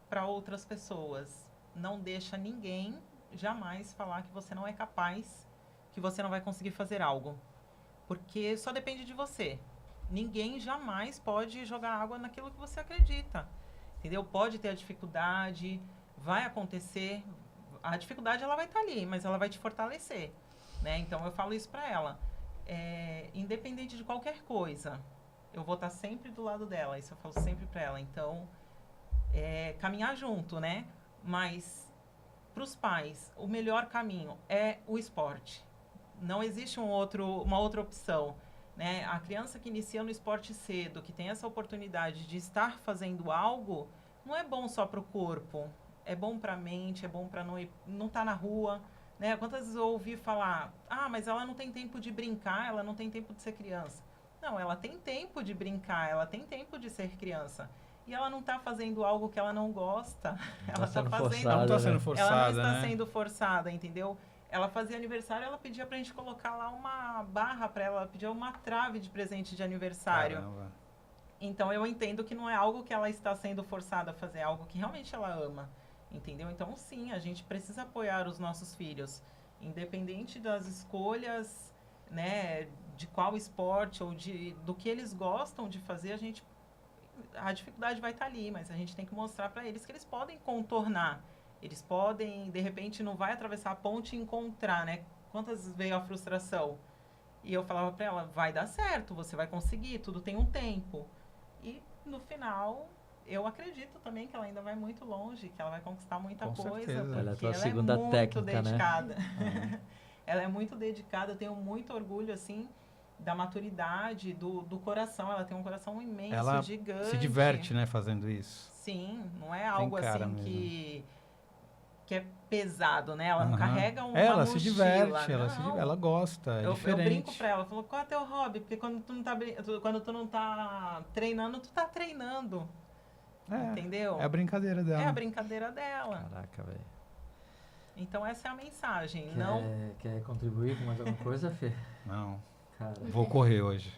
para outras pessoas. Não deixa ninguém jamais falar que você não é capaz, que você não vai conseguir fazer algo. Porque só depende de você. Ninguém jamais pode jogar água naquilo que você acredita. Entendeu? Pode ter a dificuldade, vai acontecer. A dificuldade ela vai estar ali, mas ela vai te fortalecer. Né? Então eu falo isso para ela. Independente de qualquer coisa, eu vou estar sempre do lado dela. Isso eu falo sempre para ela. Então, caminhar junto, né? Mas para os pais, o melhor caminho é o esporte. Não existe uma outra opção. Né? A criança que inicia no esporte cedo, que tem essa oportunidade de estar fazendo algo, não é bom só para o corpo. É bom para a mente, é bom para não estar na rua. Né? Quantas vezes eu ouvi falar, mas ela não tem tempo de brincar, ela não tem tempo de ser criança. Não, ela tem tempo de brincar, ela tem tempo de ser criança. E ela não está fazendo algo que ela não gosta. Ela está fazendo... Ela não está sendo Ela forçada, não está né? sendo forçada, entendeu? Ela fazia aniversário, ela pedia pra gente colocar lá uma barra pra ela, pedia uma trave de presente de aniversário. Caramba. Então eu entendo que não é algo que ela está sendo forçada a fazer, é algo que realmente ela ama, entendeu? Então sim, a gente precisa apoiar os nossos filhos, independente das escolhas, né, de qual esporte ou do que eles gostam de fazer, a dificuldade vai estar ali, mas a gente tem que mostrar pra eles que eles podem contornar. Eles podem, de repente, não vai atravessar a ponte e encontrar, né? Quantas vezes veio a frustração? E eu falava pra ela, vai dar certo, você vai conseguir, tudo tem um tempo. E, no final, eu acredito também que ela ainda vai muito longe, que ela vai conquistar muita Com coisa. certeza. Porque Ela é a tua ela segunda é muito técnica, né? dedicada. Ela é muito dedicada, eu tenho muito orgulho, assim, da maturidade, do coração. Ela tem um coração imenso, Ela gigante. se diverte, né, fazendo isso. Sim, não é algo cara assim mesmo. que é pesado, né? Ela não Aham. carrega uma Ela mochila. se diverte, Não. ela gosta, é Eu diferente. brinco pra ela, falo, qual é teu hobby? Porque quando tu não tá treinando, tu tá treinando. Entendeu? É a brincadeira dela. É a brincadeira dela. Caraca, velho. Então essa é a mensagem. Não, Quer contribuir com mais alguma coisa, Fê? Não, Cara, vou correr hoje.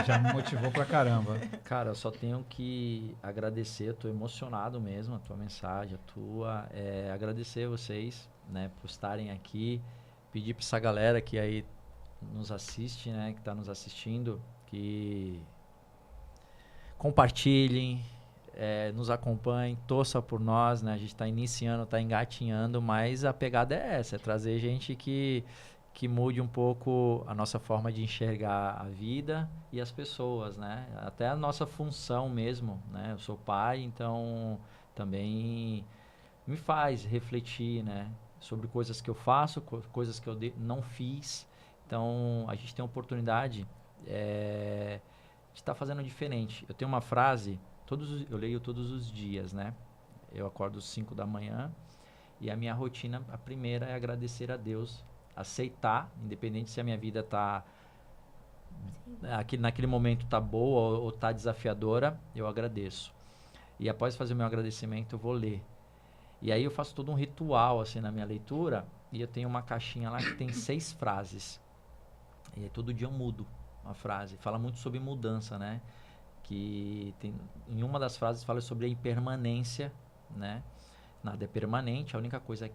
Já me motivou pra caramba. cara, eu só tenho que agradecer, eu tô emocionado mesmo, a tua mensagem, a tua. Agradecer vocês, né, por estarem aqui. Pedir pra essa galera que aí nos assiste, né, que tá nos assistindo, que compartilhem, nos acompanhem, torça por nós, né? A gente tá iniciando, tá engatinhando, mas a pegada é essa, é trazer gente que mude um pouco a nossa forma de enxergar a vida e as pessoas, né? Até a nossa função mesmo, né? Eu sou pai, então também me faz refletir, né? Sobre coisas que eu faço, coisas que eu não fiz. Então, a gente tem a oportunidade de estar fazendo diferente. Eu tenho uma frase, eu leio todos os dias, né? Eu acordo às 5 da manhã e a minha rotina, a primeira é agradecer a Deus, aceitar, independente se a minha vida tá naquele momento tá boa ou tá desafiadora, eu agradeço. E após fazer o meu agradecimento, eu vou ler. E aí eu faço todo um ritual assim na minha leitura e eu tenho uma caixinha lá que tem 6 frases. E aí, todo dia eu mudo uma frase. Fala muito sobre mudança, né? Que em uma das frases fala sobre a impermanência, né? nada é permanente, a única coisa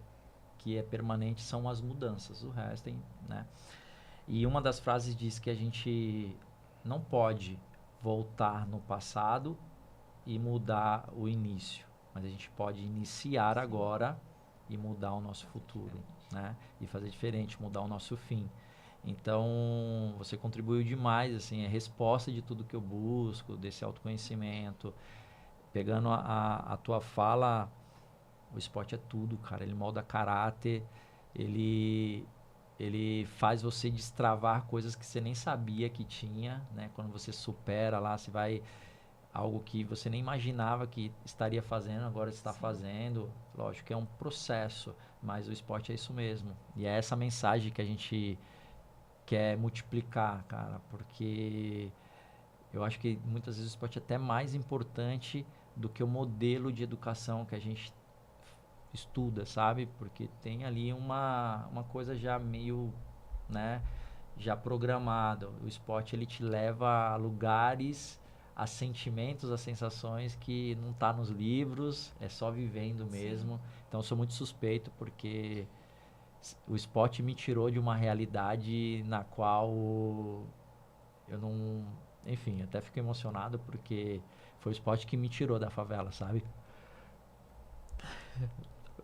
que é permanente são as mudanças, o resto, né? E uma das frases diz que a gente não pode voltar no passado e mudar o início, mas a gente pode iniciar agora e mudar o nosso futuro, né? E fazer diferente, mudar o nosso fim. Então, você contribuiu demais, assim, é resposta de tudo que eu busco, desse autoconhecimento. Pegando a tua fala, o esporte é tudo, cara. Ele molda caráter, ele faz você destravar coisas que você nem sabia que tinha, né? Quando você supera lá, você vai... Algo que você nem imaginava que estaria fazendo, agora está fazendo. Lógico que é um processo, mas o esporte é isso mesmo. E é essa mensagem que a gente quer multiplicar, cara, porque eu acho que muitas vezes o esporte é até mais importante do que o modelo de educação que a gente estuda, sabe? Porque tem ali uma coisa já meio, né, já programada. O esporte, ele te leva a lugares, a sentimentos, a sensações que não tá nos livros, é só vivendo mesmo. Sim. Então, eu sou muito suspeito porque o esporte me tirou de uma realidade na qual eu não... Enfim, até fico emocionado porque foi o esporte que me tirou da favela, sabe?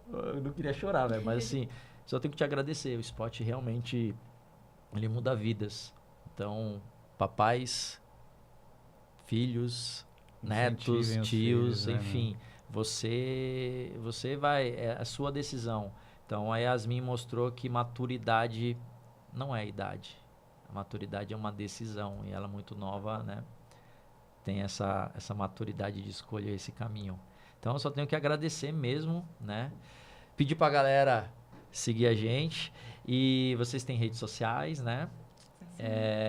Eu não queria chorar, velho, mas assim, só tenho que te agradecer. O esporte realmente, ele muda vidas. Então, papais, filhos, netos, tios, filhos, enfim, né? Você vai, é a sua decisão. Então, a Yasmin mostrou que maturidade não é idade. A maturidade é uma decisão e ela, muito nova, né, tem essa maturidade de escolher esse caminho. Então, eu só tenho que agradecer mesmo, né? Pedir pra galera seguir a gente. E vocês têm redes sociais, né?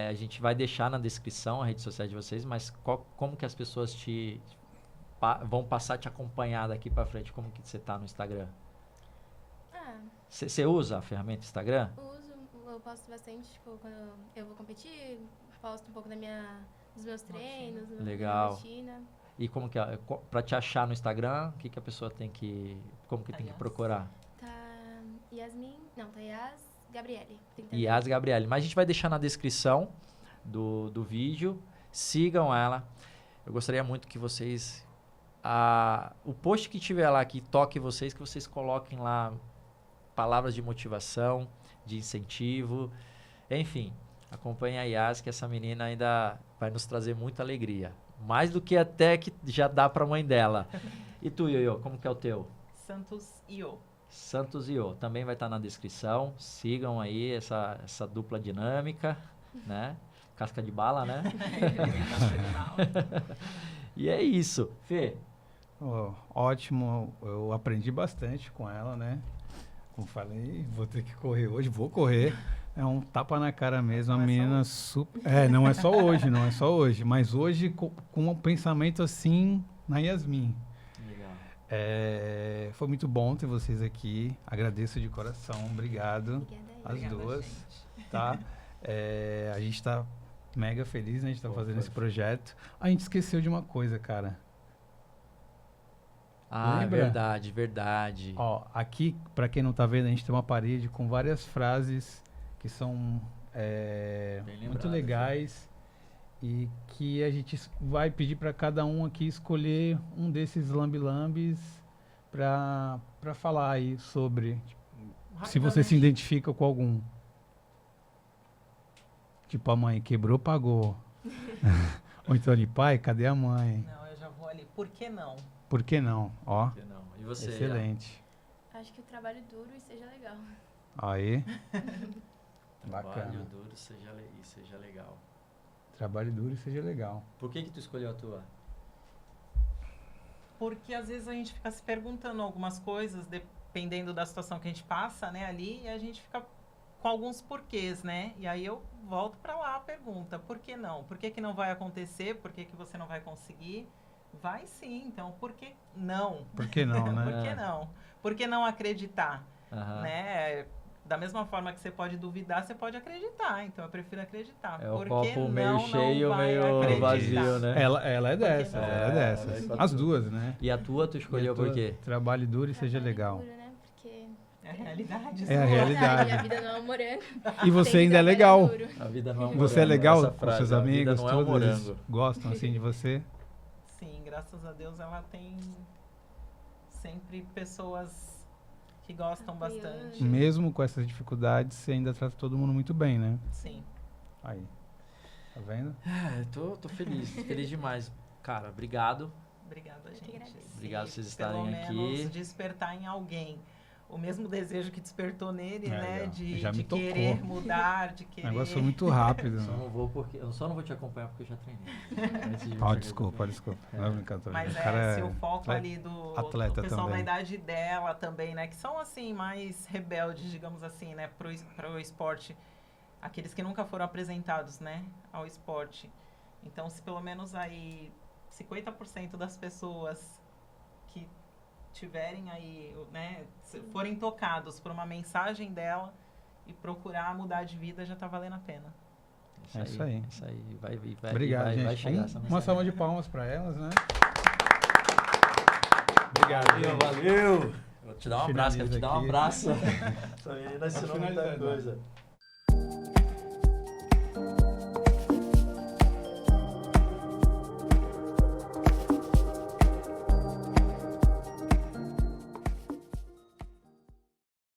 A gente vai deixar na descrição a rede social de vocês, mas como que as pessoas vão passar a te acompanhar daqui pra frente? Como que você tá no Instagram? Você usa a ferramenta Instagram? Uso, eu posto bastante, tipo, quando eu vou competir, posto um pouco dos meus treinos, da minha rotina. E como que é? Pra te achar no Instagram, o que a pessoa tem que... Como que tem que procurar? Tá Yasmin... Não, tá Yas Gabriele. Yas Gabriele. Mas a gente vai deixar na descrição do vídeo. Sigam ela. Eu gostaria muito que vocês... o post que tiver lá, que toque vocês, que vocês coloquem lá palavras de motivação, de incentivo. Enfim, acompanhe a Yas, que essa menina ainda vai nos trazer muita alegria. Mais do que até que já dá pra mãe dela. E tu, Ioiô, como que é o teu? Santos Iô. Santos Iô. Também vai estar na descrição. Sigam aí essa dupla dinâmica, né? Casca de bala, né? E é isso. Fê? Ótimo. Eu aprendi bastante com ela, né? Como falei, vou ter que correr hoje. Vou correr. É um tapa na cara mesmo, a menina super... não é só hoje, mas hoje com um pensamento assim na Yasmin. Legal. Foi muito bom ter vocês aqui, agradeço de coração, obrigado. Obrigada, duas, gente. Tá? A gente tá mega feliz, né? A gente tá fazendo esse projeto. A gente esqueceu de uma coisa, cara. Lembra? Verdade. Ó, aqui, pra quem não tá vendo, a gente tem uma parede com várias frases que são muito legais e que a gente vai pedir para cada um aqui escolher um desses lambi-lambis para falar aí sobre, se você se identifica com algum. Tipo, a mãe quebrou, pagou. Ou então ali, pai, cadê a mãe? Não, eu já vou ali. Por que não? Por que não? Ó, Por que não? E você? Excelente. Acho que o trabalho duro e seja legal. Aí. Trabalho Bacana. duro e seja legal. Trabalho duro e seja legal. Por que tu escolheu a tua? Porque às vezes a gente fica se perguntando algumas coisas, dependendo da situação que a gente passa, né, ali, e a gente fica com alguns porquês, né? E aí eu volto para lá a pergunta, por que não? Por que não vai acontecer? Por que você não vai conseguir? Vai sim, então por que não? Por que não, né? Por que não? Por que não acreditar? Aham. Né? Da mesma forma que você pode duvidar, você pode acreditar. Então eu prefiro acreditar. É o Porque copo meio não cheio, vai meio acreditar. vazio, né? Ela é dessas, não? ela é dessas. ela é As duas, né? E a tua, tu escolheu por quê? Trabalhe duro e seja Trabalho legal. duro, né? Porque É a realidade. É a sua. realidade. a vida não é um morango. E você Tem que ainda é trabalhar legal. duro. A vida não é um morango. Você é legal essa com frase, seus a vida amigos, não é um todos eles morango. gostam assim de você. Sim, graças a Deus ela tem sempre pessoas que gostam Apoiando. bastante. Mesmo com essas dificuldades, você ainda trata todo mundo muito bem, né? Sim. Aí. Tá vendo? Tô feliz, feliz demais. Cara, obrigado. Obrigada, Eu que gente. agradeço. Obrigado Se vocês estarem pelo aqui. menos despertar em alguém o mesmo desejo que despertou nele, Aí, né? ó, De, já me de tocou. querer mudar, de O querer. negócio foi muito rápido. Eu só não vou te acompanhar porque eu já treinei. Antes de Ó, você desculpa. É. Não é brincadeira. Mas o cara se o foco atleta- ali do atleta pessoal também. da idade dela também, né? Que são, assim, mais rebeldes, digamos assim, né? Pro esporte. Aqueles que nunca foram apresentados, né? Ao esporte. Então, se pelo menos aí 50% das pessoas que tiverem aí, né? Forem tocados por uma mensagem dela e procurar mudar de vida, já tá valendo a pena. É isso aí. Isso aí. Vai, Obrigado, vai, gente. vai chegar essa Uma mensagem. salva de palmas pra elas, né? Obrigado, gente. Valeu! Vou te dar um abraço, quero te Finaliza dar um aqui. abraço. Essa menina ensinou muita finalizar, coisa.